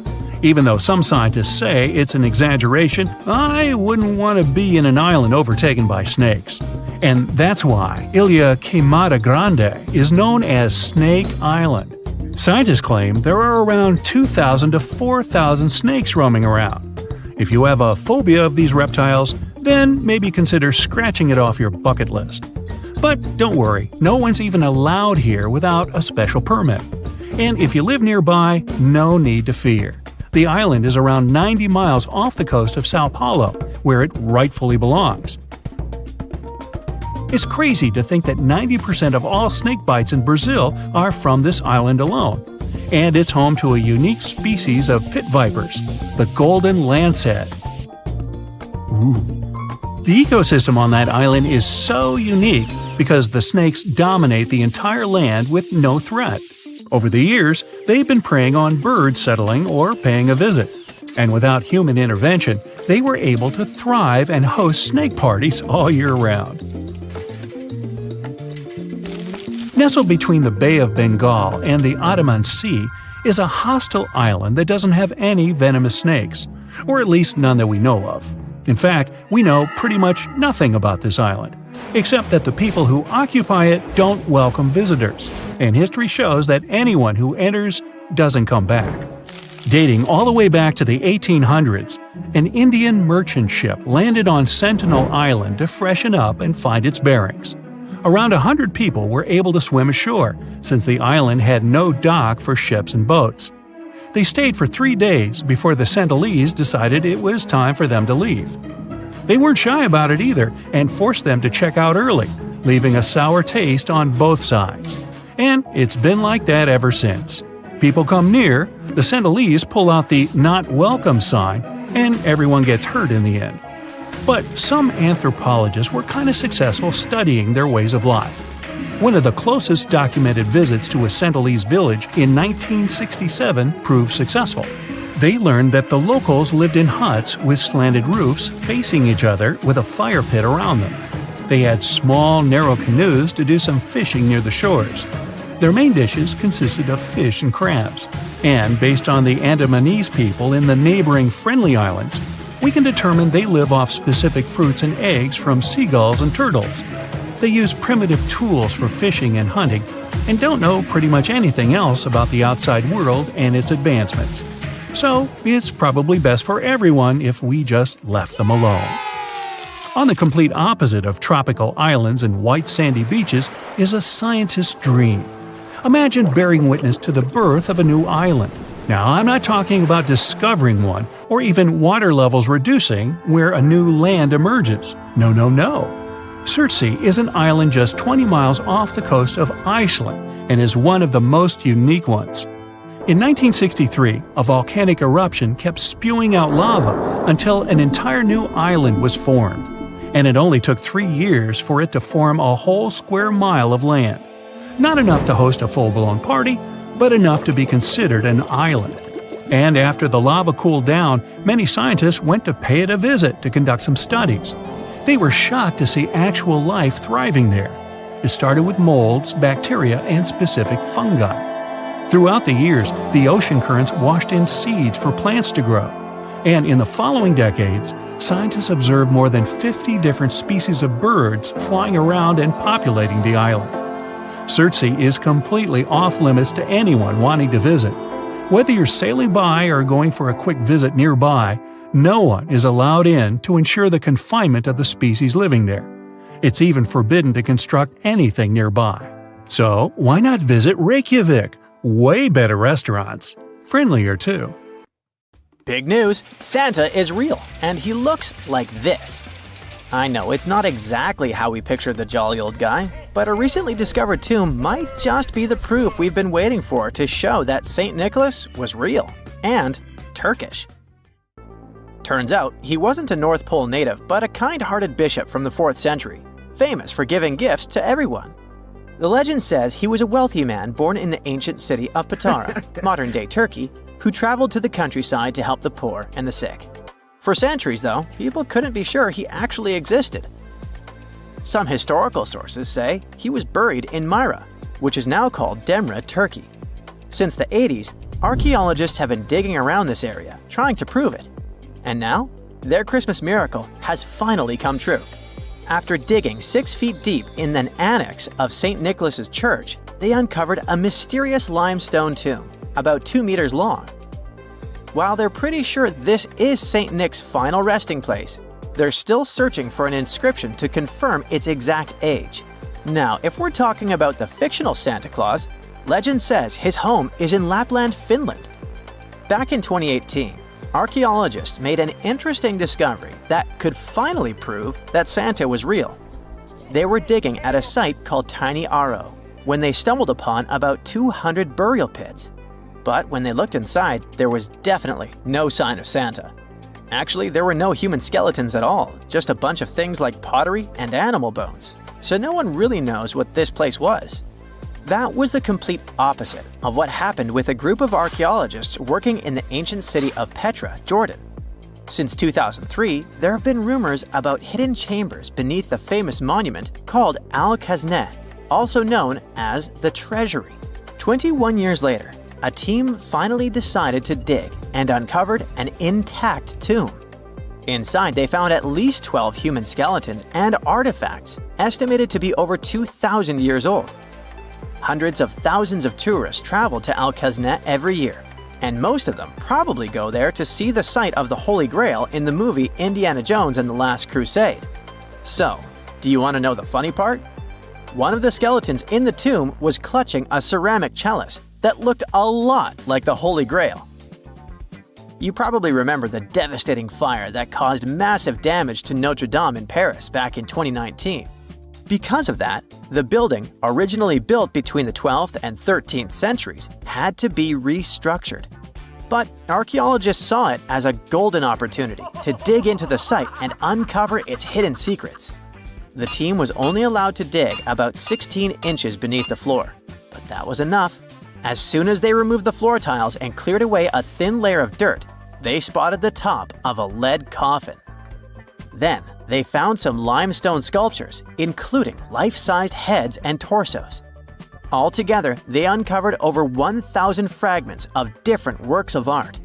Even though some scientists say it's an exaggeration, I wouldn't want to be in an island overtaken by snakes. And that's why Ilha Queimada Grande is known as Snake Island. Scientists claim there are around 2,000 to 4,000 snakes roaming around. If you have a phobia of these reptiles, then maybe consider scratching it off your bucket list. But don't worry, no one's even allowed here without a special permit. And if you live nearby, no need to fear. The island is around 90 miles off the coast of Sao Paulo, where it rightfully belongs. It's crazy to think that 90% of all snake bites in Brazil are from this island alone. And it's home to a unique species of pit vipers, the golden lancehead. The ecosystem on that island is so unique because the snakes dominate the entire land with no threat. Over the years, they've been preying on birds settling or paying a visit. And without human intervention, they were able to thrive and host snake parties all year round. Nestled between the Bay of Bengal and the Andaman Sea is a hostile island that doesn't have any venomous snakes, or at least none that we know of. In fact, we know pretty much nothing about this island, except that the people who occupy it don't welcome visitors, and history shows that anyone who enters doesn't come back. Dating all the way back to the 1800s, an Indian merchant ship landed on Sentinel Island to freshen up and find its bearings. Around 100 people were able to swim ashore, since the island had no dock for ships and boats. They stayed for 3 days before the Sentinelese decided it was time for them to leave. They weren't shy about it either and forced them to check out early, leaving a sour taste on both sides. And it's been like that ever since. People come near, the Sentinelese pull out the "not welcome" sign, and everyone gets hurt in the end. But some anthropologists were kind of successful studying their ways of life. One of the closest documented visits to a Sentinelese village in 1967 proved successful. They learned that the locals lived in huts with slanted roofs facing each other with a fire pit around them. They had small, narrow canoes to do some fishing near the shores. Their main dishes consisted of fish and crabs, and based on the Andamanese people in the neighboring Friendly Islands, we can determine they live off specific fruits and eggs from seagulls and turtles. They use primitive tools for fishing and hunting, and don't know pretty much anything else about the outside world and its advancements. So, it's probably best for everyone if we just left them alone. On the complete opposite of tropical islands and white sandy beaches is a scientist's dream. Imagine bearing witness to the birth of a new island. Now, I'm not talking about discovering one, or even water levels reducing where a new land emerges. No. Surtsey is an island just 20 miles off the coast of Iceland and is one of the most unique ones. In 1963, a volcanic eruption kept spewing out lava until an entire new island was formed. And it only took 3 years for it to form a whole square mile of land. Not enough to host a full-blown party, but enough to be considered an island. And after the lava cooled down, many scientists went to pay it a visit to conduct some studies. They were shocked to see actual life thriving there. It started with molds, bacteria, and specific fungi. Throughout the years, the ocean currents washed in seeds for plants to grow. And in the following decades, scientists observed more than 50 different species of birds flying around and populating the island. Surtsey is completely off-limits to anyone wanting to visit. Whether you're sailing by or going for a quick visit nearby, no one is allowed in to ensure the confinement of the species living there. It's even forbidden to construct anything nearby. So, why not visit Reykjavik? Way better restaurants. Friendlier, too. Big news! Santa is real, and he looks like this. I know, it's not exactly how we pictured the jolly old guy. But a recently discovered tomb might just be the proof we've been waiting for to show that St. Nicholas was real and Turkish. Turns out, he wasn't a North Pole native, but a kind-hearted bishop from the 4th century, famous for giving gifts to everyone. The legend says he was a wealthy man born in the ancient city of Patara, modern-day Turkey, who traveled to the countryside to help the poor and the sick. For centuries, though, people couldn't be sure he actually existed. Some historical sources say he was buried in Myra, which is now called Demre, Turkey. Since the 80s, archaeologists have been digging around this area, trying to prove it. And now, their Christmas miracle has finally come true. After digging 6 feet deep in an annex of St. Nicholas's church, they uncovered a mysterious limestone tomb, about 2 meters long. While they're pretty sure this is St. Nick's final resting place, they're still searching for an inscription to confirm its exact age. Now, if we're talking about the fictional Santa Claus, legend says his home is in Lapland, Finland. Back in 2018, archaeologists made an interesting discovery that could finally prove that Santa was real. They were digging at a site called Tiny Aro when they stumbled upon about 200 burial pits. But when they looked inside, there was definitely no sign of Santa. Actually, there were no human skeletons at all, just a bunch of things like pottery and animal bones. So no one really knows what this place was. That was the complete opposite of what happened with a group of archaeologists working in the ancient city of Petra, Jordan. Since 2003, there have been rumors about hidden chambers beneath the famous monument called Al-Khazneh, also known as the Treasury. 21 years later, a team finally decided to dig and uncovered an intact tomb. Inside, they found at least 12 human skeletons and artifacts, estimated to be over 2,000 years old. Hundreds of thousands of tourists travel to Al-Khazneh every year, and most of them probably go there to see the site of the Holy Grail in the movie Indiana Jones and the Last Crusade. So, do you want to know the funny part? One of the skeletons in the tomb was clutching a ceramic chalice that looked a lot like the Holy Grail. You probably remember the devastating fire that caused massive damage to Notre Dame in Paris back in 2019. Because of that, the building, originally built between the 12th and 13th centuries, had to be restructured. But archaeologists saw it as a golden opportunity to dig into the site and uncover its hidden secrets. The team was only allowed to dig about 16 inches beneath the floor, but that was enough. As soon as they removed the floor tiles and cleared away a thin layer of dirt, they spotted the top of a lead coffin. Then, they found some limestone sculptures, including life-sized heads and torsos. Altogether, they uncovered over 1,000 fragments of different works of art.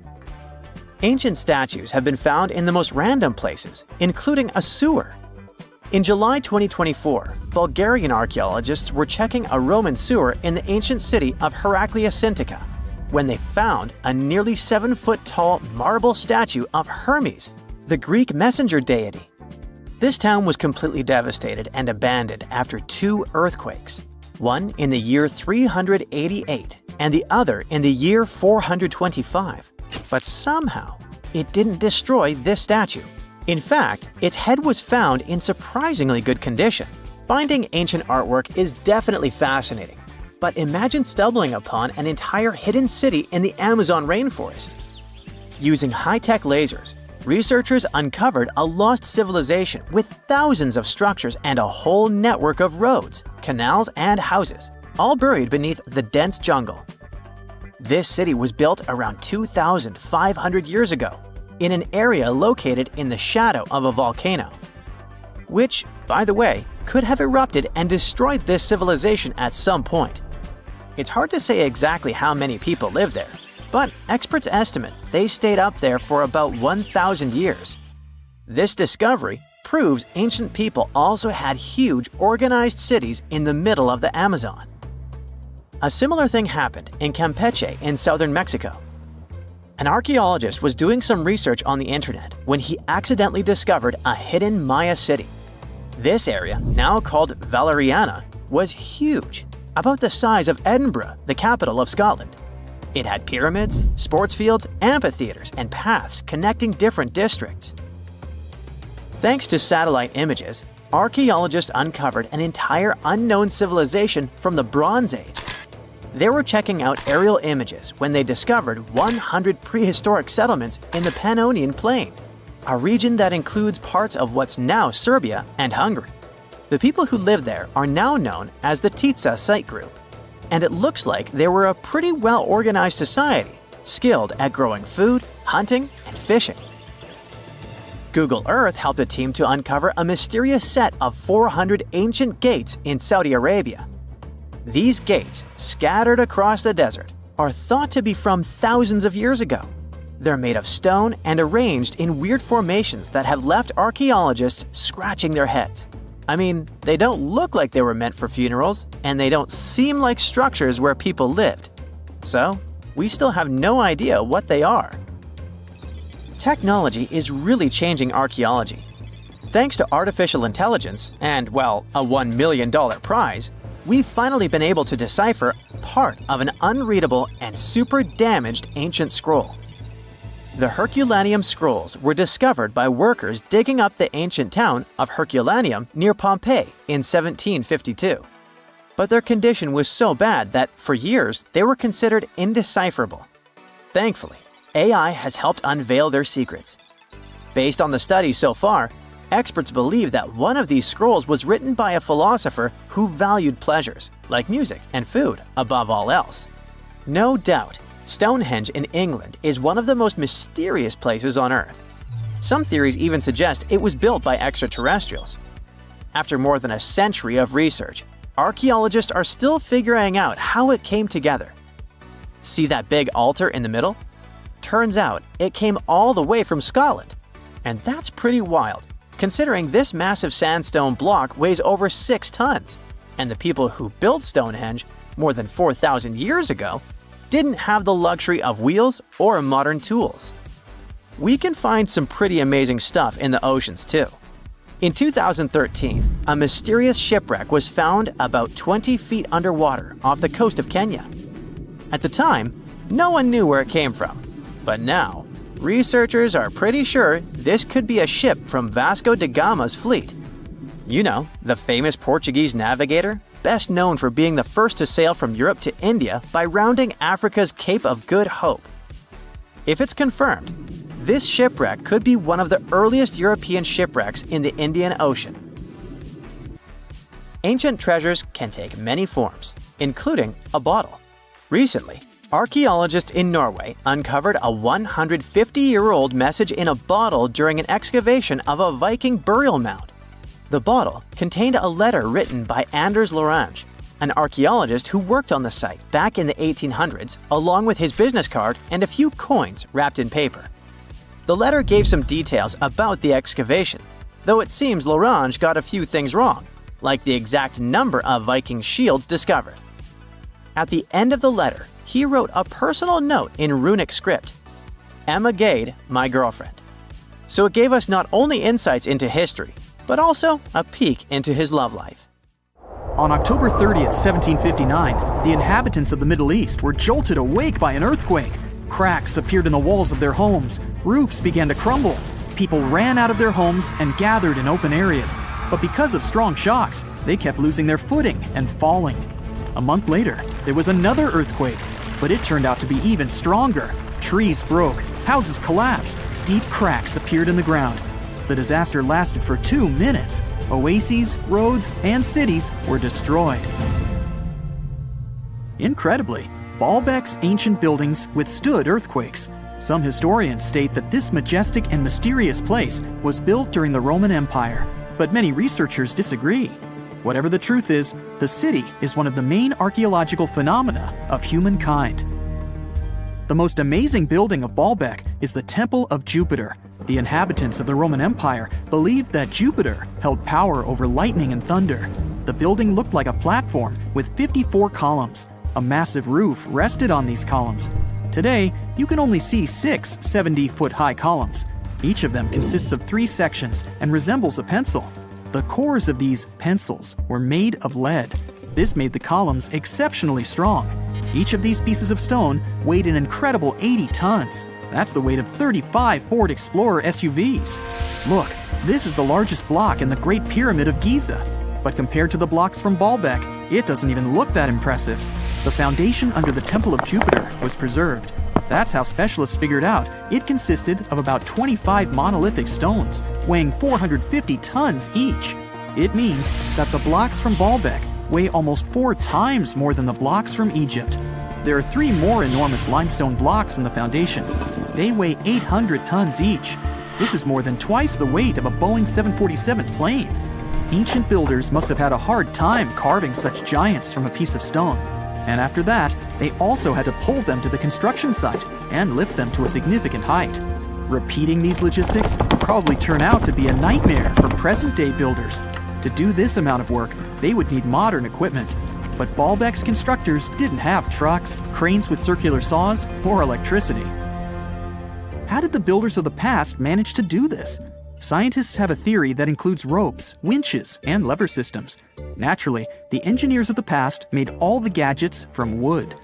Ancient statues have been found in the most random places, including a sewer. In July 2024, Bulgarian archaeologists were checking a Roman sewer in the ancient city of Heraclea Sintica when they found a nearly 7-foot-tall marble statue of Hermes, the Greek messenger deity. This town was completely devastated and abandoned after 2 earthquakes, one in the year 388 and the other in the year 425. But somehow, it didn't destroy this statue. In fact, its head was found in surprisingly good condition. Finding ancient artwork is definitely fascinating, but imagine stumbling upon an entire hidden city in the Amazon rainforest. Using high-tech lasers, researchers uncovered a lost civilization with thousands of structures and a whole network of roads, canals, and houses, all buried beneath the dense jungle. This city was built around 2,500 years ago, in an area located in the shadow of a volcano, which, by the way, could have erupted and destroyed this civilization at some point. It's hard to say exactly how many people lived there, but experts estimate they stayed up there for about 1,000 years. This discovery proves ancient people also had huge organized cities in the middle of the Amazon. A similar thing happened in Campeche in southern Mexico. An archaeologist was doing some research on the internet when he accidentally discovered a hidden Maya city. This area, now called Valeriana, was huge, about the size of Edinburgh, the capital of Scotland. It had pyramids, sports fields, amphitheaters, and paths connecting different districts. Thanks to satellite images, archaeologists uncovered an entire unknown civilization from the Bronze Age. They were checking out aerial images when they discovered 100 prehistoric settlements in the Pannonian Plain, a region that includes parts of what's now Serbia and Hungary. The people who lived there are now known as the Titsa site group, and it looks like they were a pretty well-organized society, skilled at growing food, hunting, and fishing. Google Earth helped a team to uncover a mysterious set of 400 ancient gates in Saudi Arabia. These gates, scattered across the desert, are thought to be from thousands of years ago. They're made of stone and arranged in weird formations that have left archaeologists scratching their heads. I mean, they don't look like they were meant for funerals, and they don't seem like structures where people lived. So, we still have no idea what they are. Technology is really changing archaeology. Thanks to artificial intelligence and, well, a $1 million prize, we've finally been able to decipher part of an unreadable and super damaged ancient scroll. The Herculaneum scrolls were discovered by workers digging up the ancient town of Herculaneum near Pompeii in 1752. But their condition was so bad that, for years, they were considered indecipherable. Thankfully, AI has helped unveil their secrets. Based on the studies so far, experts believe that one of these scrolls was written by a philosopher who valued pleasures, like music and food, above all else. No doubt, Stonehenge in England is one of the most mysterious places on Earth. Some theories even suggest it was built by extraterrestrials. After more than a century of research, archaeologists are still figuring out how it came together. See that big altar in the middle? Turns out it came all the way from Scotland. And that's pretty wild, considering this massive sandstone block weighs over 6 tons, and the people who built Stonehenge more than 4,000 years ago didn't have the luxury of wheels or modern tools. We can find some pretty amazing stuff in the oceans too. In 2013, a mysterious shipwreck was found about 20 feet underwater off the coast of Kenya. At the time, no one knew where it came from. But now, researchers are pretty sure this could be a ship from Vasco da Gama's fleet. You know, the famous Portuguese navigator, best known for being the first to sail from Europe to India by rounding Africa's Cape of Good Hope. If it's confirmed, this shipwreck could be one of the earliest European shipwrecks in the Indian Ocean. Ancient treasures can take many forms, including a bottle. Recently, archaeologists in Norway uncovered a 150-year-old message in a bottle during an excavation of a Viking burial mound. The bottle contained a letter written by Anders Lorange, an archaeologist who worked on the site back in the 1800s, along with his business card and a few coins wrapped in paper. The letter gave some details about the excavation, though it seems Lorange got a few things wrong, like the exact number of Viking shields discovered. At the end of the letter, he wrote a personal note in runic script, "Emma Gade, my girlfriend." So it gave us not only insights into history, but also a peek into his love life. On October 30th, 1759, the inhabitants of the Middle East were jolted awake by an earthquake. Cracks appeared in the walls of their homes, roofs began to crumble. People ran out of their homes and gathered in open areas. But because of strong shocks, they kept losing their footing and falling. A month later, there was another earthquake, but it turned out to be even stronger. Trees broke, houses collapsed, deep cracks appeared in the ground. The disaster lasted for 2 minutes. Oases, roads, and cities were destroyed. Incredibly, Baalbek's ancient buildings withstood earthquakes. Some historians state that this majestic and mysterious place was built during the Roman Empire, but many researchers disagree. Whatever the truth is, the city is one of the main archaeological phenomena of humankind. The most amazing building of Baalbek is the Temple of Jupiter. The inhabitants of the Roman Empire believed that Jupiter held power over lightning and thunder. The building looked like a platform with 54 columns. A massive roof rested on these columns. Today, you can only see 6 70-foot-high columns. Each of them consists of 3 sections and resembles a pencil. The cores of these pencils were made of lead. This made the columns exceptionally strong. Each of these pieces of stone weighed an incredible 80 tons. That's the weight of 35 Ford Explorer SUVs. Look, this is the largest block in the Great Pyramid of Giza. But compared to the blocks from Baalbek, it doesn't even look that impressive. The foundation under the Temple of Jupiter was preserved. That's how specialists figured out it consisted of about 25 monolithic stones, weighing 450 tons each. It means that the blocks from Baalbek weigh almost 4 times more than the blocks from Egypt. There are 3 more enormous limestone blocks in the foundation. They weigh 800 tons each. This is more than twice the weight of a Boeing 747 plane. Ancient builders must have had a hard time carving such giants from a piece of stone. And after that, they also had to pull them to the construction site and lift them to a significant height. Repeating these logistics would probably turn out to be a nightmare for present-day builders. To do this amount of work, they would need modern equipment. But Baalbek's constructors didn't have trucks, cranes with circular saws, or electricity. How did the builders of the past manage to do this? Scientists have a theory that includes ropes, winches, and lever systems. Naturally, the engineers of the past made all the gadgets from wood.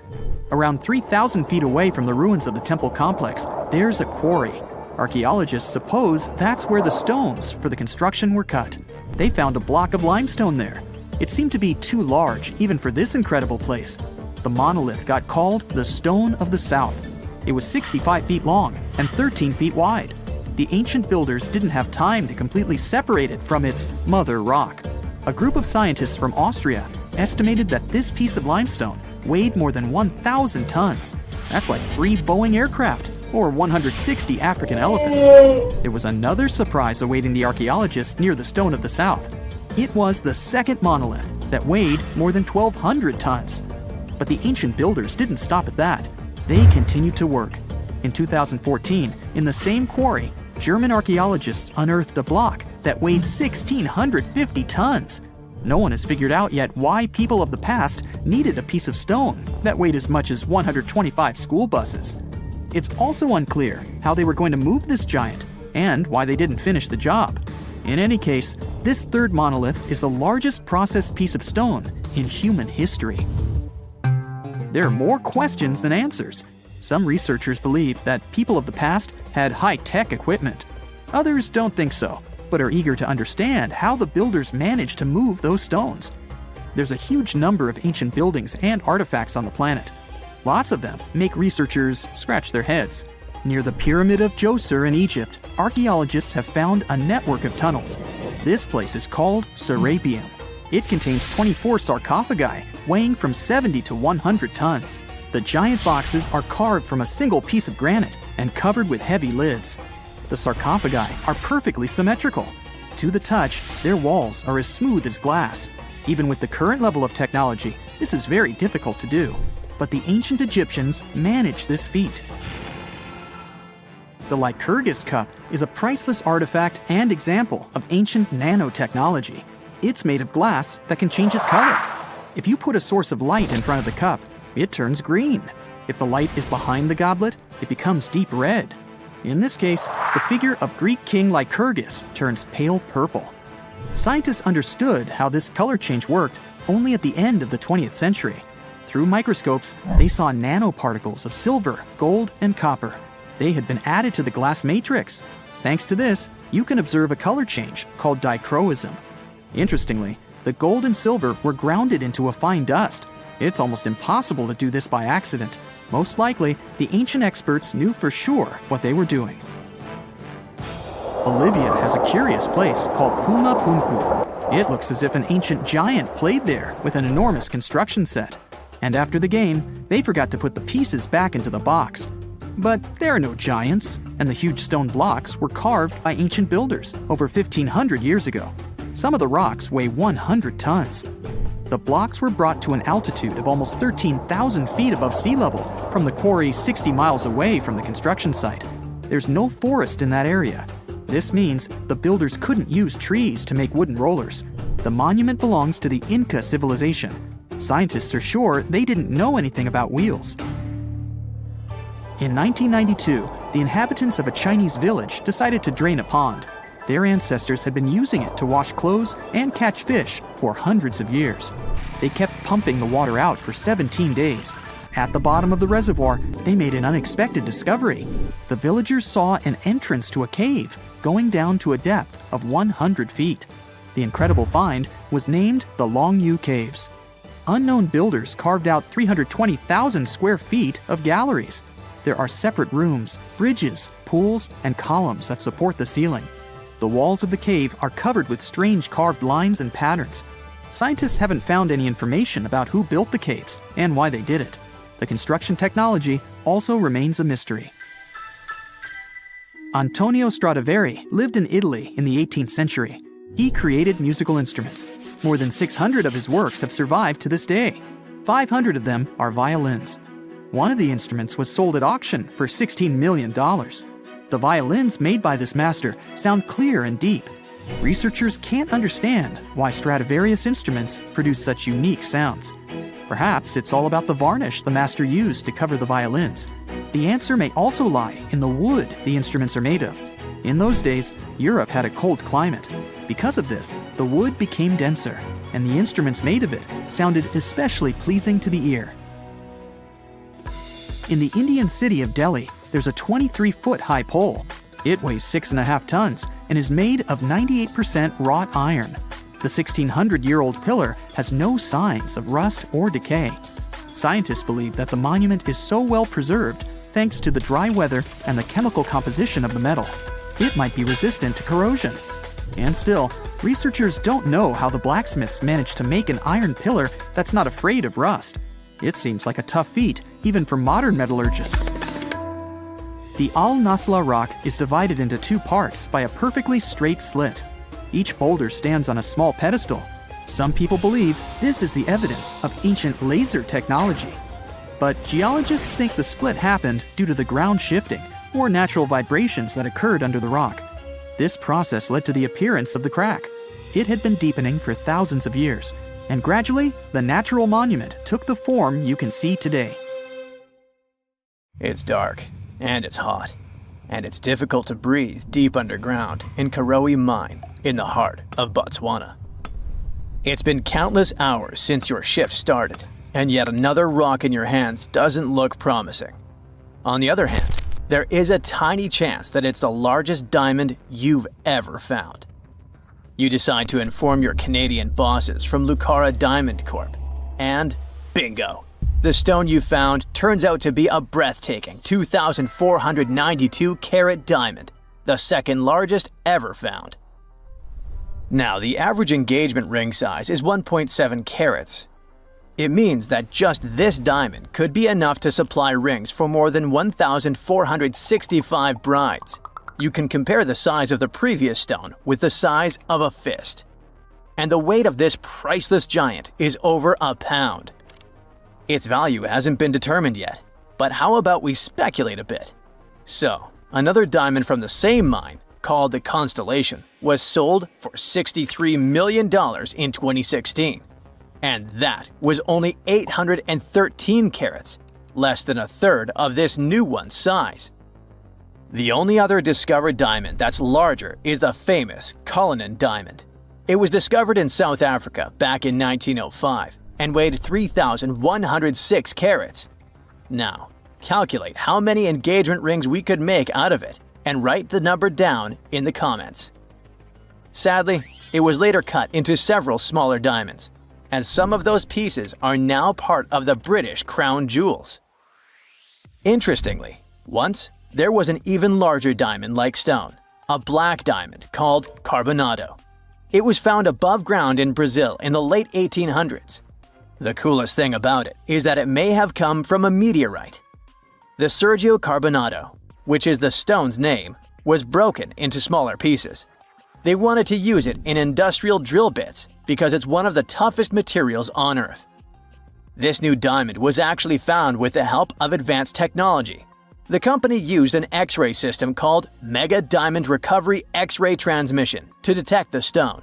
Around 3,000 feet away from the ruins of the temple complex, there's a quarry. Archaeologists suppose that's where the stones for the construction were cut. They found a block of limestone there. It seemed to be too large, even for this incredible place. The monolith got called the Stone of the South. It was 65 feet long and 13 feet wide. The ancient builders didn't have time to completely separate it from its mother rock. A group of scientists from Austria estimated that this piece of limestone weighed more than 1,000 tons. That's like 3 Boeing aircraft or 160 African elephants. There was another surprise awaiting the archaeologists near the Stone of the South. It was the second monolith that weighed more than 1,200 tons. But the ancient builders didn't stop at that. They continued to work. In 2014, in the same quarry, German archaeologists unearthed a block that weighed 1,650 tons. No one has figured out yet why people of the past needed a piece of stone that weighed as much as 125 school buses. It's also unclear how they were going to move this giant and why they didn't finish the job. In any case, this third monolith is the largest processed piece of stone in human history. There are more questions than answers. Some researchers believe that people of the past had high-tech equipment. Others don't think so, but are eager to understand how the builders managed to move those stones. There's a huge number of ancient buildings and artifacts on the planet. Lots of them make researchers scratch their heads. Near the Pyramid of Djoser in Egypt, archaeologists have found a network of tunnels. This place is called Serapeum. It contains 24 sarcophagi weighing from 70 to 100 tons. The giant boxes are carved from a single piece of granite and covered with heavy lids. The sarcophagi are perfectly symmetrical. To the touch, their walls are as smooth as glass. Even with the current level of technology, this is very difficult to do. But the ancient Egyptians managed this feat. The Lycurgus cup is a priceless artifact and example of ancient nanotechnology. It's made of glass that can change its color. If you put a source of light in front of the cup, it turns green. If the light is behind the goblet, it becomes deep red. In this case, the figure of Greek king Lycurgus turns pale purple. Scientists understood how this color change worked only at the end of the 20th century. Through microscopes, they saw nanoparticles of silver, gold, and copper. They had been added to the glass matrix. Thanks to this, you can observe a color change called dichroism. Interestingly, the gold and silver were grounded into a fine dust. It's almost impossible to do this by accident. Most likely, the ancient experts knew for sure what they were doing. Bolivia has a curious place called Puma Punku. It looks as if an ancient giant played there with an enormous construction set. And after the game, they forgot to put the pieces back into the box. But there are no giants, and the huge stone blocks were carved by ancient builders over 1,500 years ago. Some of the rocks weigh 100 tons. The blocks were brought to an altitude of almost 13,000 feet above sea level from the quarry 60 miles away from the construction site. There's no forest in that area. This means the builders couldn't use trees to make wooden rollers. The monument belongs to the Inca civilization. Scientists are sure they didn't know anything about wheels. In 1992, the inhabitants of a Chinese village decided to drain a pond. Their ancestors had been using it to wash clothes and catch fish for hundreds of years. They kept pumping the water out for 17 days. At the bottom of the reservoir, they made an unexpected discovery. the villagers saw an entrance to a cave going down to a depth of 100 feet. The incredible find was named the Longyu Caves. Unknown builders carved out 320,000 square feet of galleries. There are separate rooms, bridges, pools, and columns that support the ceiling. The walls of the cave are covered with strange carved lines and patterns. Scientists haven't found any information about who built the caves and why they did it. The construction technology also remains a mystery. Antonio Stradivari lived in Italy in the 18th century. He created musical instruments. More than 600 of his works have survived to this day. 500 of them are violins. One of the instruments was sold at auction for $16 million. The violins made by this master sound clear and deep. Researchers can't understand why Stradivarius instruments produce such unique sounds. Perhaps it's all about the varnish the master used to cover the violins. The answer may also lie in the wood the instruments are made of. In those days, Europe had a cold climate. Because of this, the wood became denser, and the instruments made of it sounded especially pleasing to the ear. In the Indian city of Delhi, there's a 23-foot-high pole. It weighs 6.5 tons and is made of 98% wrought iron. The 1,600-year-old pillar has no signs of rust or decay. Scientists believe that the monument is so well preserved thanks to the dry weather and the chemical composition of the metal. It might be resistant to corrosion. And still, researchers don't know how the blacksmiths managed to make an iron pillar that's not afraid of rust. It seems like a tough feat, even for modern metallurgists. The Al-Nasla rock is divided into two parts by a perfectly straight slit. Each boulder stands on a small pedestal. Some people believe this is the evidence of ancient laser technology. But geologists think the split happened due to the ground shifting or natural vibrations that occurred under the rock. This process led to the appearance of the crack. It had been deepening for thousands of years, and gradually, the natural monument took the form you can see today. It's dark, and it's hot, and it's difficult to breathe deep underground in Karowe Mine in the heart of Botswana. It's been countless hours since your shift started, and yet another rock in your hands doesn't look promising. On the other hand, there is a tiny chance that it's the largest diamond you've ever found. You decide to inform your Canadian bosses from Lucara Diamond Corp. And bingo! The stone you found turns out to be a breathtaking 2,492 carat diamond, the second largest ever found. Now, the average engagement ring size is 1.7 carats. It means that just this diamond could be enough to supply rings for more than 1,465 brides. You can compare the size of the previous stone with the size of a fist. And the weight of this priceless giant is over a pound. Its value hasn't been determined yet, but how about we speculate a bit? So, another diamond from the same mine, called the Constellation, was sold for $63 million in 2016. And that was only 813 carats, less than a third of this new one's size. The only other discovered diamond that's larger is the famous Cullinan diamond. It was discovered in South Africa back in 1905 and weighed 3,106 carats. Now, calculate how many engagement rings we could make out of it and write the number down in the comments. Sadly, it was later cut into several smaller diamonds, and some of those pieces are now part of the British crown jewels. Interestingly, once there was an even larger diamond-like stone, a black diamond called Carbonado. It was found above ground in Brazil in the late 1800s. The coolest thing about it is that it may have come from a meteorite. The Sergio Carbonado, which is the stone's name, was broken into smaller pieces. They wanted to use it in industrial drill bits because it's one of the toughest materials on Earth. This new diamond was actually found with the help of advanced technology. The company used an X-ray system called Mega Diamond Recovery X-ray Transmission to detect the stone.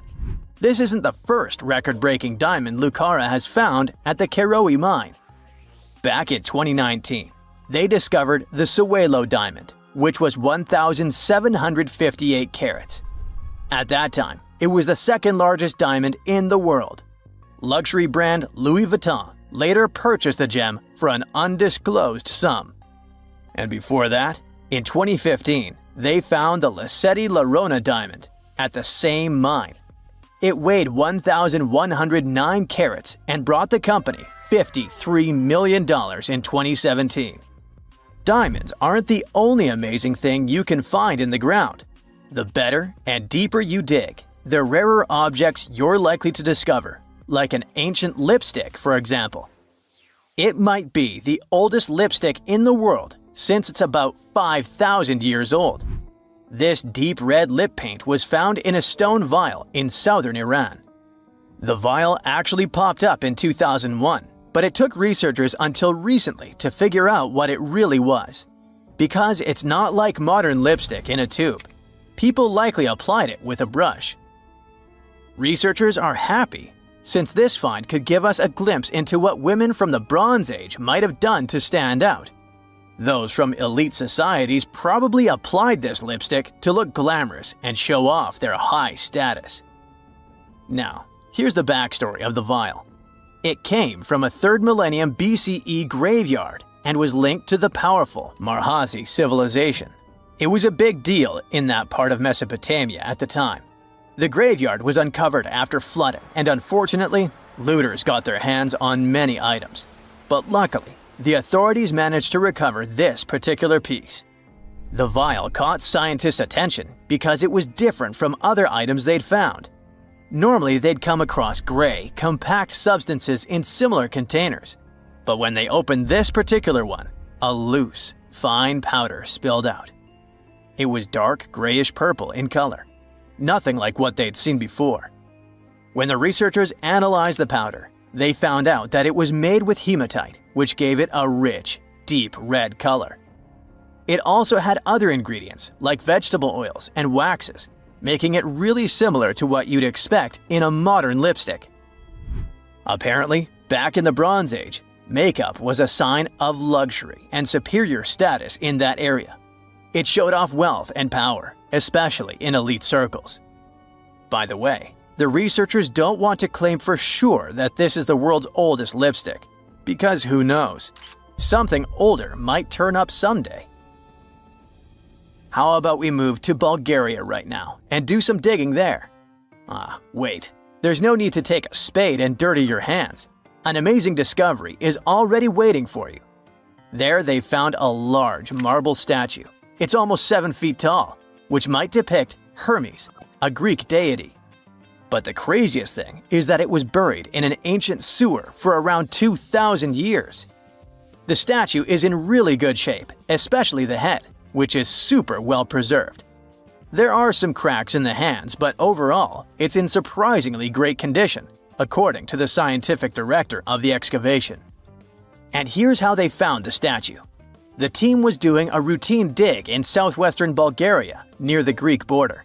This isn't the first record-breaking diamond Lucara has found at the Karowe mine. Back in 2019, they discovered the Sewelo diamond, which was 1,758 carats. At that time, it was the second largest diamond in the world. Luxury brand Louis Vuitton later purchased the gem for an undisclosed sum. And before that, In 2015, they found the Lasceti La Rona diamond at the same mine. It weighed 1,109 carats and brought the company $53 million in 2017. Diamonds aren't the only amazing thing you can find in the ground. The better and deeper you dig, the rarer objects you're likely to discover, like an ancient lipstick, for example. It might be the oldest lipstick in the world since it's about 5,000 years old. This deep red lip paint was found in a stone vial in southern Iran. The vial actually popped up in 2001, but it took researchers until recently to figure out what it really was. Because it's not like modern lipstick in a tube. People likely applied it with a brush. Researchers are happy, since this find could give us a glimpse into what women from the Bronze Age might have done to stand out. Those from elite societies probably applied this lipstick to look glamorous and show off their high status. Now, here's the backstory of the vial. It came from a 3rd millennium BCE graveyard and was linked to the powerful Marhazi civilization. It was a big deal in that part of Mesopotamia at the time. The graveyard was uncovered after flooding, and unfortunately, looters got their hands on many items. But luckily, the authorities managed to recover this particular piece. The vial caught scientists' attention because it was different from other items they'd found. Normally, they'd come across gray, compact substances in similar containers. But when they opened this particular one, a loose, fine powder spilled out. It was dark grayish purple in color, nothing like what they'd seen before. When the researchers analyzed the powder, they found out that it was made with hematite, which gave it a rich, deep red color. It also had other ingredients like vegetable oils and waxes, making it really similar to what you'd expect in a modern lipstick. Apparently, back in the Bronze Age, makeup was a sign of luxury and superior status in that area. It showed off wealth and power, especially in elite circles. By the way, the researchers don't want to claim for sure that this is the world's oldest lipstick, because who knows? Something older might turn up someday. How about we move to Bulgaria right now and do some digging there? Wait, there's no need to take a spade and dirty your hands. An amazing discovery is already waiting for you. There they found a large marble statue. It's almost 7 feet tall, which might depict Hermes, a Greek deity. But the craziest thing is that it was buried in an ancient sewer for around 2,000 years. The statue is in really good shape, especially the head, which is super well preserved. There are some cracks in the hands, but overall, it's in surprisingly great condition, according to the scientific director of the excavation. And here's how they found the statue. The team was doing a routine dig in southwestern Bulgaria, near the Greek border.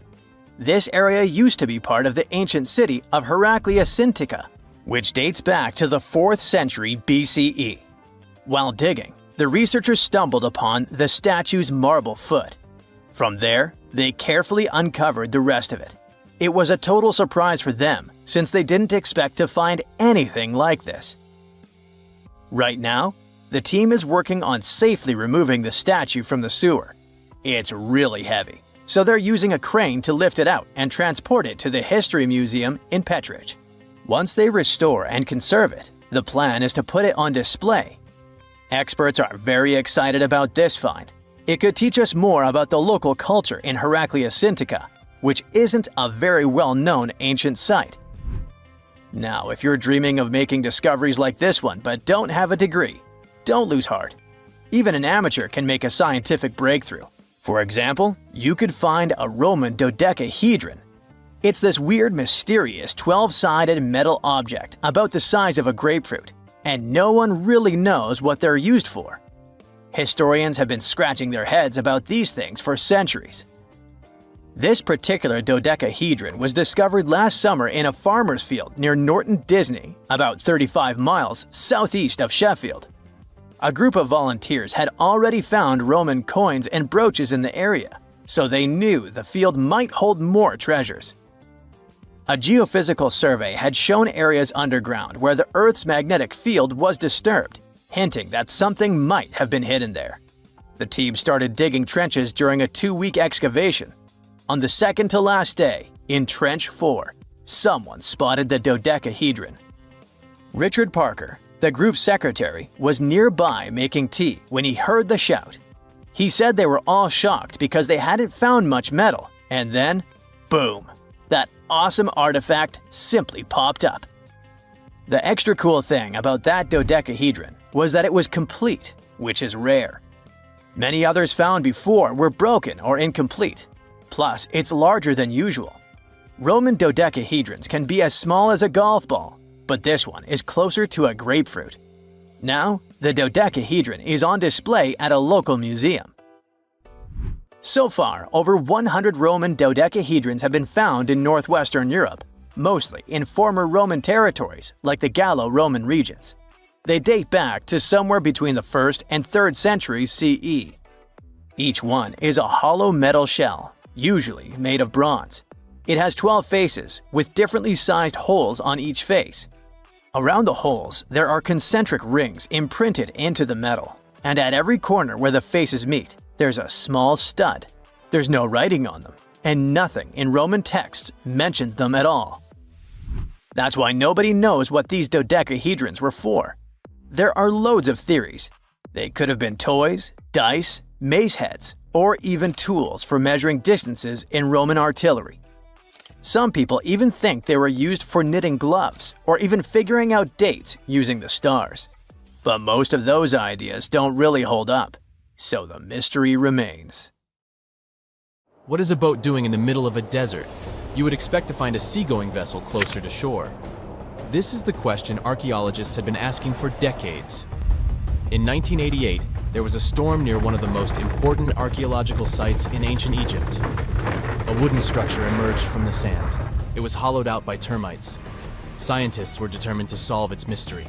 This area used to be part of the ancient city of Archaeologists, which dates back to the 4th century BCE. While digging, the researchers stumbled upon the statue's marble foot. From there, they carefully uncovered the rest of it. It was a total surprise for them, since they didn't expect to find anything like this. Right now, the team is working on safely removing the statue from the sewer. It's really heavy, so they're using a crane to lift it out and transport it to the History Museum in Petrich. Once they restore and conserve it, the plan is to put it on display. Experts are very excited about this find. It could teach us more about the local culture in Archaeologists, which isn't a very well-known ancient site. Now, if you're dreaming of making discoveries like this one but don't have a degree, don't lose heart. Even an amateur can make a scientific breakthrough. For example, you could find a Roman dodecahedron. It's this weird, mysterious 12-sided metal object about the size of a grapefruit, and no one really knows what they're used for. Historians have been scratching their heads about these things for centuries. This particular dodecahedron was discovered last summer in a farmer's field near Norton Disney, about 35 miles southeast of Sheffield. A group of volunteers had already found Roman coins and brooches in the area, so they knew the field might hold more treasures. A geophysical survey had shown areas underground where the Earth's magnetic field was disturbed, hinting that something might have been hidden there. The team started digging trenches during a 2-week excavation. On the second to last day, in Trench 4, someone spotted the dodecahedron. Richard Parker, the group's secretary, was nearby making tea when he heard the shout. He said they were all shocked because they hadn't found much metal, and then, boom, that awesome artifact simply popped up. The extra cool thing about that dodecahedron was that it was complete, which is rare. Many others found before were broken or incomplete. Plus, it's larger than usual. Roman dodecahedrons can be as small as a golf ball, but this one is closer to a grapefruit. Now, the dodecahedron is on display at a local museum. So far, over 100 Roman dodecahedrons have been found in northwestern Europe, mostly in former Roman territories like the Gallo-Roman regions. They date back to somewhere between the 1st and 3rd centuries CE. Each one is a hollow metal shell, usually made of bronze. It has 12 faces, with differently sized holes on each face. Around the holes, there are concentric rings imprinted into the metal, and at every corner where the faces meet, there's a small stud. There's no writing on them, and nothing in Roman texts mentions them at all. That's why nobody knows what these dodecahedrons were for. There are loads of theories. They could have been toys, dice, mace heads, or even tools for measuring distances in Roman artillery. Some people even think they were used for knitting gloves or even figuring out dates using the stars. But most of those ideas don't really hold up, so the mystery remains. What is a boat doing in the middle of a desert? You would expect to find a seagoing vessel closer to shore. This is the question archaeologists had been asking for decades. In 1988, there was a storm near one of the most important archaeological sites in ancient Egypt. A wooden structure emerged from the sand. It was hollowed out by termites. Scientists were determined to solve its mystery.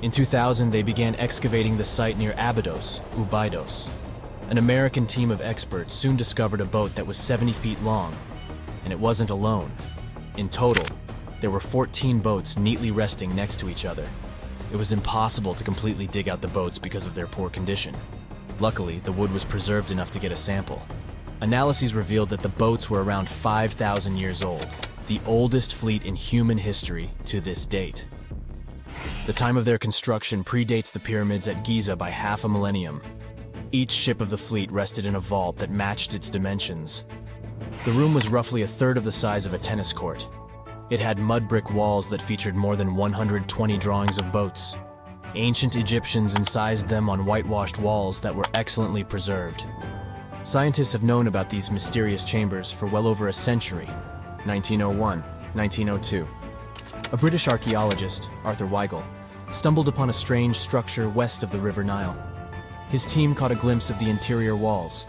In 2000, they began excavating the site near Abydos, Abydos. An American team of experts soon discovered a boat that was 70 feet long, and it wasn't alone. In total, there were 14 boats neatly resting next to each other. It was impossible to completely dig out the boats because of their poor condition. Luckily, the wood was preserved enough to get a sample. Analyses revealed that the boats were around 5,000 years old, the oldest fleet in human history to this date. The time of their construction predates the pyramids at Giza by half a millennium. Each ship of the fleet rested in a vault that matched its dimensions. The room was roughly a third of the size of a tennis court. It had mud brick walls that featured more than 120 drawings of boats. Ancient Egyptians incised them on whitewashed walls that were excellently preserved. Scientists have known about these mysterious chambers for well over a century. 1901, 1902. A British archaeologist, Arthur Weigel, stumbled upon a strange structure west of the River Nile. His team caught a glimpse of the interior walls.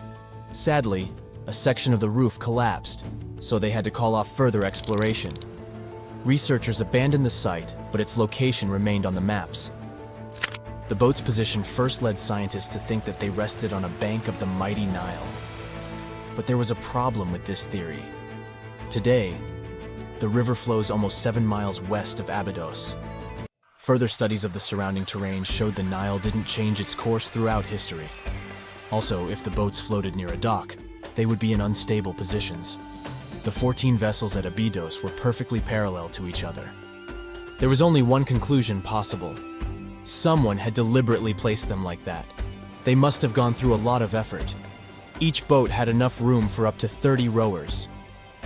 Sadly, a section of the roof collapsed, so they had to call off further exploration. Researchers abandoned the site, but its location remained on the maps. The boat's position first led scientists to think that they rested on a bank of the mighty Nile. But there was a problem with this theory. Today, the river flows almost 7 miles west of Abydos. Further studies of the surrounding terrain showed the Nile didn't change its course throughout history. Also, if the boats floated near a dock, they would be in unstable positions. The 14 vessels at Abydos were perfectly parallel to each other. There was only one conclusion possible. Someone had deliberately placed them like that. They must have gone through a lot of effort. Each boat had enough room for up to 30 rowers.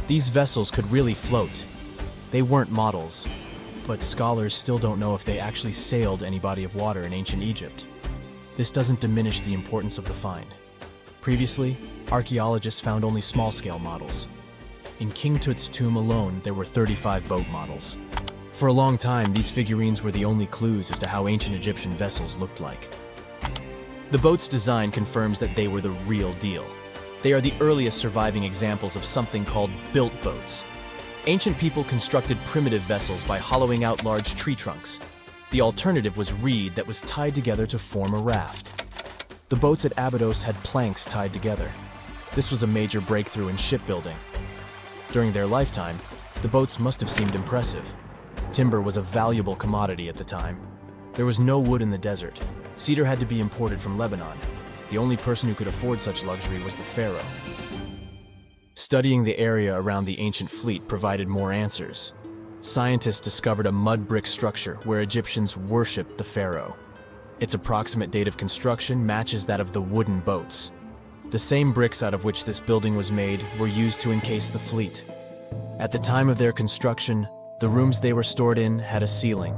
These vessels could really float. They weren't models, but scholars still don't know if they actually sailed any body of water in ancient Egypt. This doesn't diminish the importance of the find. Previously, archaeologists found only small-scale models. In King Tut's tomb alone, there were 35 boat models. For a long time, these figurines were the only clues as to how ancient Egyptian vessels looked like. The boat's design confirms that they were the real deal. They are the earliest surviving examples of something called built boats. Ancient people constructed primitive vessels by hollowing out large tree trunks. The alternative was reed that was tied together to form a raft. The boats at Abydos had planks tied together. This was a major breakthrough in shipbuilding. During their lifetime, the boats must have seemed impressive. Timber was a valuable commodity at the time. There was no wood in the desert. Cedar had to be imported from Lebanon. The only person who could afford such luxury was the pharaoh. Studying the area around the ancient fleet provided more answers. Scientists discovered a mud brick structure where Egyptians worshipped the pharaoh. Its approximate date of construction matches that of the wooden boats. The same bricks out of which this building was made were used to encase the fleet. At the time of their construction, the rooms they were stored in had a ceiling.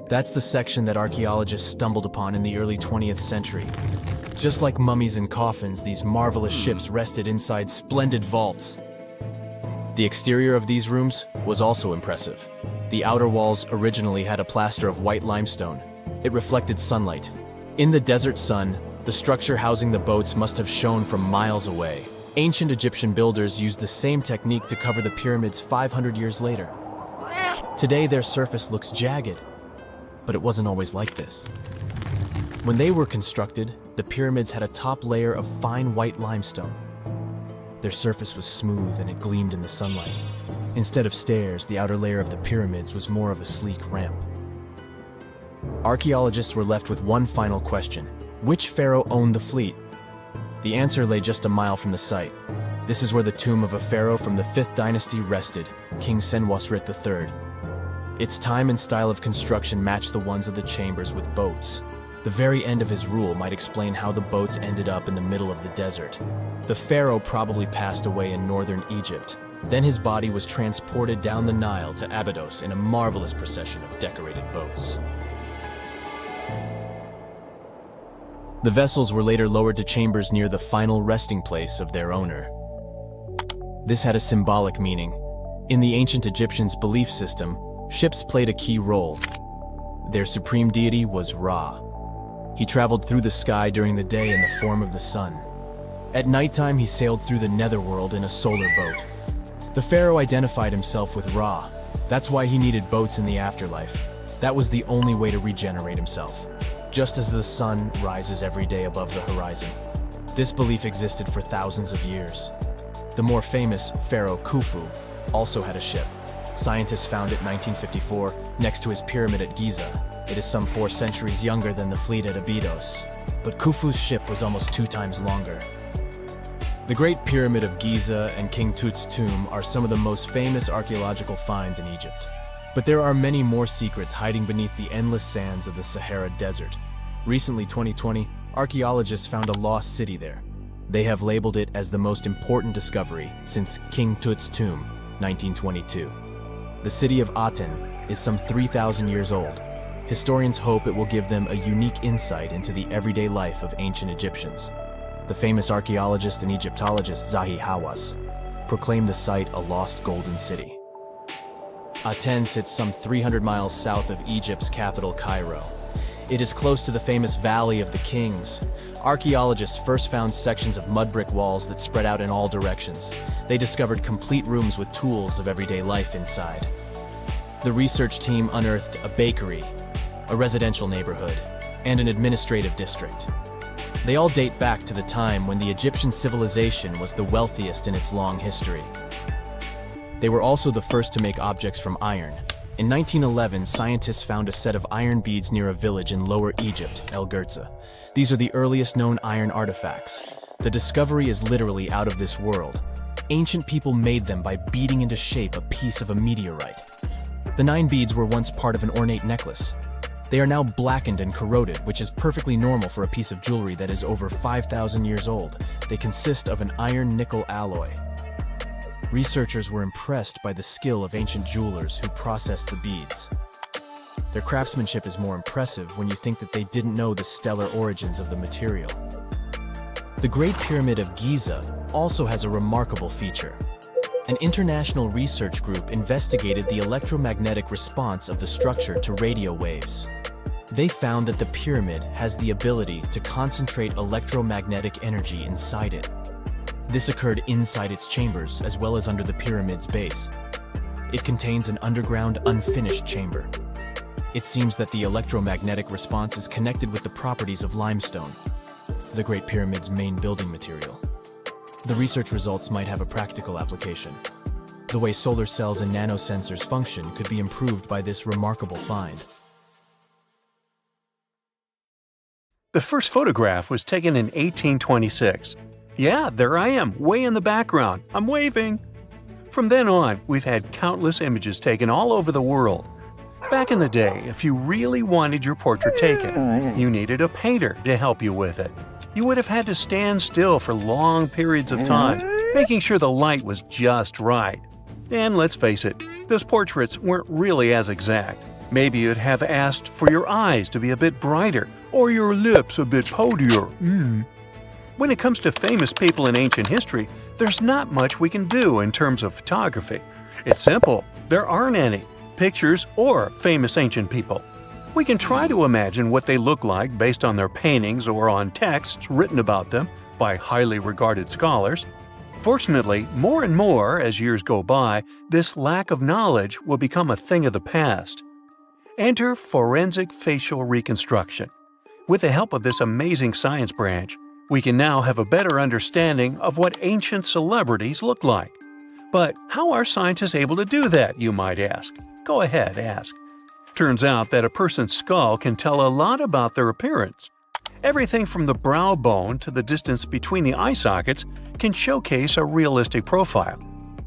That's the section that archaeologists stumbled upon in the early 20th century. Just like mummies and coffins, these marvelous ships rested inside splendid vaults. The exterior of these rooms was also impressive. The outer walls originally had a plaster of white limestone. It reflected sunlight. In the desert sun, the structure housing the boats must have shone from miles away. Ancient Egyptian builders used the same technique to cover the pyramids 500 years later. Today, their surface looks jagged, but it wasn't always like this. When they were constructed, the pyramids had a top layer of fine white limestone. Their surface was smooth and it gleamed in the sunlight. Instead of stairs, the outer layer of the pyramids was more of a sleek ramp. Archaeologists were left with one final question. Which pharaoh owned the fleet? The answer lay just a mile from the site. This is where the tomb of a pharaoh from the 5th dynasty rested, King Senwosret III. Its time and style of construction matched the ones of the chambers with boats. The very end of his rule might explain how the boats ended up in the middle of the desert. The pharaoh probably passed away in northern Egypt. Then his body was transported down the Nile to Abydos in a marvelous procession of decorated boats. The vessels were later lowered to chambers near the final resting place of their owner. This had a symbolic meaning. In the ancient Egyptians' belief system, ships played a key role. Their supreme deity was Ra. He traveled through the sky during the day in the form of the sun. At nighttime, he sailed through the netherworld in a solar boat. The pharaoh identified himself with Ra. That's why he needed boats in the afterlife. That was the only way to regenerate himself. Just as the sun rises every day above the horizon. This belief existed for thousands of years. The more famous Pharaoh Khufu also had a ship. Scientists found it in 1954 next to his pyramid at Giza. It is some 4 centuries younger than the fleet at Abydos. But Khufu's ship was almost 2 times longer. The Great Pyramid of Giza and King Tut's tomb are some of the most famous archaeological finds in Egypt. But there are many more secrets hiding beneath the endless sands of the Sahara Desert. Recently, 2020, archaeologists found a lost city there. They have labeled it as the most important discovery since King Tut's tomb, 1922. The city of Aten is some 3,000 years old. Historians hope it will give them a unique insight into the everyday life of ancient Egyptians. The famous archaeologist and Egyptologist Zahi Hawass proclaimed the site a lost golden city. Aten sits some 300 miles south of Egypt's capital, Cairo. It is close to the famous Valley of the Kings. Archaeologists first found sections of mud brick walls that spread out in all directions. They discovered complete rooms with tools of everyday life inside. The research team unearthed a bakery, a residential neighborhood, and an administrative district. They all date back to the time when the Egyptian civilization was the wealthiest in its long history. They were also the first to make objects from iron. In 1911, scientists found a set of iron beads near a village in Lower Egypt, El Girza. These are the earliest known iron artifacts. The discovery is literally out of this world. Ancient people made them by beating into shape a piece of a meteorite. The 9 beads were once part of an ornate necklace. They are now blackened and corroded, which is perfectly normal for a piece of jewelry that is over 5,000 years old. They consist of an iron-nickel alloy. Researchers were impressed by the skill of ancient jewelers who processed the beads. Their craftsmanship is more impressive when you think that they didn't know the stellar origins of the material. The Great Pyramid of Giza also has a remarkable feature. An international research group investigated the electromagnetic response of the structure to radio waves. They found that the pyramid has the ability to concentrate electromagnetic energy inside it. This occurred inside its chambers as well as under the pyramid's base. It contains an underground, unfinished chamber. It seems that the electromagnetic response is connected with the properties of limestone, the Great Pyramid's main building material. The research results might have a practical application. The way solar cells and nanosensors function could be improved by this remarkable find. The first photograph was taken in 1826. Yeah, there I am, way in the background. I'm waving. From then on, we've had countless images taken all over the world. Back in the day, if you really wanted your portrait taken, you needed a painter to help you with it. You would have had to stand still for long periods of time, making sure the light was just right. And let's face it, those portraits weren't really as exact. Maybe you'd have asked for your eyes to be a bit brighter, or your lips a bit poutier. When it comes to famous people in ancient history, there's not much we can do in terms of photography. It's simple, there aren't any pictures or famous ancient people. We can try to imagine what they look like based on their paintings or on texts written about them by highly regarded scholars. Fortunately, more and more as years go by, this lack of knowledge will become a thing of the past. Enter forensic facial reconstruction. With the help of this amazing science branch, we can now have a better understanding of what ancient celebrities look like. But how are scientists able to do that, you might ask? Go ahead, ask. Turns out that a person's skull can tell a lot about their appearance. Everything from the brow bone to the distance between the eye sockets can showcase a realistic profile.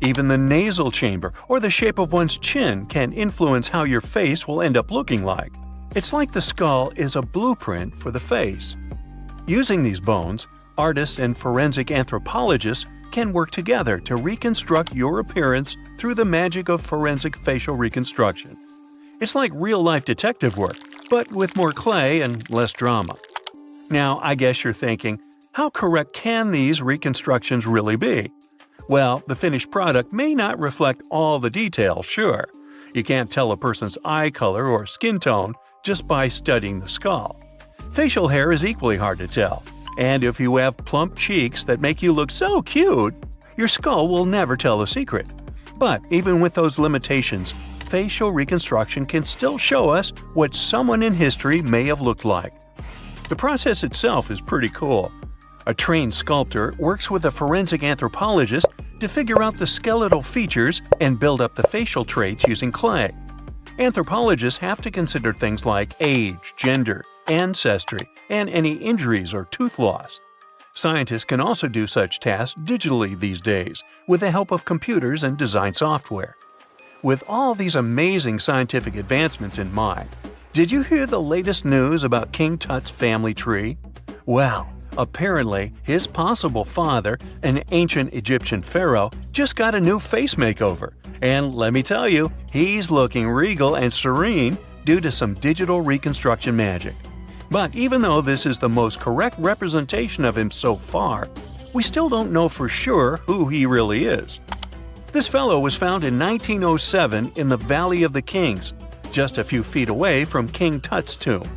Even the nasal chamber or the shape of one's chin can influence how your face will end up looking like. It's like the skull is a blueprint for the face. Using these bones, artists and forensic anthropologists can work together to reconstruct your appearance through the magic of forensic facial reconstruction. It's like real-life detective work, but with more clay and less drama. Now, I guess you're thinking, how correct can these reconstructions really be? Well, the finished product may not reflect all the details, sure. You can't tell a person's eye color or skin tone just by studying the skull. Facial hair is equally hard to tell. And if you have plump cheeks that make you look so cute, your skull will never tell the secret. But even with those limitations, facial reconstruction can still show us what someone in history may have looked like. The process itself is pretty cool. A trained sculptor works with a forensic anthropologist to figure out the skeletal features and build up the facial traits using clay. Anthropologists have to consider things like age, gender, ancestry, and any injuries or tooth loss. Scientists can also do such tasks digitally these days with the help of computers and design software. With all these amazing scientific advancements in mind, did you hear the latest news about King Tut's family tree? Well, apparently his possible father, an ancient Egyptian pharaoh, just got a new face makeover. And let me tell you, he's looking regal and serene due to some digital reconstruction magic. But even though this is the most correct representation of him so far, we still don't know for sure who he really is. This fellow was found in 1907 in the Valley of the Kings, just a few feet away from King Tut's tomb.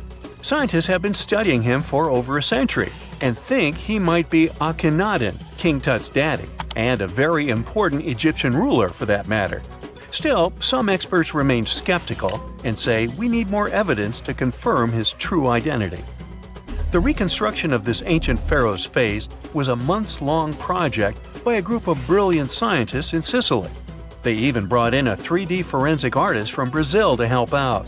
Scientists have been studying him for over a century and think he might be Akhenaten, King Tut's daddy, and a very important Egyptian ruler for that matter. Still, some experts remain skeptical and say we need more evidence to confirm his true identity. The reconstruction of this ancient pharaoh's face was a months-long project by a group of brilliant scientists in Sicily. They even brought in a 3D forensic artist from Brazil to help out.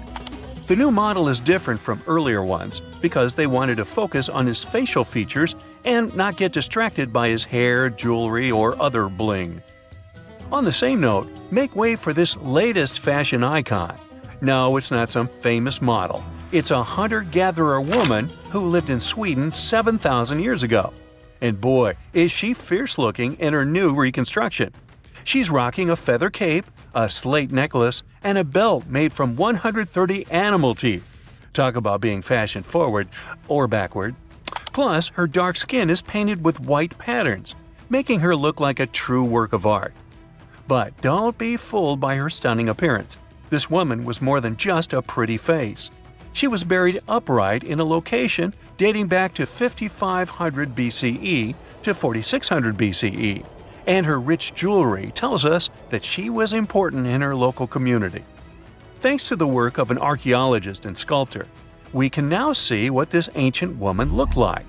The new model is different from earlier ones because they wanted to focus on his facial features and not get distracted by his hair, jewelry, or other bling. On the same note, make way for this latest fashion icon. No, it's not some famous model. It's a hunter-gatherer woman who lived in Sweden 7,000 years ago. And boy, is she fierce-looking in her new reconstruction. She's rocking a feather cape, a slate necklace, and a belt made from 130 animal teeth. Talk about being fashion-forward or backward. Plus, her dark skin is painted with white patterns, making her look like a true work of art. But don't be fooled by her stunning appearance. This woman was more than just a pretty face. She was buried upright in a location dating back to 5500 BCE to 4600 BCE, and her rich jewelry tells us that she was important in her local community. Thanks to the work of an archaeologist and sculptor, we can now see what this ancient woman looked like.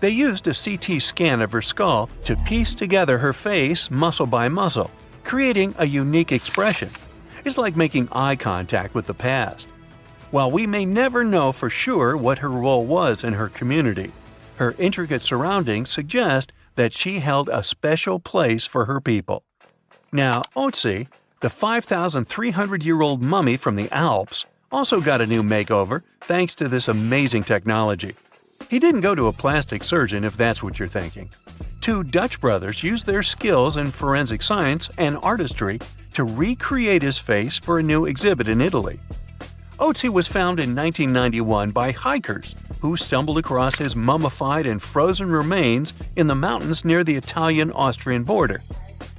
They used a CT scan of her skull to piece together her face muscle by muscle, creating a unique expression. It's like making eye contact with the past. While we may never know for sure what her role was in her community, her intricate surroundings suggest that she held a special place for her people. Now, Otzi, the 5,300-year-old mummy from the Alps, also got a new makeover thanks to this amazing technology. He didn't go to a plastic surgeon if that's what you're thinking. Two Dutch brothers used their skills in forensic science and artistry to recreate his face for a new exhibit in Italy. Otzi was found in 1991 by hikers who stumbled across his mummified and frozen remains in the mountains near the Italian-Austrian border.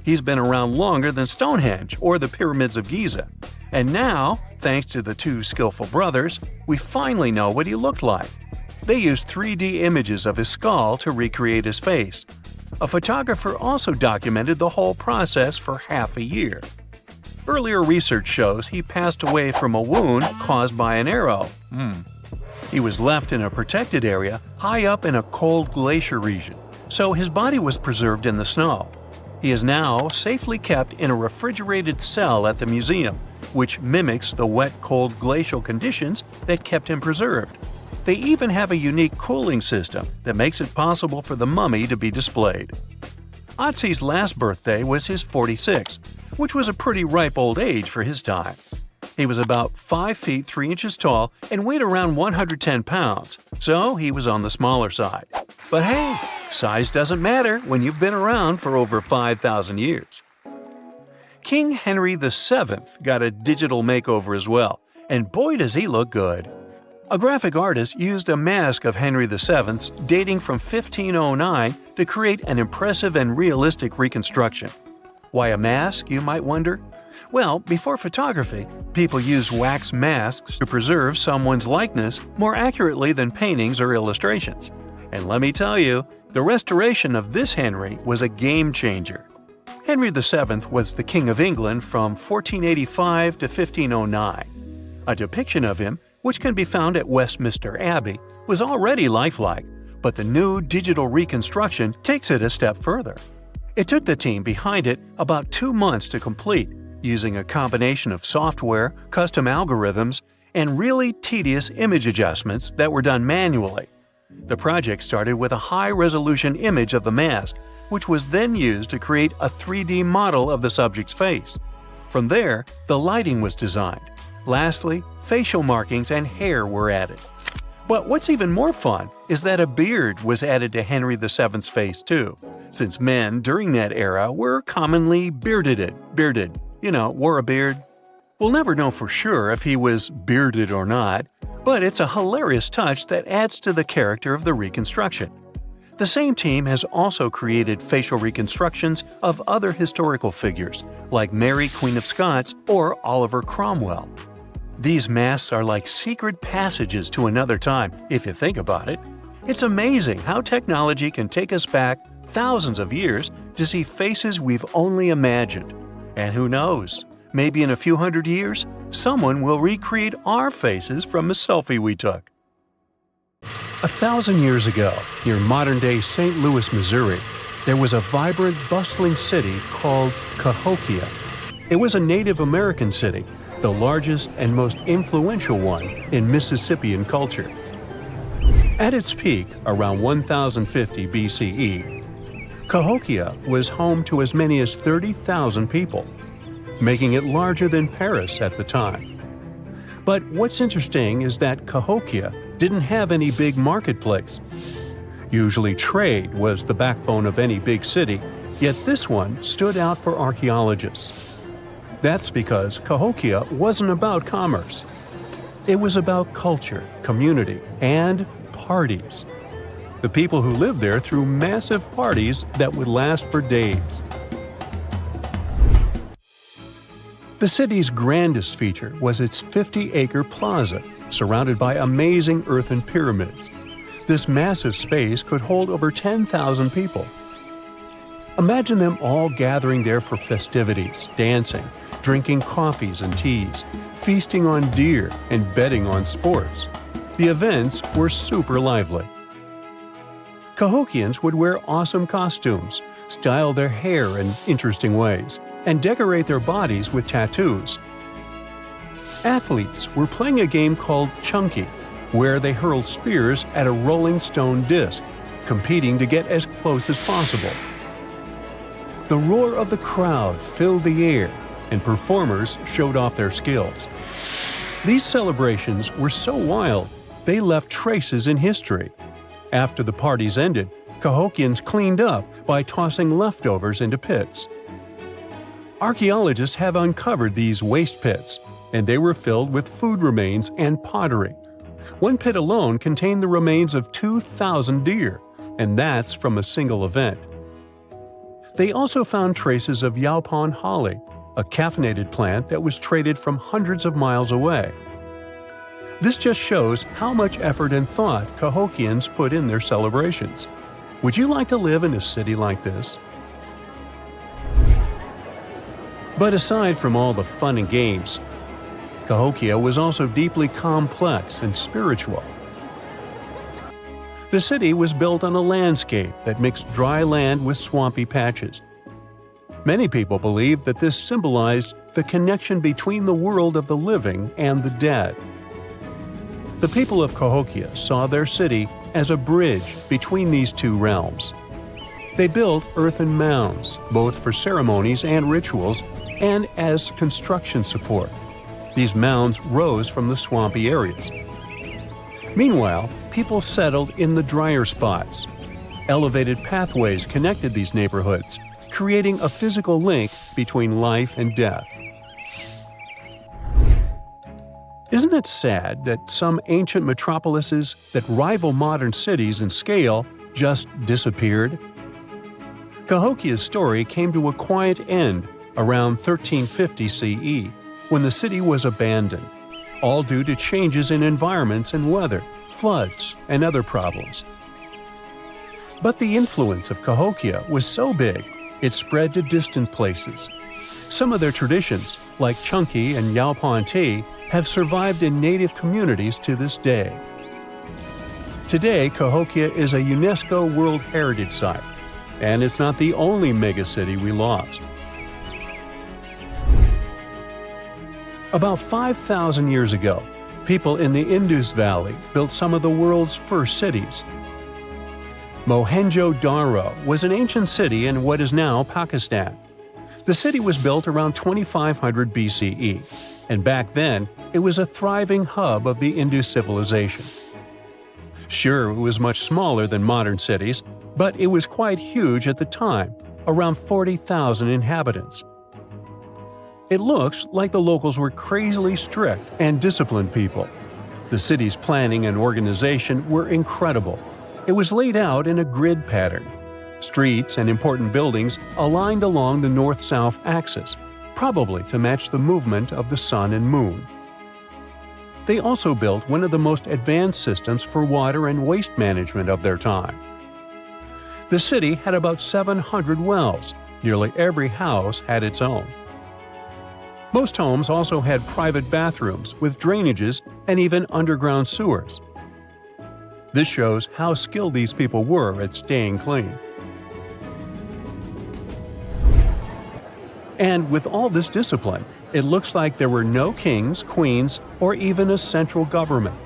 He's been around longer than Stonehenge or the Pyramids of Giza. And now, thanks to the two skillful brothers, we finally know what he looked like. They used 3D images of his skull to recreate his face. A photographer also documented the whole process for half a year. Earlier research shows he passed away from a wound caused by an arrow. He was left in a protected area high up in a cold glacier region, so his body was preserved in the snow. He is now safely kept in a refrigerated cell at the museum, which mimics the wet, cold glacial conditions that kept him preserved. They even have a unique cooling system that makes it possible for the mummy to be displayed. Otzi's last birthday was his 46th, which was a pretty ripe old age for his time. He was about 5 feet 3 inches tall and weighed around 110 pounds, so he was on the smaller side. But hey, size doesn't matter when you've been around for over 5,000 years. King Henry VII got a digital makeover as well, and boy does he look good. A graphic artist used a mask of Henry VII's dating from 1509 to create an impressive and realistic reconstruction. Why a mask, you might wonder? Well, before photography, people used wax masks to preserve someone's likeness more accurately than paintings or illustrations. And let me tell you, the restoration of this Henry was a game changer. Henry VII was the King of England from 1485 to 1509. A depiction of him, which can be found at Westminster Abbey, was already lifelike, but the new digital reconstruction takes it a step further. It took the team behind it about 2 months to complete, using a combination of software, custom algorithms, and really tedious image adjustments that were done manually. The project started with a high-resolution image of the mask, which was then used to create a 3D model of the subject's face. From there, the lighting was designed. Lastly, facial markings and hair were added. But what's even more fun is that a beard was added to Henry VII's face too, since men during that era were commonly bearded, wore a beard. We'll never know for sure if he was bearded or not, but it's a hilarious touch that adds to the character of the reconstruction. The same team has also created facial reconstructions of other historical figures, like Mary Queen of Scots or Oliver Cromwell. These masks are like secret passages to another time, if you think about it. It's amazing how technology can take us back thousands of years to see faces we've only imagined. And who knows, maybe in a few hundred years, someone will recreate our faces from a selfie we took. 1,000 years ago, near modern-day St. Louis, Missouri, there was a vibrant, bustling city called Cahokia. It was a Native American city, the largest and most influential one in Mississippian culture. At its peak, around 1050 BCE, Cahokia was home to as many as 30,000 people, making it larger than Paris at the time. But what's interesting is that Cahokia didn't have any big marketplace. Usually trade was the backbone of any big city, yet this one stood out for archaeologists. That's because Cahokia wasn't about commerce. It was about culture, community, and parties. The people who lived there threw massive parties that would last for days. The city's grandest feature was its 50-acre plaza, surrounded by amazing earthen pyramids. This massive space could hold over 10,000 people. Imagine them all gathering there for festivities, dancing, drinking coffees and teas, feasting on deer, and betting on sports. The events were super lively. Cahokians would wear awesome costumes, style their hair in interesting ways, and decorate their bodies with tattoos. Athletes were playing a game called chunky, where they hurled spears at a rolling stone disc, competing to get as close as possible. The roar of the crowd filled the air, and performers showed off their skills. These celebrations were so wild, they left traces in history. After the parties ended, Cahokians cleaned up by tossing leftovers into pits. Archaeologists have uncovered these waste pits, and they were filled with food remains and pottery. One pit alone contained the remains of 2,000 deer, and that's from a single event. They also found traces of yaupon holly, a caffeinated plant that was traded from hundreds of miles away. This just shows how much effort and thought Cahokians put in their celebrations. Would you like to live in a city like this? But aside from all the fun and games, Cahokia was also deeply complex and spiritual. The city was built on a landscape that mixed dry land with swampy patches. Many people believe that this symbolized the connection between the world of the living and the dead. The people of Cahokia saw their city as a bridge between these two realms. They built earthen mounds, both for ceremonies and rituals, and as construction support. These mounds rose from the swampy areas. Meanwhile, people settled in the drier spots. Elevated pathways connected these neighborhoods, creating a physical link between life and death. Isn't it sad that some ancient metropolises that rival modern cities in scale just disappeared? Cahokia's story came to a quiet end around 1350 CE, when the city was abandoned, all due to changes in environments and weather, floods, and other problems. But the influence of Cahokia was so big, it spread to distant places. Some of their traditions, like chunky and yaupon tea, have survived in native communities to this day. Today, Cahokia is a UNESCO World Heritage Site, and it's not the only megacity we lost. About 5,000 years ago, people in the Indus Valley built some of the world's first cities. Mohenjo-Daro was an ancient city in what is now Pakistan. The city was built around 2500 BCE, and back then, it was a thriving hub of the Indus civilization. Sure, it was much smaller than modern cities, but it was quite huge at the time, around 40,000 inhabitants. It looks like the locals were crazily strict and disciplined people. The city's planning and organization were incredible. It was laid out in a grid pattern. Streets and important buildings aligned along the north-south axis, probably to match the movement of the sun and moon. They also built one of the most advanced systems for water and waste management of their time. The city had about 700 wells. Nearly every house had its own. Most homes also had private bathrooms with drainages and even underground sewers. This shows how skilled these people were at staying clean. And with all this discipline, it looks like there were no kings, queens, or even a central government.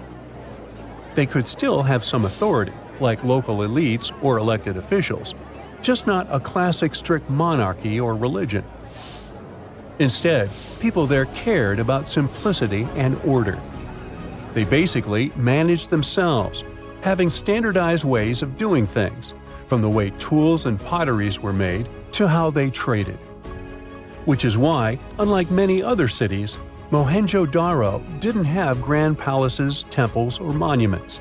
They could still have some authority, like local elites or elected officials, just not a classic strict monarchy or religion. Instead, people there cared about simplicity and order. They basically managed themselves, having standardized ways of doing things, from the way tools and potteries were made to how they traded. Which is why, unlike many other cities, Mohenjo-Daro didn't have grand palaces, temples, or monuments.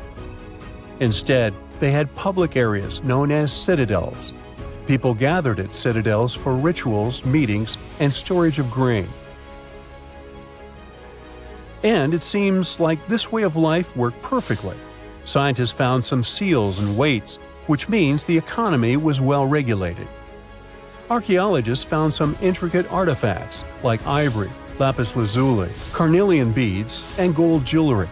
Instead, they had public areas known as citadels. People gathered at citadels for rituals, meetings, and storage of grain. And it seems like this way of life worked perfectly. Scientists found some seals and weights, which means the economy was well regulated. Archaeologists found some intricate artifacts like ivory, lapis lazuli, carnelian beads, and gold jewelry.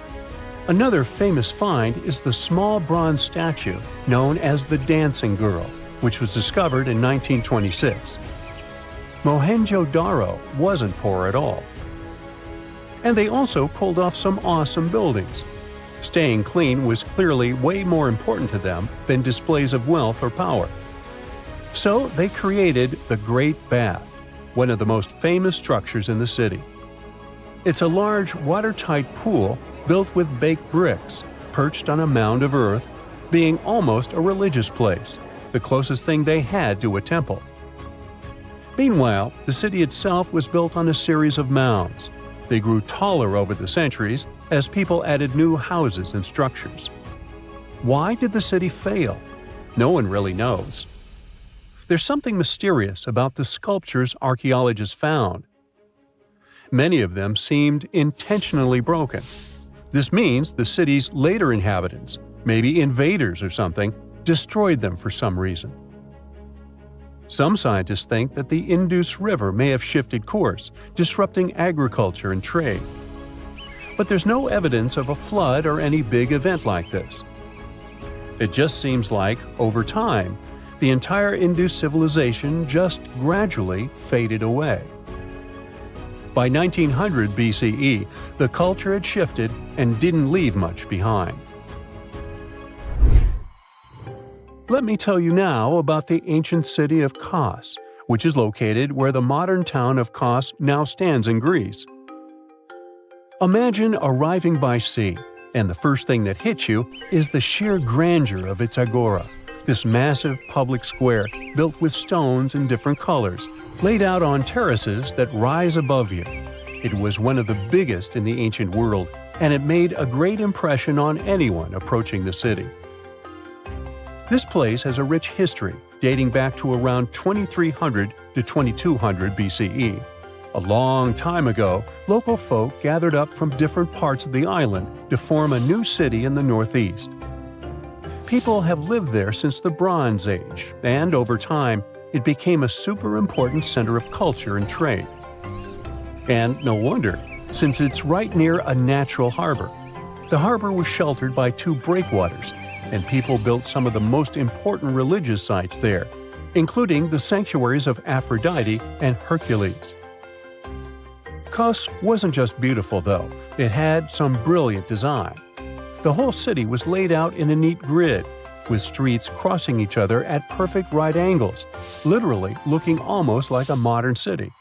Another famous find is the small bronze statue known as the Dancing Girl, which was discovered in 1926. Mohenjo-Daro wasn't poor at all. And they also pulled off some awesome buildings. Staying clean was clearly way more important to them than displays of wealth or power. So they created the Great Bath, one of the most famous structures in the city. It's a large, watertight pool built with baked bricks, perched on a mound of earth, being almost a religious place, the closest thing they had to a temple. Meanwhile, the city itself was built on a series of mounds. They grew taller over the centuries as people added new houses and structures. Why did the city fail? No one really knows. There's something mysterious about the sculptures archaeologists found. Many of them seemed intentionally broken. This means the city's later inhabitants, maybe invaders or something, destroyed them for some reason. Some scientists think that the Indus River may have shifted course, disrupting agriculture and trade. But there's no evidence of a flood or any big event like this. It just seems like, over time, the entire Indus civilization just gradually faded away. By 1900 BCE, the culture had shifted and didn't leave much behind. Let me tell you now about the ancient city of Kos, which is located where the modern town of Kos now stands in Greece. Imagine arriving by sea, and the first thing that hits you is the sheer grandeur of its agora, this massive public square built with stones in different colors, laid out on terraces that rise above you. It was one of the biggest in the ancient world, and it made a great impression on anyone approaching the city. This place has a rich history dating back to around 2300 to 2200 BCE. A long time ago, local folk gathered up from different parts of the island to form a new city in the northeast. People have lived there since the Bronze Age, and over time, it became a super important center of culture and trade. And no wonder, since it's right near a natural harbor. The harbor was sheltered by two breakwaters, and people built some of the most important religious sites there, including the sanctuaries of Aphrodite and Hercules. Kos wasn't just beautiful, though. It had some brilliant design. The whole city was laid out in a neat grid, with streets crossing each other at perfect right angles, literally looking almost like a modern city.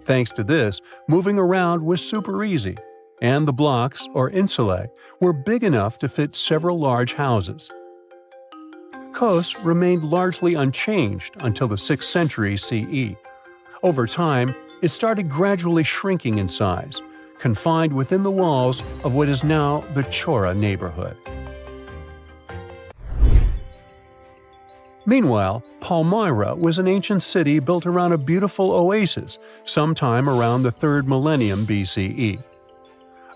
Thanks to this, moving around was super easy, and the blocks, or insulae, were big enough to fit several large houses. Kos remained largely unchanged until the 6th century CE. Over time, it started gradually shrinking in size, confined within the walls of what is now the Chora neighborhood. Meanwhile, Palmyra was an ancient city built around a beautiful oasis sometime around the 3rd millennium BCE.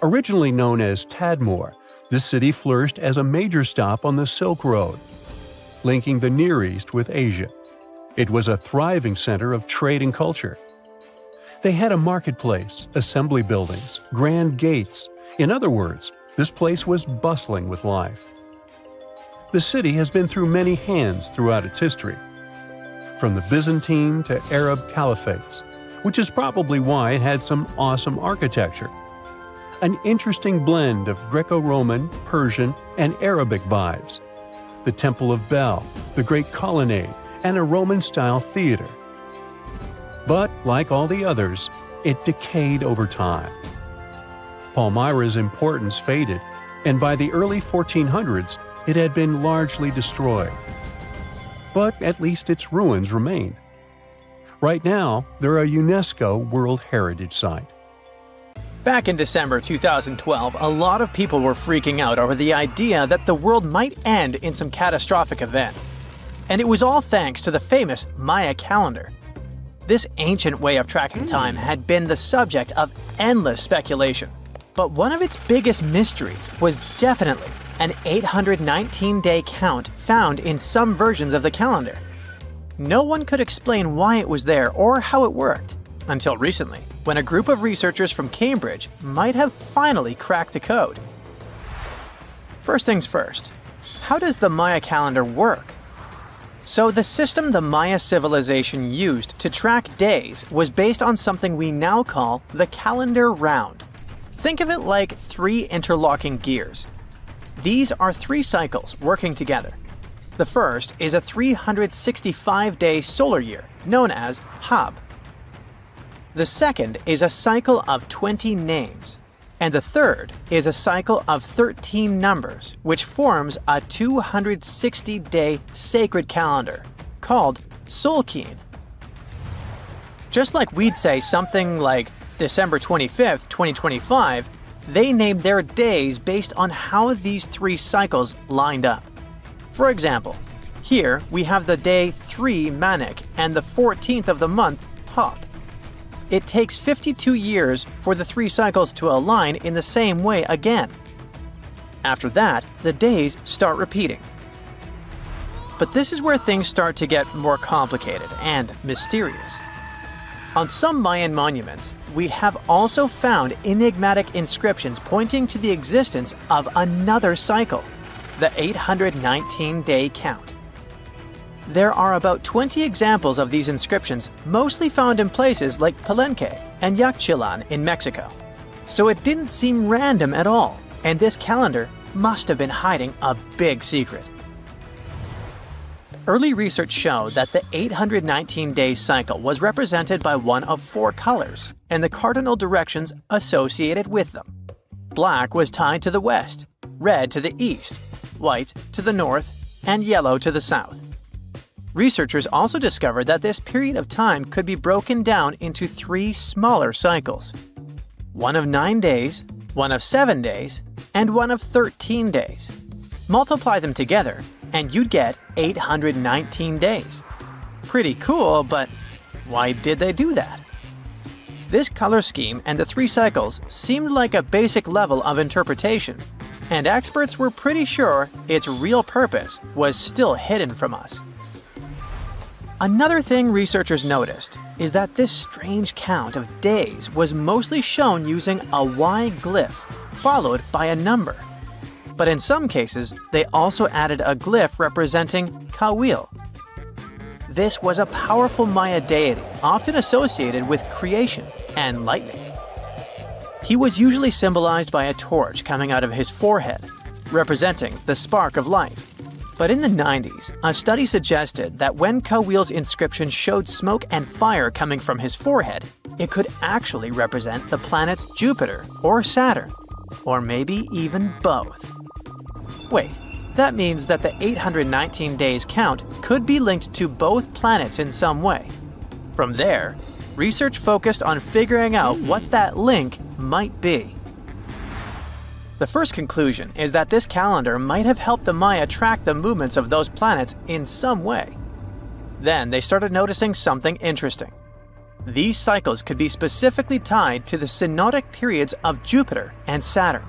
Originally known as Tadmor, this city flourished as a major stop on the Silk Road, linking the Near East with Asia. It was a thriving center of trade and culture. They had a marketplace, assembly buildings, grand gates. In other words, this place was bustling with life. The city has been through many hands throughout its history, from the Byzantine to Arab caliphates, which is probably why it had some awesome architecture. An interesting blend of Greco-Roman, Persian, and Arabic vibes. The Temple of Bel, the Great Colonnade, and a Roman-style theater. But, like all the others, it decayed over time. Palmyra's importance faded, and by the early 1400s, it had been largely destroyed. But at least its ruins remain. Right now, they're a UNESCO World Heritage Site. Back in December 2012, a lot of people were freaking out over the idea that the world might end in some catastrophic event. And it was all thanks to the famous Maya calendar. This ancient way of tracking time had been the subject of endless speculation. But one of its biggest mysteries was definitely an 819-day count found in some versions of the calendar. No one could explain why it was there or how it worked, until recently, when a group of researchers from Cambridge might have finally cracked the code. First things first, how does the Maya calendar work? So the system the Maya civilization used to track days was based on something we now call the calendar round. Think of it like 3 interlocking gears. These are 3 cycles working together. The first is a 365-day solar year, known as Hab. The second is a cycle of 20 names. And the third is a cycle of 13 numbers, which forms a 260-day sacred calendar, called Solkeen. Just like we'd say something like December 25th, 2025, they named their days based on how these 3 cycles lined up. For example, here we have the day 3 Manik and the 14th of the month Hop. It takes 52 years for the 3 cycles to align in the same way again. After that, the days start repeating. But this is where things start to get more complicated and mysterious. On some Mayan monuments, we have also found enigmatic inscriptions pointing to the existence of another cycle, the 819-day count. There are about 20 examples of these inscriptions, mostly found in places like Palenque and Yaxchilan in Mexico. So it didn't seem random at all, and this calendar must have been hiding a big secret. Early research showed that the 819-day cycle was represented by one of 4 colors and the cardinal directions associated with them. Black was tied to the west, red to the east, white to the north, and yellow to the south. Researchers also discovered that this period of time could be broken down into 3 smaller cycles. One of 9 days, one of 7 days, and one of 13 days. Multiply them together, and you'd get 819 days. Pretty cool, but why did they do that? This color scheme and the 3 cycles seemed like a basic level of interpretation, and experts were pretty sure its real purpose was still hidden from us. Another thing researchers noticed is that this strange count of days was mostly shown using a Y glyph, followed by a number. But in some cases, they also added a glyph representing Kawil. This was a powerful Maya deity, often associated with creation and lightning. He was usually symbolized by a torch coming out of his forehead, representing the spark of life. But in the 90s, a study suggested that when Kawil's inscription showed smoke and fire coming from his forehead, it could actually represent the planets Jupiter or Saturn, or maybe even both. Wait, that means that the 819 days count could be linked to both planets in some way. From there, research focused on figuring out what that link might be. The first conclusion is that this calendar might have helped the Maya track the movements of those planets in some way. Then they started noticing something interesting. These cycles could be specifically tied to the synodic periods of Jupiter and Saturn.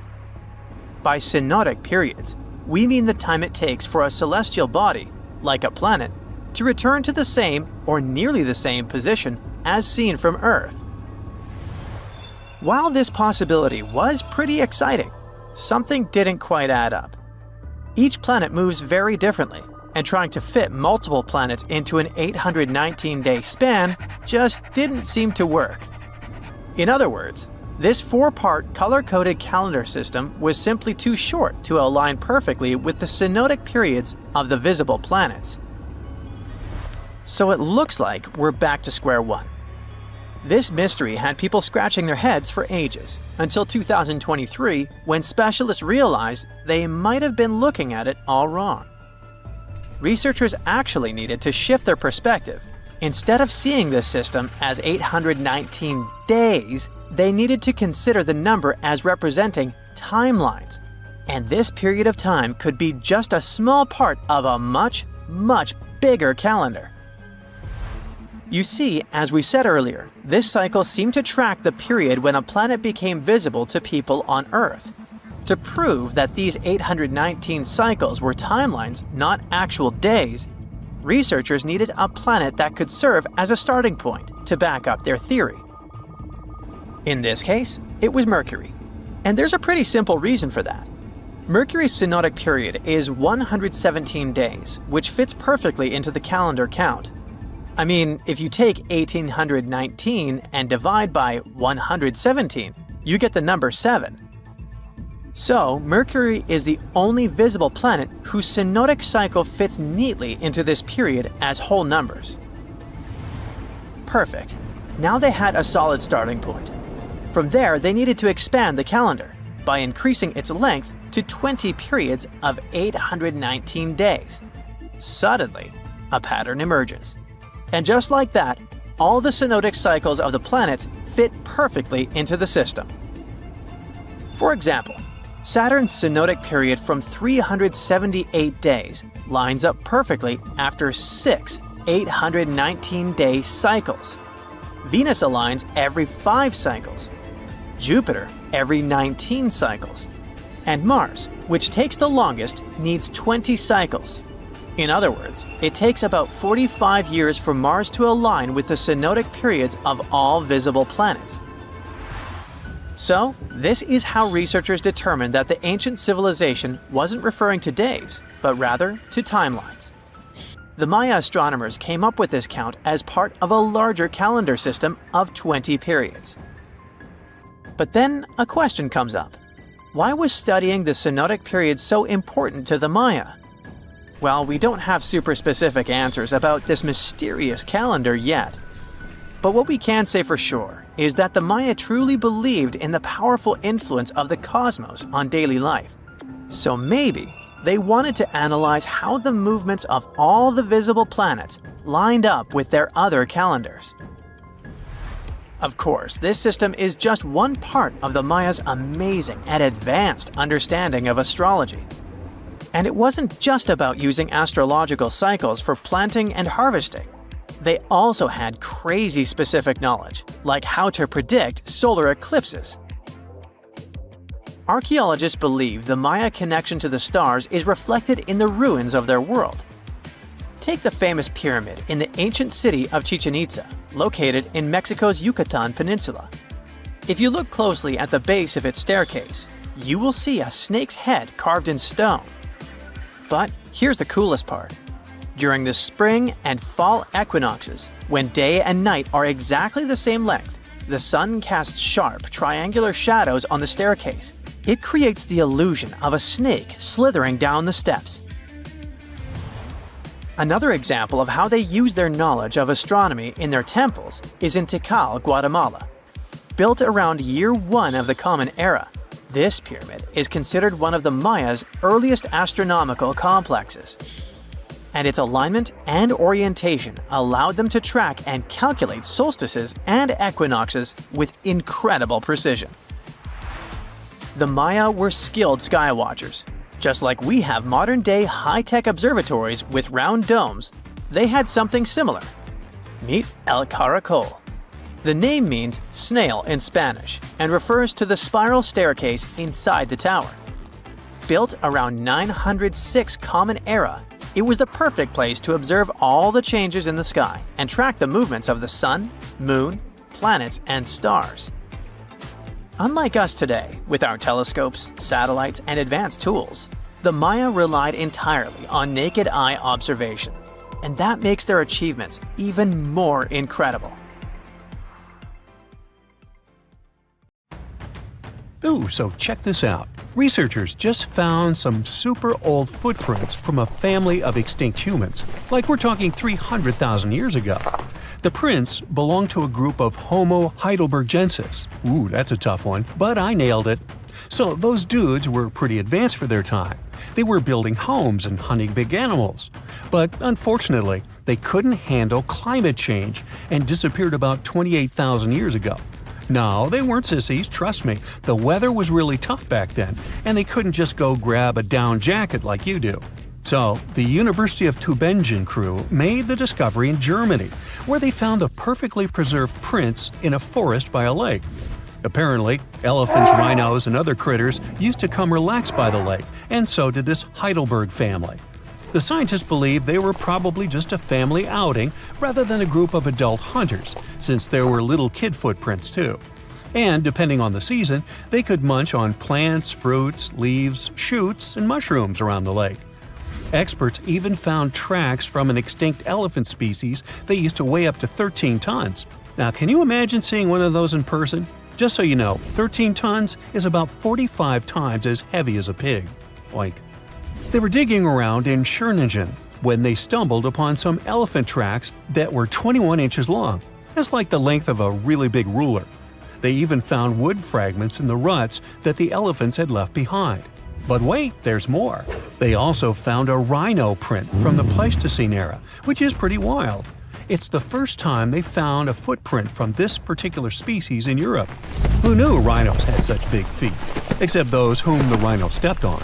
By synodic periods, we mean the time it takes for a celestial body, like a planet, to return to the same or nearly the same position as seen from Earth. While this possibility was pretty exciting, something didn't quite add up. Each planet moves very differently, and trying to fit multiple planets into an 819-day span just didn't seem to work. In other words, this 4-part color-coded calendar system was simply too short to align perfectly with the synodic periods of the visible planets. So it looks like we're back to square one. This mystery had people scratching their heads for ages, until 2023, when specialists realized they might have been looking at it all wrong. Researchers actually needed to shift their perspective. Instead of seeing this system as 819 days, they needed to consider the number as representing timelines. And this period of time could be just a small part of a much, much bigger calendar. You see, as we said earlier, this cycle seemed to track the period when a planet became visible to people on Earth. To prove that these 819 cycles were timelines, not actual days, researchers needed a planet that could serve as a starting point to back up their theory. In this case, it was Mercury. And there's a pretty simple reason for that. Mercury's synodic period is 117 days, which fits perfectly into the calendar count. I mean, if you take 1819 and divide by 117, you get the number 7. So, Mercury is the only visible planet whose synodic cycle fits neatly into this period as whole numbers. Perfect. Now they had a solid starting point. From there, they needed to expand the calendar by increasing its length to 20 periods of 819 days. Suddenly, a pattern emerges. And just like that, all the synodic cycles of the planets fit perfectly into the system. For example, Saturn's synodic period from 378 days lines up perfectly after 6 819-day cycles. Venus aligns every 5 cycles. Jupiter every 19 cycles. And Mars, which takes the longest, needs 20 cycles. In other words, it takes about 45 years for Mars to align with the synodic periods of all visible planets. So, this is how researchers determined that the ancient civilization wasn't referring to days, but rather to timelines. The Maya astronomers came up with this count as part of a larger calendar system of 20 periods. But then a question comes up. Why was studying the synodic period so important to the Maya? Well, we don't have super specific answers about this mysterious calendar yet. But what we can say for sure is that the Maya truly believed in the powerful influence of the cosmos on daily life. So maybe they wanted to analyze how the movements of all the visible planets lined up with their other calendars. Of course, this system is just one part of the Maya's amazing and advanced understanding of astrology. And it wasn't just about using astrological cycles for planting and harvesting. They also had crazy specific knowledge, like how to predict solar eclipses. Archaeologists believe the Maya connection to the stars is reflected in the ruins of their world. Take the famous pyramid in the ancient city of Chichen Itza, located in Mexico's Yucatan Peninsula. If you look closely at the base of its staircase, you will see a snake's head carved in stone. But here's the coolest part. During the spring and fall equinoxes, when day and night are exactly the same length, the sun casts sharp, triangular shadows on the staircase. It creates the illusion of a snake slithering down the steps. Another example of how they use their knowledge of astronomy in their temples is in Tikal, Guatemala. Built around year 1 of the Common Era, this pyramid is considered one of the Maya's earliest astronomical complexes. And its alignment and orientation allowed them to track and calculate solstices and equinoxes with incredible precision. The Maya were skilled sky watchers. Just like we have modern-day high-tech observatories with round domes, they had something similar. Meet El Caracol. The name means snail in Spanish and refers to the spiral staircase inside the tower. Built around 906 Common Era, it was the perfect place to observe all the changes in the sky and track the movements of the sun, moon, planets, and stars. Unlike us today, with our telescopes, satellites, and advanced tools, the Maya relied entirely on naked eye observation, and that makes their achievements even more incredible. Ooh, so check this out. Researchers just found some super old footprints from a family of extinct humans, like we're talking 300,000 years ago. The prints belong to a group of Homo heidelbergensis. Ooh, that's a tough one, but I nailed it. So those dudes were pretty advanced for their time. They were building homes and hunting big animals. But unfortunately, they couldn't handle climate change and disappeared about 28,000 years ago. No, they weren't sissies, trust me. The weather was really tough back then, and they couldn't just go grab a down jacket like you do. So, the University of Tübingen crew made the discovery in Germany, where they found the perfectly preserved prints in a forest by a lake. Apparently, elephants, rhinos, and other critters used to come relax by the lake, and so did this Heidelberg family. The scientists believe they were probably just a family outing rather than a group of adult hunters, since there were little kid footprints too. And depending on the season, they could munch on plants, fruits, leaves, shoots, and mushrooms around the lake. Experts even found tracks from an extinct elephant species that used to weigh up to 13 tons. Now, can you imagine seeing one of those in person? Just so you know, 13 tons is about 45 times as heavy as a pig. Oink. They were digging around in Schöningen when they stumbled upon some elephant tracks that were 21 inches long. That's like the length of a really big ruler. They even found wood fragments in the ruts that the elephants had left behind. But wait, there's more. They also found a rhino print from the Pleistocene era, which is pretty wild. It's the first time they found a footprint from this particular species in Europe. Who knew rhinos had such big feet? Except those whom the rhino stepped on.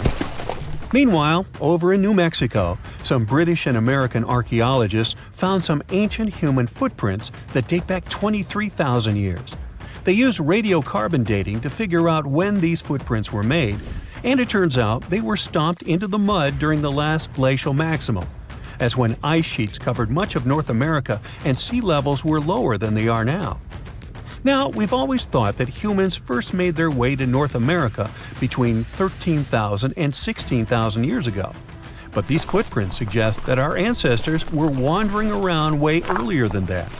Meanwhile, over in New Mexico, some British and American archaeologists found some ancient human footprints that date back 23,000 years. They used radiocarbon dating to figure out when these footprints were made, and it turns out they were stomped into the mud during the last glacial maximum. That's when ice sheets covered much of North America and sea levels were lower than they are now. Now, we've always thought that humans first made their way to North America between 13,000 and 16,000 years ago. But these footprints suggest that our ancestors were wandering around way earlier than that.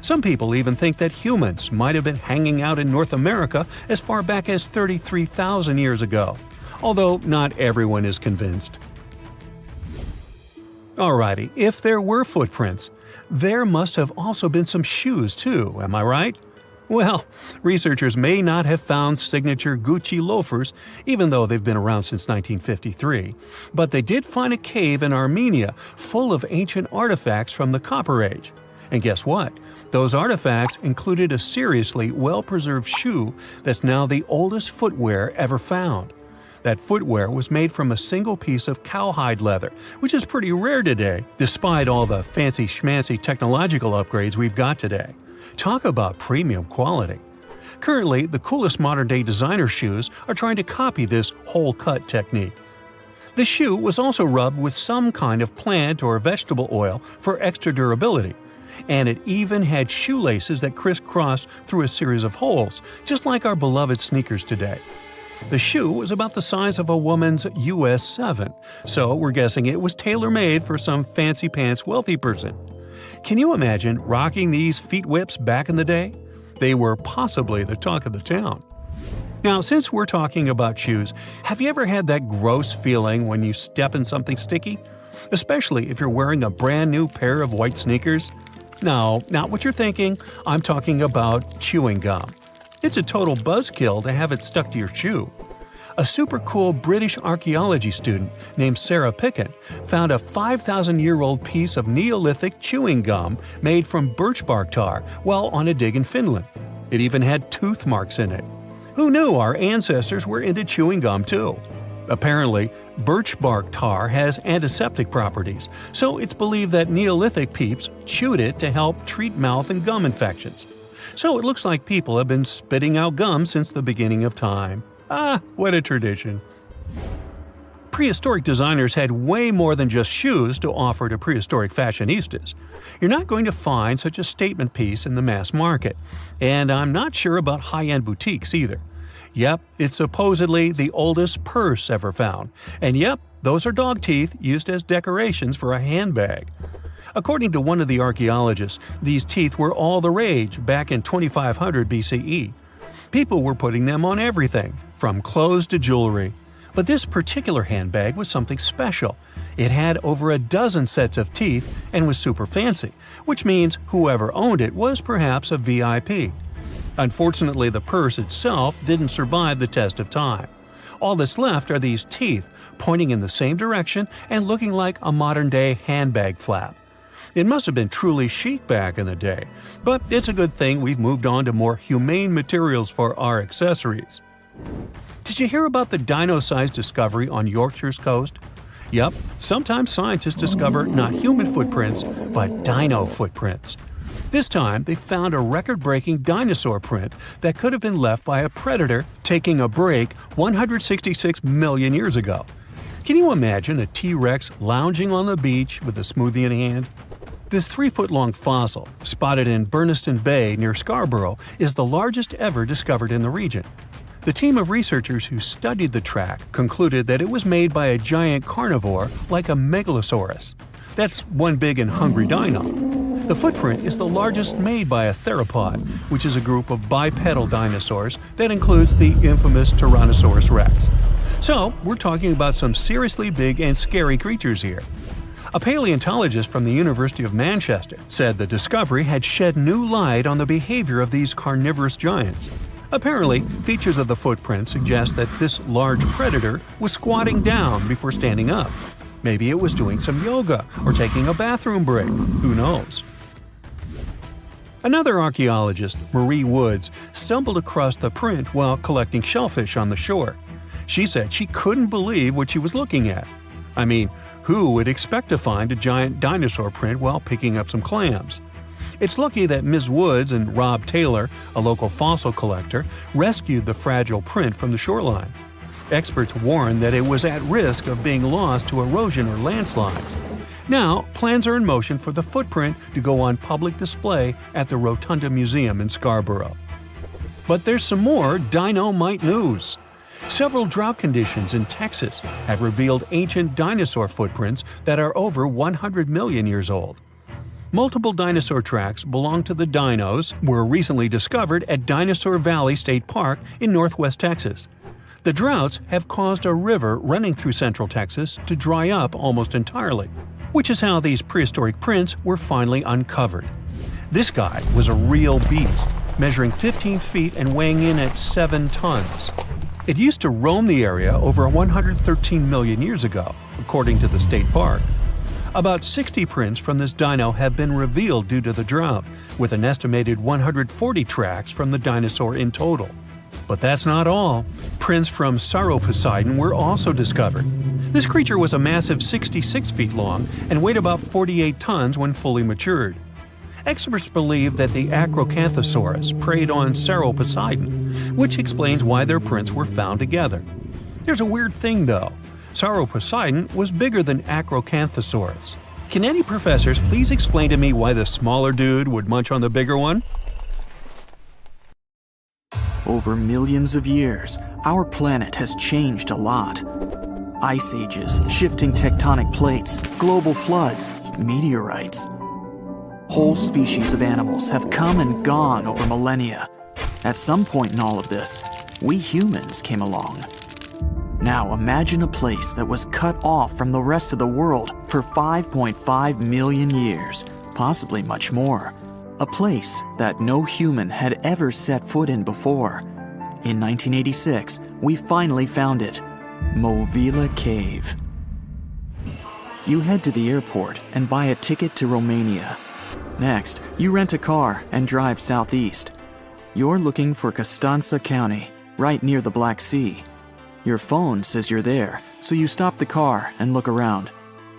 Some people even think that humans might have been hanging out in North America as far back as 33,000 years ago, although not everyone is convinced. Alrighty, if there were footprints, there must have also been some shoes too, am I right? Well, researchers may not have found signature Gucci loafers, even though they've been around since 1953, but they did find a cave in Armenia full of ancient artifacts from the Copper Age. And guess what? Those artifacts included a seriously well-preserved shoe that's now the oldest footwear ever found. That footwear was made from a single piece of cowhide leather, which is pretty rare today, despite all the fancy schmancy technological upgrades we've got today. Talk about premium quality. Currently, the coolest modern-day designer shoes are trying to copy this hole-cut technique. The shoe was also rubbed with some kind of plant or vegetable oil for extra durability, and it even had shoelaces that crisscrossed through a series of holes, just like our beloved sneakers today. The shoe was about the size of a woman's US 7, so we're guessing it was tailor-made for some fancy-pants wealthy person. Can you imagine rocking these feet whips back in the day? They were possibly the talk of the town. Now, since we're talking about shoes, have you ever had that gross feeling when you step in something sticky? Especially if you're wearing a brand new pair of white sneakers? No, not what you're thinking. I'm talking about chewing gum. It's a total buzzkill to have it stuck to your shoe. A super cool British archaeology student named Sarah Pickett found a 5,000-year-old piece of Neolithic chewing gum made from birch bark tar while on a dig in Finland. It even had tooth marks in it. Who knew our ancestors were into chewing gum too? Apparently, birch bark tar has antiseptic properties, so it's believed that Neolithic peeps chewed it to help treat mouth and gum infections. So it looks like people have been spitting out gum since the beginning of time. Ah, what a tradition. Prehistoric designers had way more than just shoes to offer to prehistoric fashionistas. You're not going to find such a statement piece in the mass market, and I'm not sure about high-end boutiques either. Yep, it's supposedly the oldest purse ever found, and yep, those are dog teeth used as decorations for a handbag. According to one of the archaeologists, these teeth were all the rage back in 2500 BCE. People were putting them on everything, from clothes to jewelry. But this particular handbag was something special. It had over a dozen sets of teeth and was super fancy, which means whoever owned it was perhaps a VIP. Unfortunately, the purse itself didn't survive the test of time. All that's left are these teeth, pointing in the same direction and looking like a modern-day handbag flap. It must have been truly chic back in the day, but it's a good thing we've moved on to more humane materials for our accessories. Did you hear about the dino-sized discovery on Yorkshire's coast? Yep, sometimes scientists discover not human footprints, but dino footprints. This time, they found a record-breaking dinosaur print that could have been left by a predator taking a break 166 million years ago. Can you imagine a T-Rex lounging on the beach with a smoothie in hand? This 3-foot-long fossil, spotted in Burniston Bay near Scarborough, is the largest ever discovered in the region. The team of researchers who studied the track concluded that it was made by a giant carnivore like a megalosaurus. That's one big and hungry dino. The footprint is the largest made by a theropod, which is a group of bipedal dinosaurs that includes the infamous Tyrannosaurus rex. So, we're talking about some seriously big and scary creatures here. A paleontologist from the University of Manchester said the discovery had shed new light on the behavior of these carnivorous giants. Apparently, features of the footprint suggest that this large predator was squatting down before standing up. Maybe it was doing some yoga or taking a bathroom break. Who knows? Another archaeologist, Marie Woods, stumbled across the print while collecting shellfish on the shore. She said she couldn't believe what she was looking at. I mean, who would expect to find a giant dinosaur print while picking up some clams? It's lucky that Ms. Woods and Rob Taylor, a local fossil collector, rescued the fragile print from the shoreline. Experts warned that it was at risk of being lost to erosion or landslides. Now, plans are in motion for the footprint to go on public display at the Rotunda Museum in Scarborough. But there's some more dino-mite news. Several drought conditions in Texas have revealed ancient dinosaur footprints that are over 100 million years old. Multiple dinosaur tracks belong to the dinos were recently discovered at Dinosaur Valley State Park in northwest Texas. The droughts have caused a river running through central Texas to dry up almost entirely, which is how these prehistoric prints were finally uncovered. This guy was a real beast, measuring 15 feet and weighing in at 7 tons. It used to roam the area over 113 million years ago, according to the state park. About 60 prints from this dino have been revealed due to the drought, with an estimated 140 tracks from the dinosaur in total. But that's not all. Prints from Sauroposeidon were also discovered. This creature was a massive 66 feet long and weighed about 48 tons when fully matured. Experts believe that the Acrocanthosaurus preyed on Sauroposeidon, which explains why their prints were found together. There's a weird thing though. Sauroposeidon was bigger than Acrocanthosaurus. Can any professors please explain to me why the smaller dude would munch on the bigger one? Over millions of years, our planet has changed a lot. Ice ages, shifting tectonic plates, global floods, meteorites. Whole species of animals have come and gone over millennia. At some point in all of this, we humans came along. Now imagine a place that was cut off from the rest of the world for 5.5 million years, possibly much more. A place that no human had ever set foot in before. In 1986, we finally found it, Movila Cave. You head to the airport and buy a ticket to Romania. Next, you rent a car and drive southeast. You're looking for Constanța County, right near the Black Sea. Your phone says you're there, so you stop the car and look around.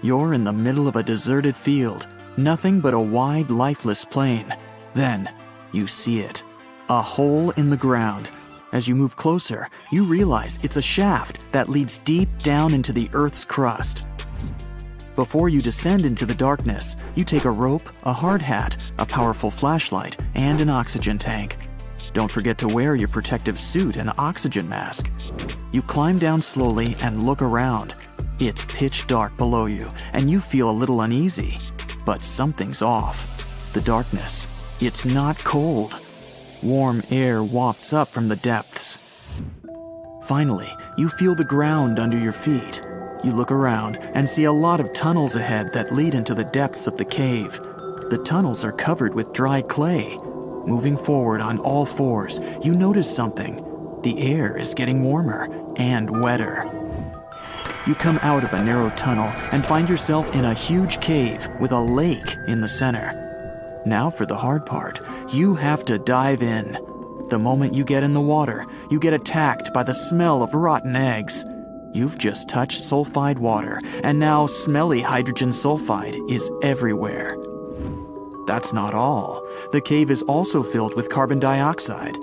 You're in the middle of a deserted field, nothing but a wide, lifeless plain. Then, you see it. A hole in the ground. As you move closer, you realize it's a shaft that leads deep down into the Earth's crust. Before you descend into the darkness, you take a rope, a hard hat, a powerful flashlight, and an oxygen tank. Don't forget to wear your protective suit and oxygen mask. You climb down slowly and look around. It's pitch dark below you, and you feel a little uneasy. But something's off. The darkness. It's not cold. Warm air wafts up from the depths. Finally, you feel the ground under your feet. You look around and see a lot of tunnels ahead that lead into the depths of the cave. The tunnels are covered with dry clay. Moving forward on all fours, you notice something. The air is getting warmer and wetter. You come out of a narrow tunnel and find yourself in a huge cave with a lake in the center. Now for the hard part, you have to dive in. The moment you get in the water, you get attacked by the smell of rotten eggs. You've just touched sulfide water, and now smelly hydrogen sulfide is everywhere. That's not all. The cave is also filled with carbon dioxide.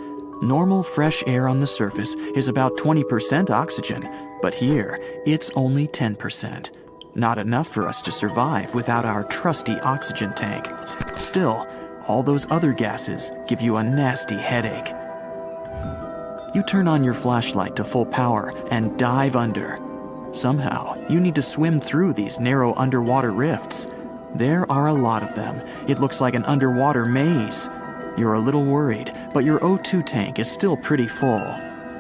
Normal fresh air on the surface is about 20% oxygen, but here it's only 10%. Not enough for us to survive without our trusty oxygen tank. Still, all those other gases give you a nasty headache. You turn on your flashlight to full power and dive under. Somehow, you need to swim through these narrow underwater rifts. There are a lot of them. It looks like an underwater maze. You're a little worried, but your O2 tank is still pretty full.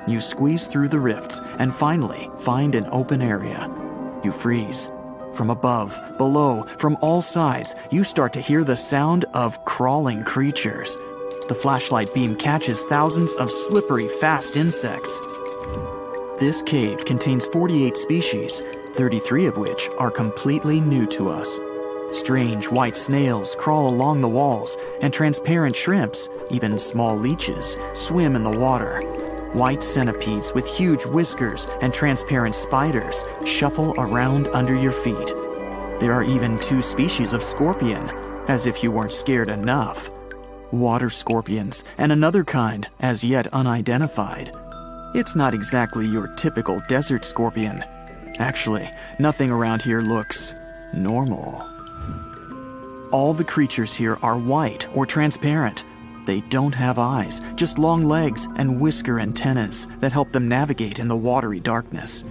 You squeeze through the rifts and finally find an open area. You freeze. From above, below, from all sides, you start to hear the sound of crawling creatures. The flashlight beam catches thousands of slippery, fast insects. This cave contains 48 species, 33 of which are completely new to us. Strange white snails crawl along the walls, and transparent shrimps, even small leeches, swim in the water. White centipedes with huge whiskers and transparent spiders shuffle around under your feet. There are even 2 species of scorpion, as if you weren't scared enough. Water scorpions, and another kind, as yet unidentified. It's not exactly your typical desert scorpion. Actually, nothing around here looks normal. All the creatures here are white or transparent. They don't have eyes, just long legs and whisker antennas that help them navigate in the watery darkness.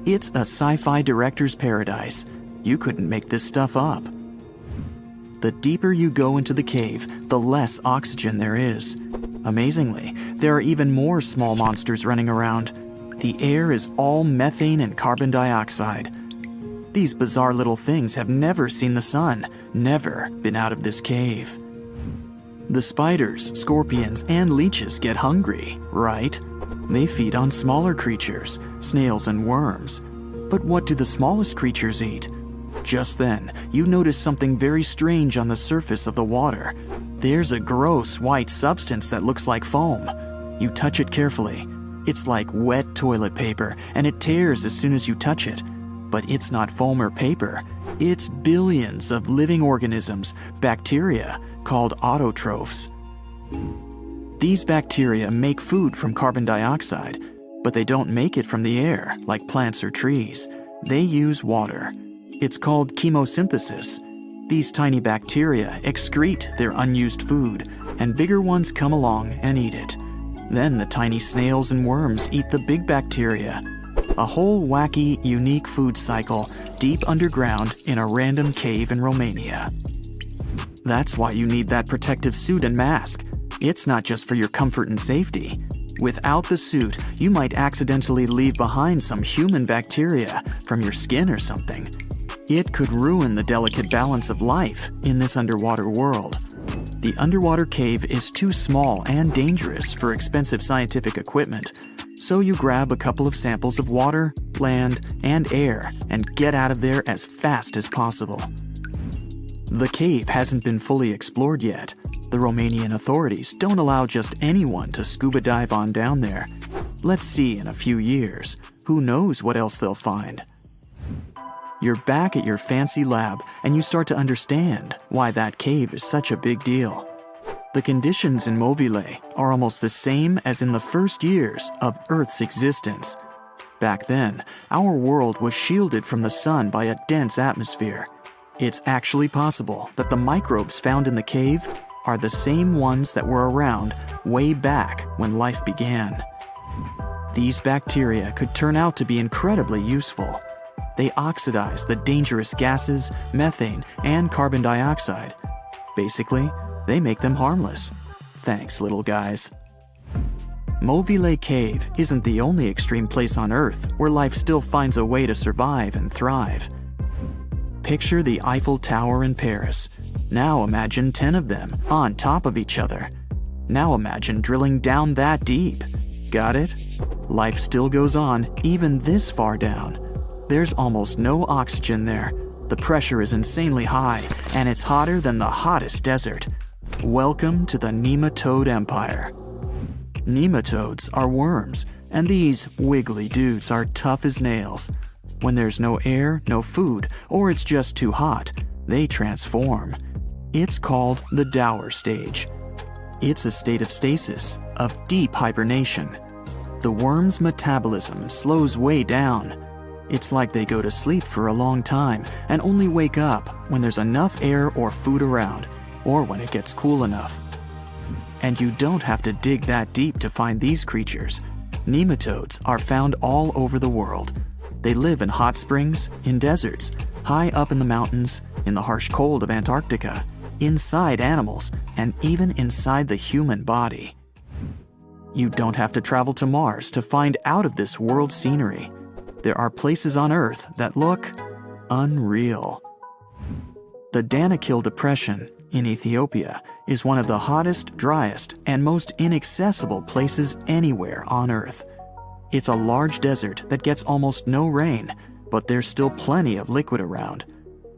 It's a sci-fi director's paradise. You couldn't make this stuff up. The deeper you go into the cave, the less oxygen there is. Amazingly, there are even more small monsters running around. The air is all methane and carbon dioxide. These bizarre little things have never seen the sun, never been out of this cave. The spiders, scorpions, and leeches get hungry, right? They feed on smaller creatures, snails and worms. But what do the smallest creatures eat? Just then, you notice something very strange on the surface of the water. There's a gross white substance that looks like foam. You touch it carefully. It's like wet toilet paper, and it tears as soon as you touch it. But it's not foam or paper. It's billions of living organisms, bacteria, called autotrophs. These bacteria make food from carbon dioxide, but they don't make it from the air like plants or trees. They use water. It's called chemosynthesis. These tiny bacteria excrete their unused food, and bigger ones come along and eat it. Then the tiny snails and worms eat the big bacteria. A whole wacky, unique food cycle deep underground in a random cave in Romania. That's why you need that protective suit and mask. It's not just for your comfort and safety. Without the suit, you might accidentally leave behind some human bacteria from your skin or something. It could ruin the delicate balance of life in this underwater world. The underwater cave is too small and dangerous for expensive scientific equipment, so you grab a couple of samples of water, land, and air and get out of there as fast as possible. The cave hasn't been fully explored yet. The Romanian authorities don't allow just anyone to scuba dive on down there. Let's see in a few years. Who knows what else they'll find? You're back at your fancy lab, and you start to understand why that cave is such a big deal. The conditions in Mobile are almost the same as in the first years of Earth's existence. Back then, our world was shielded from the sun by a dense atmosphere. It's actually possible that the microbes found in the cave are the same ones that were around way back when life began. These bacteria could turn out to be incredibly useful. They oxidize the dangerous gases, methane, and carbon dioxide. Basically, they make them harmless. Thanks, little guys. Mobile Cave isn't the only extreme place on Earth where life still finds a way to survive and thrive. Picture the Eiffel Tower in Paris. Now imagine 10 of them on top of each other. Now imagine drilling down that deep. Got it? Life still goes on, even this far down. There's almost no oxygen there. The pressure is insanely high, and it's hotter than the hottest desert. Welcome to the nematode empire. Nematodes are worms, and these wiggly dudes are tough as nails. When there's no air, no food, or it's just too hot, they transform. It's called the Dower stage. It's a state of stasis, of deep hibernation. The worm's metabolism slows way down. It's like they go to sleep for a long time and only wake up when there's enough air or food around, or when it gets cool enough. And you don't have to dig that deep to find these creatures. Nematodes are found all over the world. They live in hot springs, in deserts, high up in the mountains, in the harsh cold of Antarctica, inside animals, and even inside the human body. You don't have to travel to Mars to find out of this world scenery. There are places on Earth that look unreal. The Danakil Depression in Ethiopia is one of the hottest, driest, and most inaccessible places anywhere on Earth. It's a large desert that gets almost no rain, but there's still plenty of liquid around.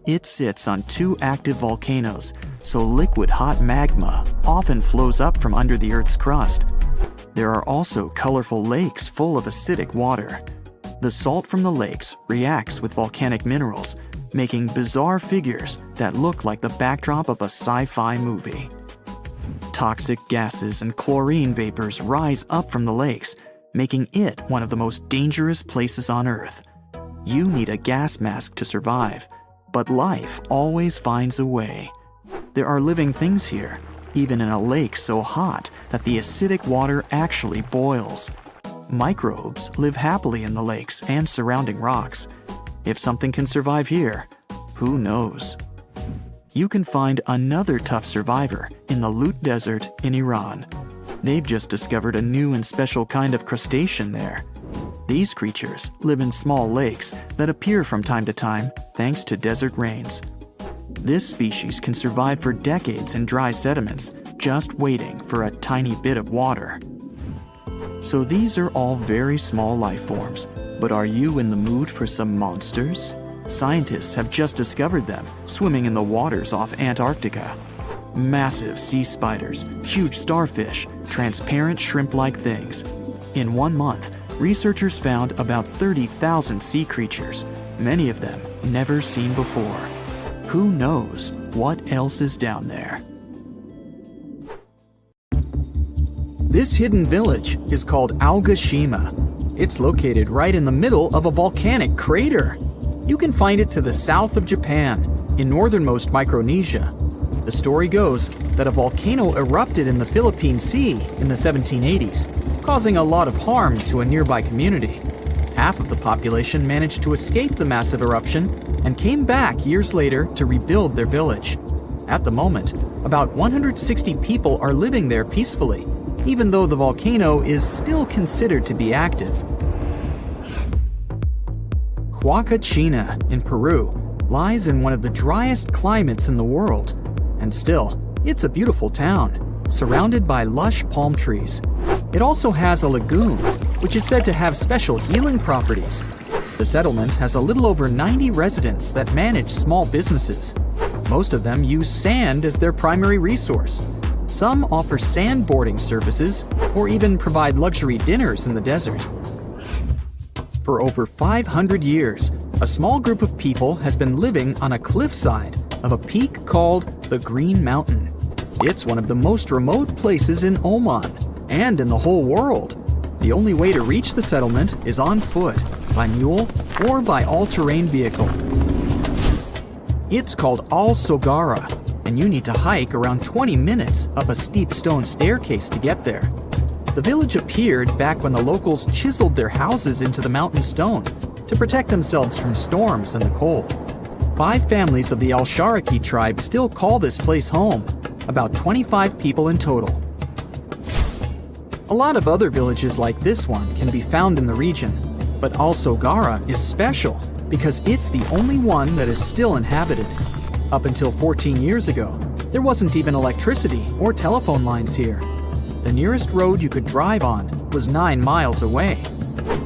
It sits on 2 active volcanoes, so liquid hot magma often flows up from under the Earth's crust. There are also colorful lakes full of acidic water. The salt from the lakes reacts with volcanic minerals, making bizarre figures that look like the backdrop of a sci-fi movie. Toxic gases and chlorine vapors rise up from the lakes, making it one of the most dangerous places on Earth. You need a gas mask to survive, but life always finds a way. There are living things here, even in a lake so hot that the acidic water actually boils. Microbes live happily in the lakes and surrounding rocks. If something can survive here, who knows? You can find another tough survivor in the Lut Desert in Iran. They've just discovered a new and special kind of crustacean there. These creatures live in small lakes that appear from time to time thanks to desert rains. This species can survive for decades in dry sediments, just waiting for a tiny bit of water. So these are all very small life forms, but are you in the mood for some monsters? Scientists have just discovered them swimming in the waters off Antarctica. Massive sea spiders, huge starfish, transparent shrimp-like things. In 1 month, researchers found about 30,000 sea creatures, many of them never seen before. Who knows what else is down there? This hidden village is called Aogashima. It's located right in the middle of a volcanic crater. You can find it to the south of Japan, in northernmost Micronesia. The story goes that a volcano erupted in the Philippine Sea in the 1780s, causing a lot of harm to a nearby community. Half of the population managed to escape the massive eruption and came back years later to rebuild their village. At the moment, about 160 people are living there peacefully, even though the volcano is still considered to be active. Huacachina in Peru lies in one of the driest climates in the world, and still, it's a beautiful town, surrounded by lush palm trees. It also has a lagoon, which is said to have special healing properties. The settlement has a little over 90 residents that manage small businesses. Most of them use sand as their primary resource. Some offer sandboarding services or even provide luxury dinners in the desert. For over 500 years, a small group of people has been living on a cliffside of a peak called the Green Mountain. It's one of the most remote places in Oman and in the whole world. The only way to reach the settlement is on foot, by mule, or by all-terrain vehicle. It's called Al-Sogara, and you need to hike around 20 minutes up a steep stone staircase to get there. The village appeared back when the locals chiseled their houses into the mountain stone to protect themselves from storms and the cold. 5 families of the Al-Sharaki tribe still call this place home, about 25 people in total. A lot of other villages like this one can be found in the region, but Al-Sogara is special because it's the only one that is still inhabited. Up until 14 years ago, there wasn't even electricity or telephone lines here. The nearest road you could drive on was 9 miles away.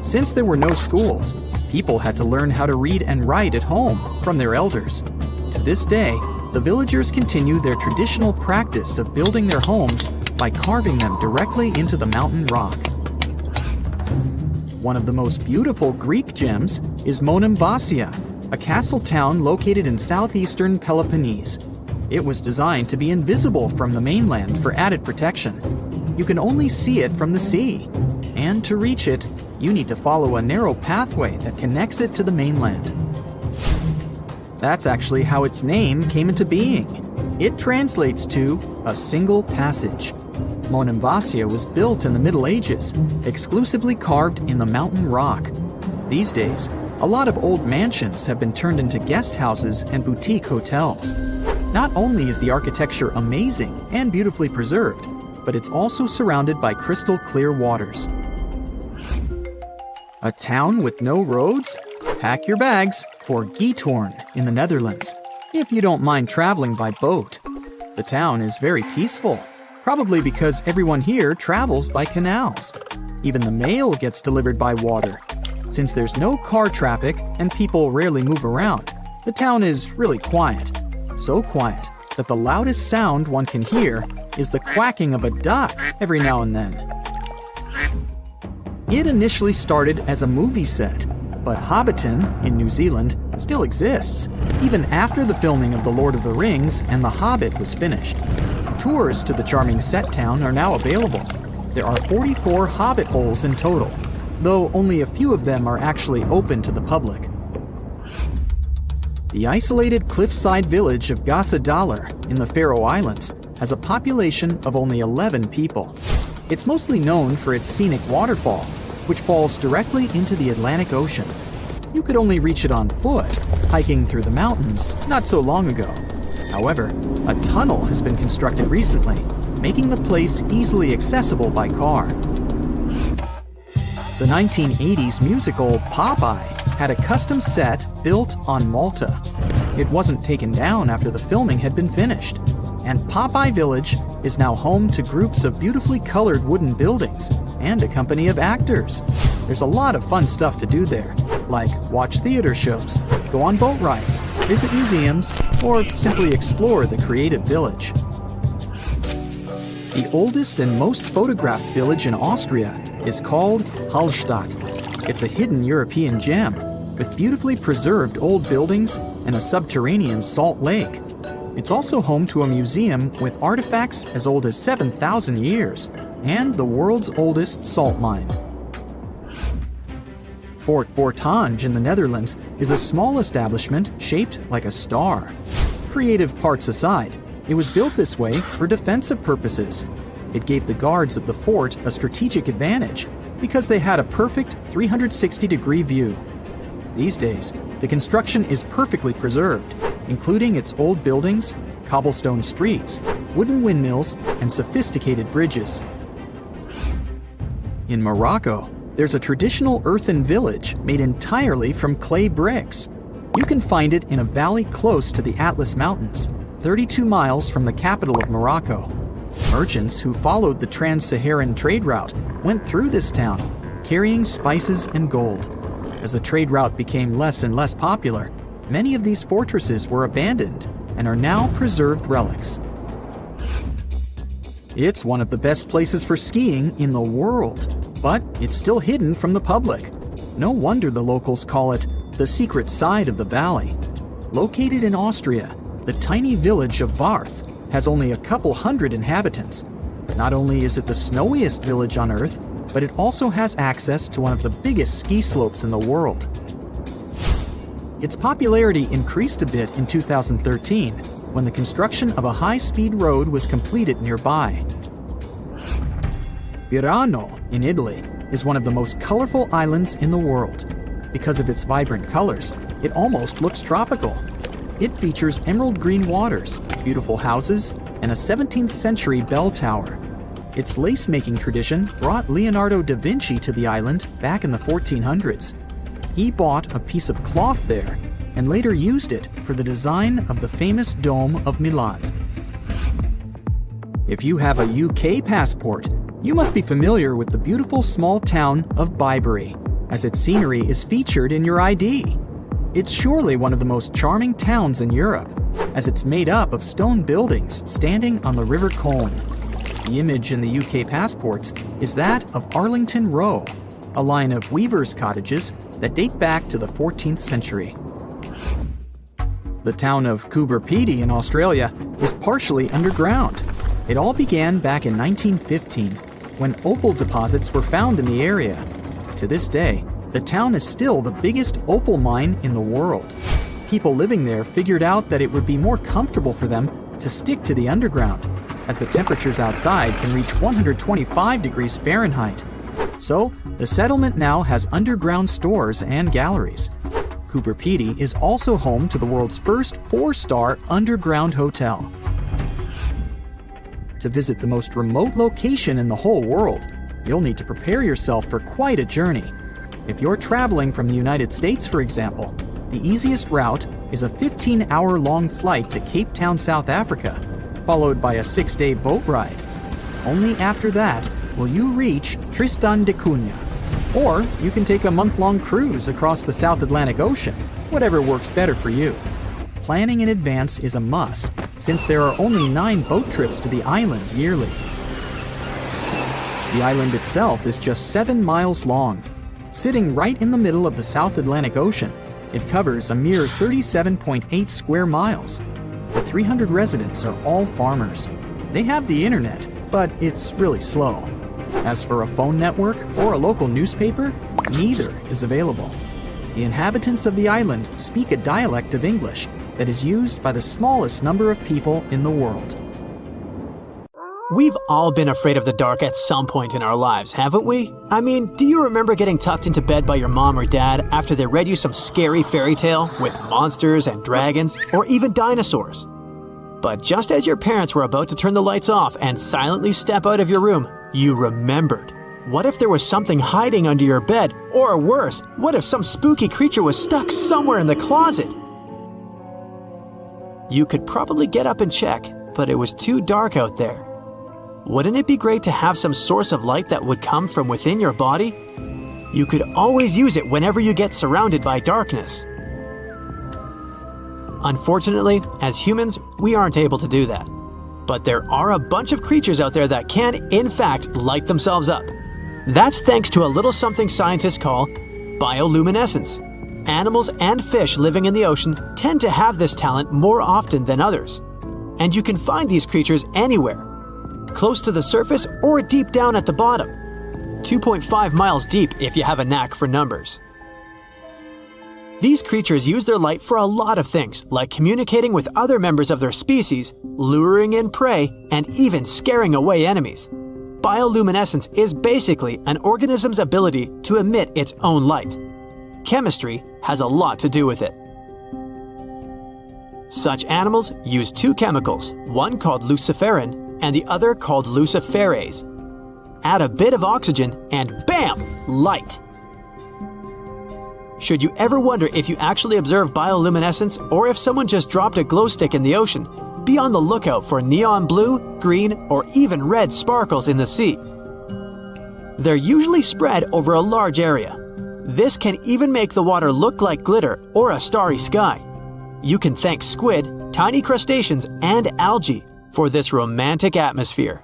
Since there were no schools, people had to learn how to read and write at home from their elders. To this day, the villagers continue their traditional practice of building their homes by carving them directly into the mountain rock. One of the most beautiful Greek gems is Monemvasia, a castle town located in southeastern Peloponnese. It was designed to be invisible from the mainland for added protection. You can only see it from the sea. And And to reach it, you need to follow a narrow pathway that connects it to the mainland. That's actually how its name came into being. It translates to a single passage. Monemvasia was built in the Middle Ages, exclusively carved in the mountain rock. These days, a lot of old mansions have been turned into guest houses and boutique hotels. Not only is the architecture amazing and beautifully preserved, but it's also surrounded by crystal clear waters. A town with no roads? Pack your bags for Giethoorn in the Netherlands, if you don't mind traveling by boat. The town is very peaceful, probably because everyone here travels by canals. Even the mail gets delivered by water. Since there's no car traffic and people rarely move around, the town is really quiet. So quiet that the loudest sound one can hear is the quacking of a duck every now and then. It initially started as a movie set, but Hobbiton in New Zealand still exists, even after the filming of The Lord of the Rings and The Hobbit was finished. Tours to the charming set town are now available. There are 44 Hobbit holes in total, though only a few of them are actually open to the public. The isolated cliffside village of Gasadalar in the Faroe Islands has a population of only 11 people. It's mostly known for its scenic waterfall, which falls directly into the Atlantic Ocean. You could only reach it on foot, hiking through the mountains not so long ago. However, a tunnel has been constructed recently, making the place easily accessible by car. The 1980s musical Popeye had a custom set built on Malta. It wasn't taken down after the filming had been finished, and Popeye Village is now home to groups of beautifully colored wooden buildings and a company of actors. There's a lot of fun stuff to do there, like watch theater shows, go on boat rides, visit museums, or simply explore the creative village. The oldest and most photographed village in Austria is called Hallstatt. It's a hidden European gem with beautifully preserved old buildings and a subterranean salt lake. It's also home to a museum with artifacts as old as 7,000 years and the world's oldest salt mine. Fort Bortange in the Netherlands is a small establishment shaped like a star. Creative parts aside, it was built this way for defensive purposes. It gave the guards of the fort a strategic advantage because they had a perfect 360-degree view. These days, the construction is perfectly preserved, including its old buildings, cobblestone streets, wooden windmills, and sophisticated bridges. In Morocco, there's a traditional earthen village made entirely from clay bricks. You can find it in a valley close to the Atlas Mountains, 32 miles from the capital of Morocco. Merchants who followed the trans-Saharan trade route went through this town, carrying spices and gold. As the trade route became less and less popular, many of these fortresses were abandoned and are now preserved relics. It's one of the best places for skiing in the world, but it's still hidden from the public. No wonder the locals call it the secret side of the valley. Located in Austria, the tiny village of Varth has only a couple hundred inhabitants. Not only is it the snowiest village on Earth, but it also has access to one of the biggest ski slopes in the world. Its popularity increased a bit in 2013 when the construction of a high-speed road was completed nearby. Pirano in Italy is one of the most colorful islands in the world. Because of its vibrant colors, it almost looks tropical. It features emerald green waters, beautiful houses, and a 17th century bell tower. Its lace-making tradition brought Leonardo da Vinci to the island back in the 1400s. He bought a piece of cloth there and later used it for the design of the famous Dome of Milan. If you have a UK passport, you must be familiar with the beautiful small town of Bibury, as its scenery is featured in your ID. It's surely one of the most charming towns in Europe, as it's made up of stone buildings standing on the River Colne. The image in the UK passports is that of Arlington Row, a line of weavers' cottages that date back to the 14th century. The town of Coober Pedy in Australia is partially underground. It all began back in 1915 when opal deposits were found in the area. To this day, the town is still the biggest opal mine in the world. People living there figured out that it would be more comfortable for them to stick to the underground, as the temperatures outside can reach 125 degrees Fahrenheit. So, the settlement now has underground stores and galleries. Cooper Pedy is also home to the world's first 4-star underground hotel. To visit the most remote location in the whole world, you'll need to prepare yourself for quite a journey. If you're traveling from the United States, for example, the easiest route is a 15-hour-long flight to Cape Town, South Africa, followed by a 6-day boat ride. Only after that will you reach Tristan da Cunha. Or you can take a month-long cruise across the South Atlantic Ocean, whatever works better for you. Planning in advance is a must, since there are only 9 boat trips to the island yearly. The island itself is just 7 miles long. Sitting right in the middle of the South Atlantic Ocean, it covers a mere 37.8 square miles. The 300 residents are all farmers. They have the internet, but it's really slow. As for a phone network or a local newspaper, neither is available. The inhabitants of the island speak a dialect of English that is used by the smallest number of people in the world. We've all been afraid of the dark at some point in our lives, haven't we? I mean, do you remember getting tucked into bed by your mom or dad after they read you some scary fairy tale with monsters and dragons or even dinosaurs? But just as your parents were about to turn the lights off and silently step out of your room, you remembered. What if there was something hiding under your bed? Or worse, what if some spooky creature was stuck somewhere in the closet? You could probably get up and check, but it was too dark out there. Wouldn't it be great to have some source of light that would come from within your body? You could always use it whenever you get surrounded by darkness. Unfortunately, as humans, we aren't able to do that. But there are a bunch of creatures out there that can, in fact, light themselves up. That's thanks to a little something scientists call bioluminescence. Animals and fish living in the ocean tend to have this talent more often than others. And you can find these creatures anywhere, close to the surface or deep down at the bottom. 2.5 miles deep if you have a knack for numbers. These creatures use their light for a lot of things, like communicating with other members of their species, luring in prey, and even scaring away enemies. Bioluminescence is basically an organism's ability to emit its own light. Chemistry has a lot to do with it. Such animals use 2 chemicals, one called luciferin and the other called luciferase. Add a bit of oxygen and bam! Light! Should you ever wonder if you actually observe bioluminescence or if someone just dropped a glow stick in the ocean, be on the lookout for neon blue, green, or even red sparkles in the sea. They're usually spread over a large area. This can even make the water look like glitter or a starry sky. You can thank squid, tiny crustaceans, and algae for this romantic atmosphere.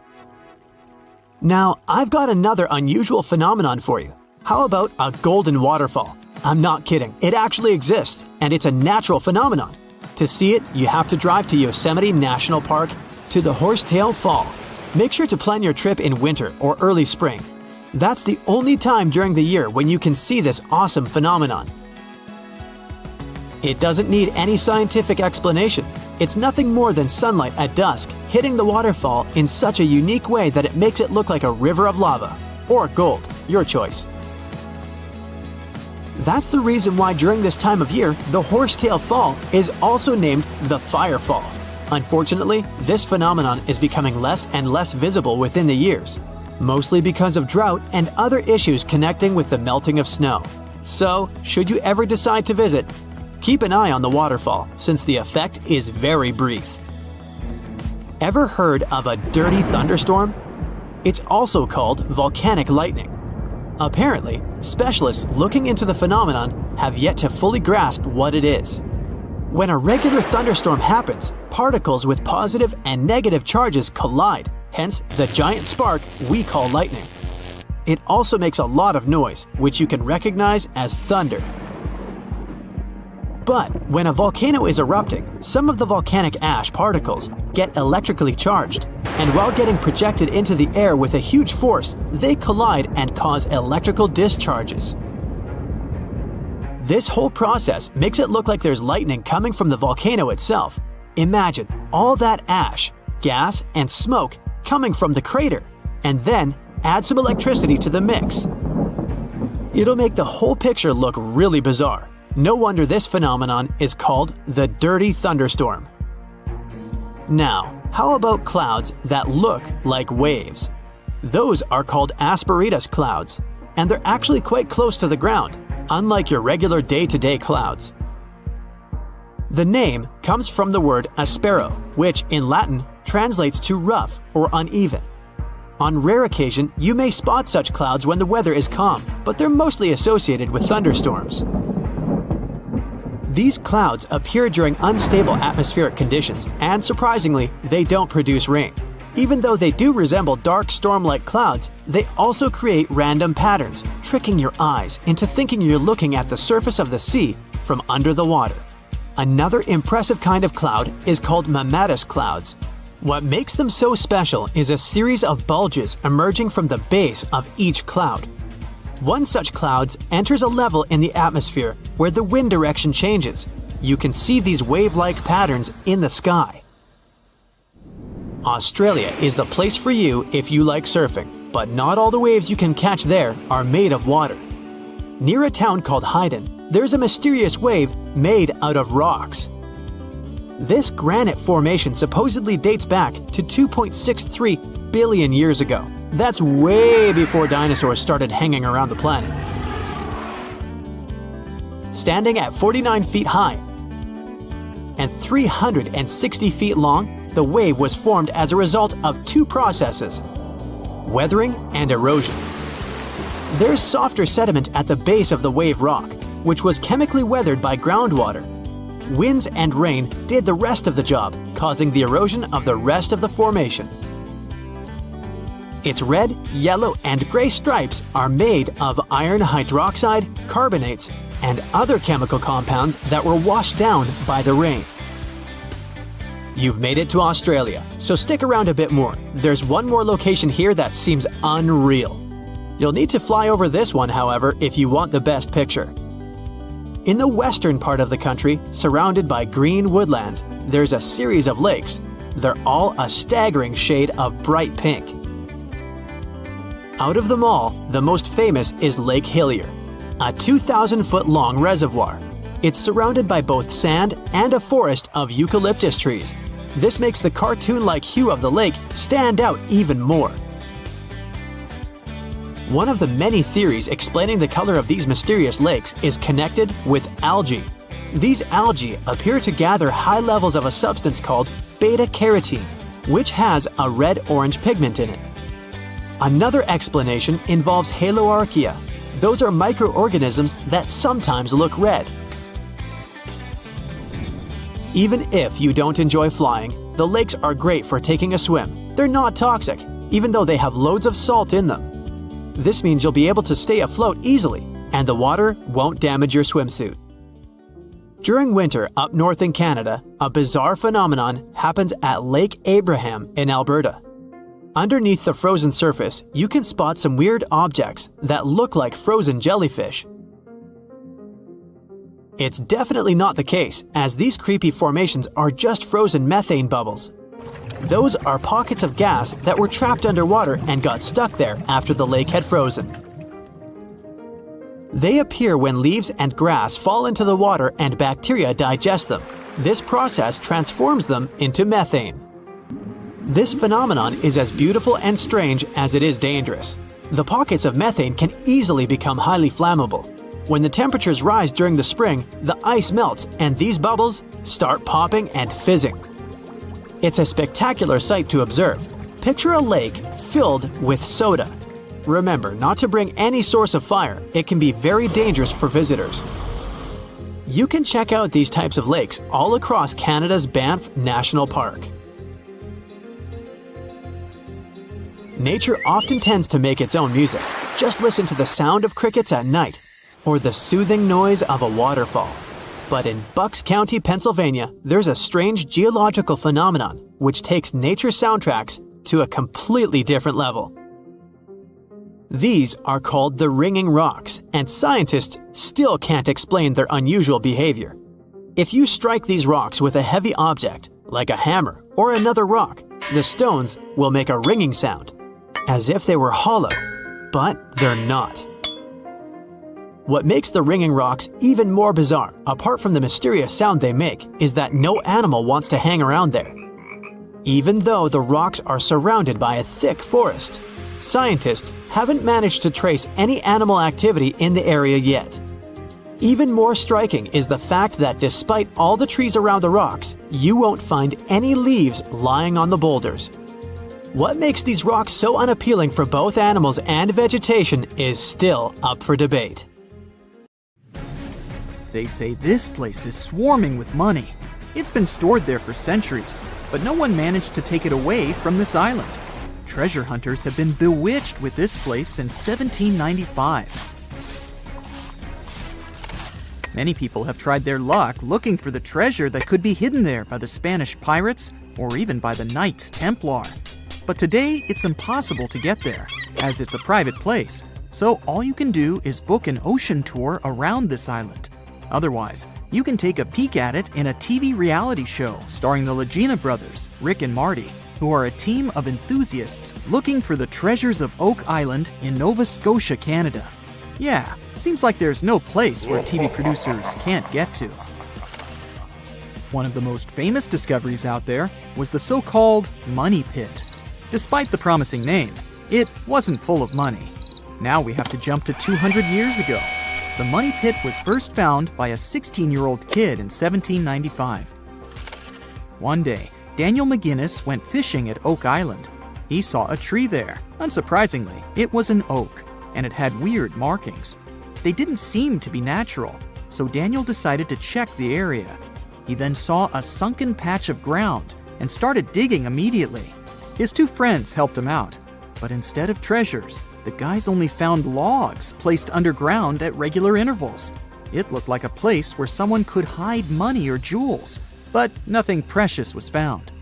Now, I've got another unusual phenomenon for you. How about a golden waterfall? I'm not kidding, it actually exists, and it's a natural phenomenon. To see it, you have to drive to Yosemite National Park to the Horsetail Fall. Make sure to plan your trip in winter or early spring. That's the only time during the year when you can see this awesome phenomenon. It doesn't need any scientific explanation. It's nothing more than sunlight at dusk hitting the waterfall in such a unique way that it makes it look like a river of lava. Or gold, your choice. That's the reason why during this time of year, the Horsetail Fall is also named the Fire Fall. Unfortunately, this phenomenon is becoming less and less visible within the years, mostly because of drought and other issues connecting with the melting of snow. So, should you ever decide to visit, keep an eye on the waterfall since the effect is very brief. Ever heard of a dirty thunderstorm? It's also called volcanic lightning. Apparently, specialists looking into the phenomenon have yet to fully grasp what it is. When a regular thunderstorm happens, particles with positive and negative charges collide, hence the giant spark we call lightning. It also makes a lot of noise, which you can recognize as thunder. But when a volcano is erupting, some of the volcanic ash particles get electrically charged, and while getting projected into the air with a huge force, they collide and cause electrical discharges. This whole process makes it look like there's lightning coming from the volcano itself. Imagine all that ash, gas, and smoke coming from the crater, and then add some electricity to the mix. It'll make the whole picture look really bizarre. No wonder this phenomenon is called the dirty thunderstorm. Now, how about clouds that look like waves? Those are called asperitas clouds, and they're actually quite close to the ground, unlike your regular day-to-day clouds. The name comes from the word aspero, which in Latin translates to rough or uneven. On rare occasion, you may spot such clouds when the weather is calm, but they're mostly associated with thunderstorms. These clouds appear during unstable atmospheric conditions, and surprisingly, they don't produce rain. Even though they do resemble dark storm-like clouds, they also create random patterns, tricking your eyes into thinking you're looking at the surface of the sea from under the water. Another impressive kind of cloud is called mammatus clouds. What makes them so special is a series of bulges emerging from the base of each cloud. One such cloud enters a level in the atmosphere where the wind direction changes. You can see these wave-like patterns in the sky. Australia is the place for you if you like surfing, but not all the waves you can catch there are made of water. Near a town called Haydn, there's a mysterious wave made out of rocks. This granite formation supposedly dates back to 2.63 billion years ago. That's way before dinosaurs started hanging around the planet. Standing at 49 feet high and 360 feet long, the wave was formed as a result of two processes: weathering and erosion. There's softer sediment at the base of the wave rock, which was chemically weathered by groundwater. Winds and rain did the rest of the job, causing the erosion of the rest of the formation. Its red, yellow, and gray stripes are made of iron hydroxide, carbonates, and other chemical compounds that were washed down by the rain. You've made it to Australia, so stick around a bit more. There's one more location here that seems unreal. You'll need to fly over this one, however, if you want the best picture. In the western part of the country, surrounded by green woodlands, there's a series of lakes. They're all a staggering shade of bright pink. Out of them all, the most famous is Lake Hillier, a 2,000-foot-long reservoir. It's surrounded by both sand and a forest of eucalyptus trees. This makes the cartoon-like hue of the lake stand out even more. One of the many theories explaining the color of these mysterious lakes is connected with algae. These algae appear to gather high levels of a substance called beta-carotene, which has a red-orange pigment in it. Another explanation involves haloarchaea. Those are microorganisms that sometimes look red. Even if you don't enjoy flying, the lakes are great for taking a swim. They're not toxic, even though they have loads of salt in them. This means you'll be able to stay afloat easily, and the water won't damage your swimsuit. During winter up north in Canada, a bizarre phenomenon happens at Lake Abraham in Alberta. Underneath the frozen surface, you can spot some weird objects that look like frozen jellyfish. It's definitely not the case, as these creepy formations are just frozen methane bubbles. Those are pockets of gas that were trapped underwater and got stuck there after the lake had frozen. They appear when leaves and grass fall into the water and bacteria digest them. This process transforms them into methane. This phenomenon is as beautiful and strange as it is dangerous. The pockets of methane can easily become highly flammable. When the temperatures rise during the spring, the ice melts and these bubbles start popping and fizzing. It's a spectacular sight to observe. Picture a lake filled with soda. Remember not to bring any source of fire. It can be very dangerous for visitors. You can check out these types of lakes all across Canada's Banff National Park. Nature often tends to make its own music. Just listen to the sound of crickets at night or the soothing noise of a waterfall. But in Bucks County, Pennsylvania, there's a strange geological phenomenon which takes nature soundtracks to a completely different level. These are called the ringing rocks, and scientists still can't explain their unusual behavior. If you strike these rocks with a heavy object, like a hammer or another rock, the stones will make a ringing sound, as if they were hollow, but they're not. What makes the ringing rocks even more bizarre, apart from the mysterious sound they make, is that no animal wants to hang around there. Even though the rocks are surrounded by a thick forest, scientists haven't managed to trace any animal activity in the area yet. Even more striking is the fact that despite all the trees around the rocks, you won't find any leaves lying on the boulders. What makes these rocks so unappealing for both animals and vegetation is still up for debate. They say this place is swarming with money. It's been stored there for centuries, but no one managed to take it away from this island. Treasure hunters have been bewitched with this place since 1795. Many people have tried their luck looking for the treasure that could be hidden there by the Spanish pirates or even by the Knights Templar. But today, it's impossible to get there, as it's a private place, so all you can do is book an ocean tour around this island. Otherwise, you can take a peek at it in a TV reality show starring the Legina brothers, Rick and Marty, who are a team of enthusiasts looking for the treasures of Oak Island in Nova Scotia, Canada. Yeah, seems like there's no place where TV producers can't get to. One of the most famous discoveries out there was the so-called Money Pit. Despite the promising name, it wasn't full of money. Now we have to jump to 200 years ago. The Money Pit was first found by a 16-year-old kid in 1795. One day, Daniel McGinnis went fishing at Oak Island. He saw a tree there. Unsurprisingly, it was an oak, and it had weird markings. They didn't seem to be natural, so Daniel decided to check the area. He then saw a sunken patch of ground and started digging immediately. His two friends helped him out, but instead of treasures, the guys only found logs placed underground at regular intervals. It looked like a place where someone could hide money or jewels, but nothing precious was found.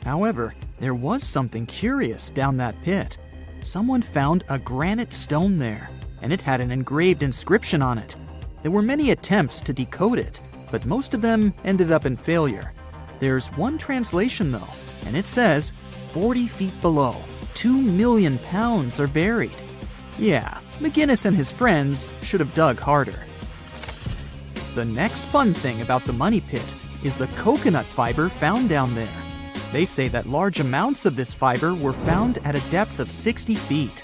However, there was something curious down that pit. Someone found a granite stone there, and it had an engraved inscription on it. There were many attempts to decode it, but most of them ended up in failure. There's one translation though, and it says, 40 feet below, 2 million pounds are buried. Yeah, McGinnis and his friends should have dug harder. The next fun thing about the Money Pit is the coconut fiber found down there. They say that large amounts of this fiber were found at a depth of 60 feet.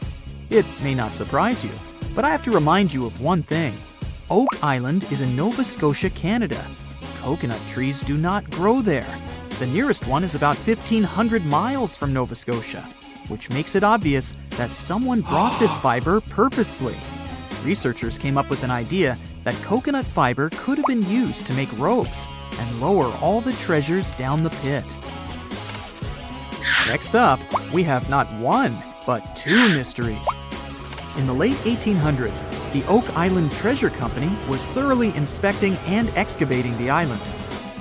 It may not surprise you, but I have to remind you of one thing. Oak Island is in Nova Scotia, Canada. Coconut trees do not grow there. The nearest one is about 1,500 miles from Nova Scotia, which makes it obvious that someone brought this fiber purposefully. Researchers came up with an idea that coconut fiber could have been used to make ropes and lower all the treasures down the pit. Next up, we have not one, but two mysteries. In the late 1800s, the Oak Island Treasure Company was thoroughly inspecting and excavating the island.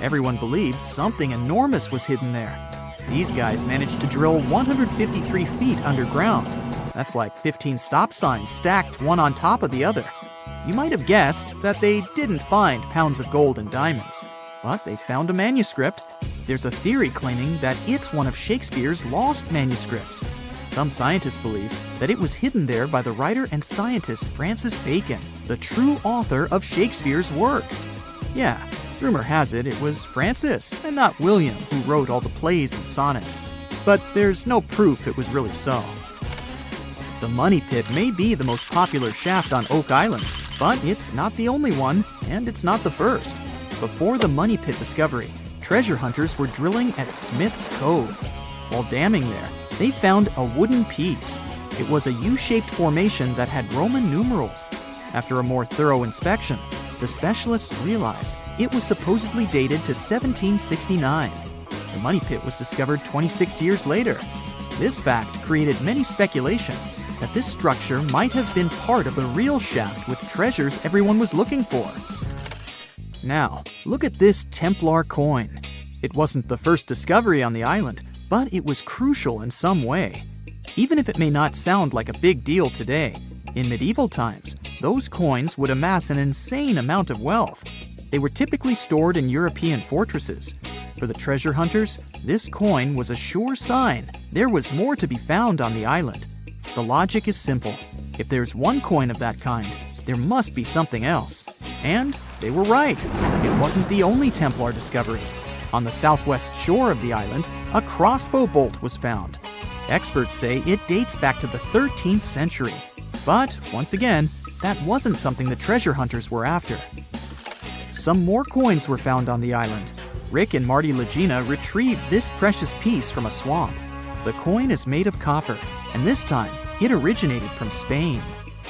Everyone believed something enormous was hidden there. These guys managed to drill 153 feet underground. That's like 15 stop signs stacked one on top of the other. You might have guessed that they didn't find pounds of gold and diamonds, but they found a manuscript. There's a theory claiming that it's one of Shakespeare's lost manuscripts. Some scientists believe that it was hidden there by the writer and scientist Francis Bacon, the true author of Shakespeare's works. Yeah, rumor has it was Francis and not William who wrote all the plays and sonnets. But there's no proof it was really so. The Money Pit may be the most popular shaft on Oak Island, but it's not the only one, and it's not the first. Before the Money Pit discovery, treasure hunters were drilling at Smith's Cove. While damming there, they found a wooden piece. It was a U-shaped formation that had Roman numerals. After a more thorough inspection, the specialists realized it was supposedly dated to 1769. The Money Pit was discovered 26 years later. This fact created many speculations that this structure might have been part of the real shaft with treasures everyone was looking for. Now, look at this Templar coin. It wasn't the first discovery on the island, but it was crucial in some way. Even if it may not sound like a big deal today, in medieval times, those coins would amass an insane amount of wealth. They were typically stored in European fortresses. For the treasure hunters, this coin was a sure sign there was more to be found on the island. The logic is simple. If there's one coin of that kind, there must be something else. And they were right. It wasn't the only Templar discovery. On the southwest shore of the island, a crossbow bolt was found. Experts say it dates back to the 13th century. But, once again, that wasn't something the treasure hunters were after. Some more coins were found on the island. Rick and Marty Legina retrieved this precious piece from a swamp. The coin is made of copper, and this time, it originated from Spain.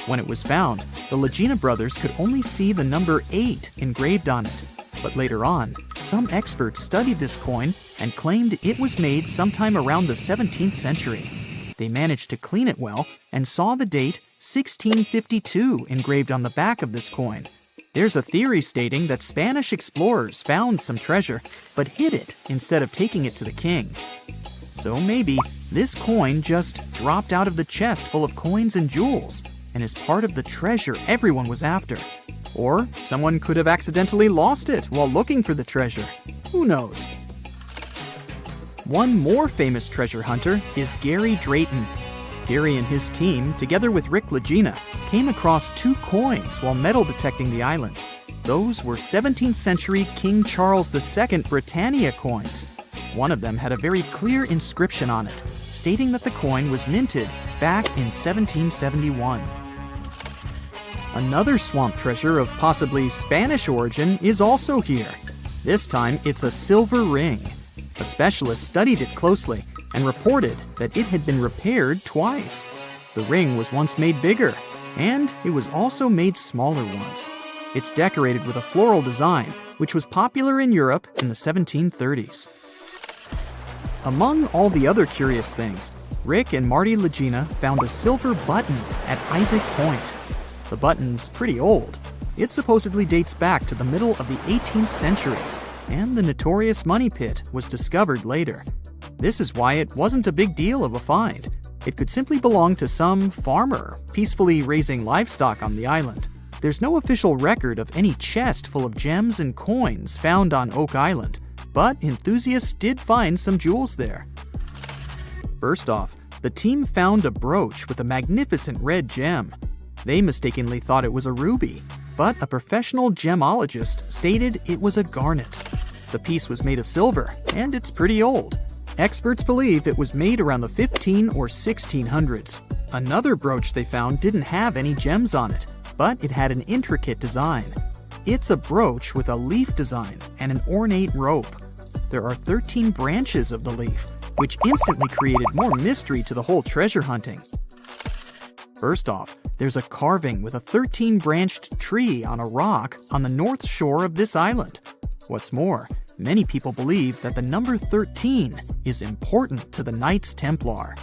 When it was found, the Legina brothers could only see the number 8 engraved on it. But later on, some experts studied this coin and claimed it was made sometime around the 17th century. They managed to clean it well and saw the date 1652 engraved on the back of this coin. There's a theory stating that Spanish explorers found some treasure but hid it instead of taking it to the king. So maybe this coin just dropped out of the chest full of coins and jewels and is part of the treasure everyone was after. Or someone could have accidentally lost it while looking for the treasure. Who knows? One more famous treasure hunter is Gary Drayton. Gary and his team, together with Rick Legina, came across 2 coins while metal detecting the island. Those were 17th century King Charles II Britannia coins. One of them had a very clear inscription on it, stating that the coin was minted back in 1771. Another swamp treasure of possibly Spanish origin is also here. This time, it's a silver ring. A specialist studied it closely and reported that it had been repaired twice. The ring was once made bigger, and it was also made smaller once. It's decorated with a floral design, which was popular in Europe in the 1730s. Among all the other curious things, Rick and Marty Legina found a silver button at Isaac Point. The button's pretty old. It supposedly dates back to the middle of the 18th century, and the notorious money pit was discovered later. This is why it wasn't a big deal of a find. It could simply belong to some farmer peacefully raising livestock on the island. There's no official record of any chest full of gems and coins found on Oak Island, but enthusiasts did find some jewels there. First off, the team found a brooch with a magnificent red gem. They mistakenly thought it was a ruby, but a professional gemologist stated it was a garnet. The piece was made of silver, and it's pretty old. Experts believe it was made around the 15 or 1600s. Another brooch they found didn't have any gems on it, but it had an intricate design. It's a brooch with a leaf design and an ornate rope. There are 13 branches of the leaf, which instantly created more mystery to the whole treasure hunting. First off, there's a carving with a 13-branched tree on a rock on the north shore of this island. What's more, many people believe that the number 13 is important to the Knights Templar.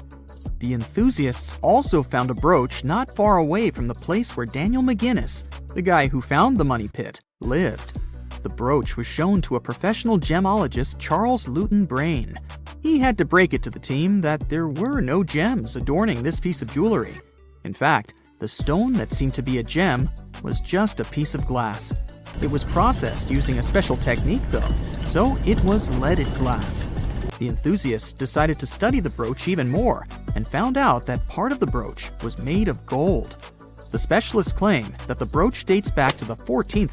The enthusiasts also found a brooch not far away from the place where Daniel McGinnis, the guy who found the money pit, lived. The brooch was shown to a professional gemologist, Charles Luton Brain. He had to break it to the team that there were no gems adorning this piece of jewelry. In fact, the stone that seemed to be a gem was just a piece of glass. It was processed using a special technique though, so it was leaded glass. The enthusiasts decided to study the brooch even more and found out that part of the brooch was made of gold. The specialists claim that the brooch dates back to the 14th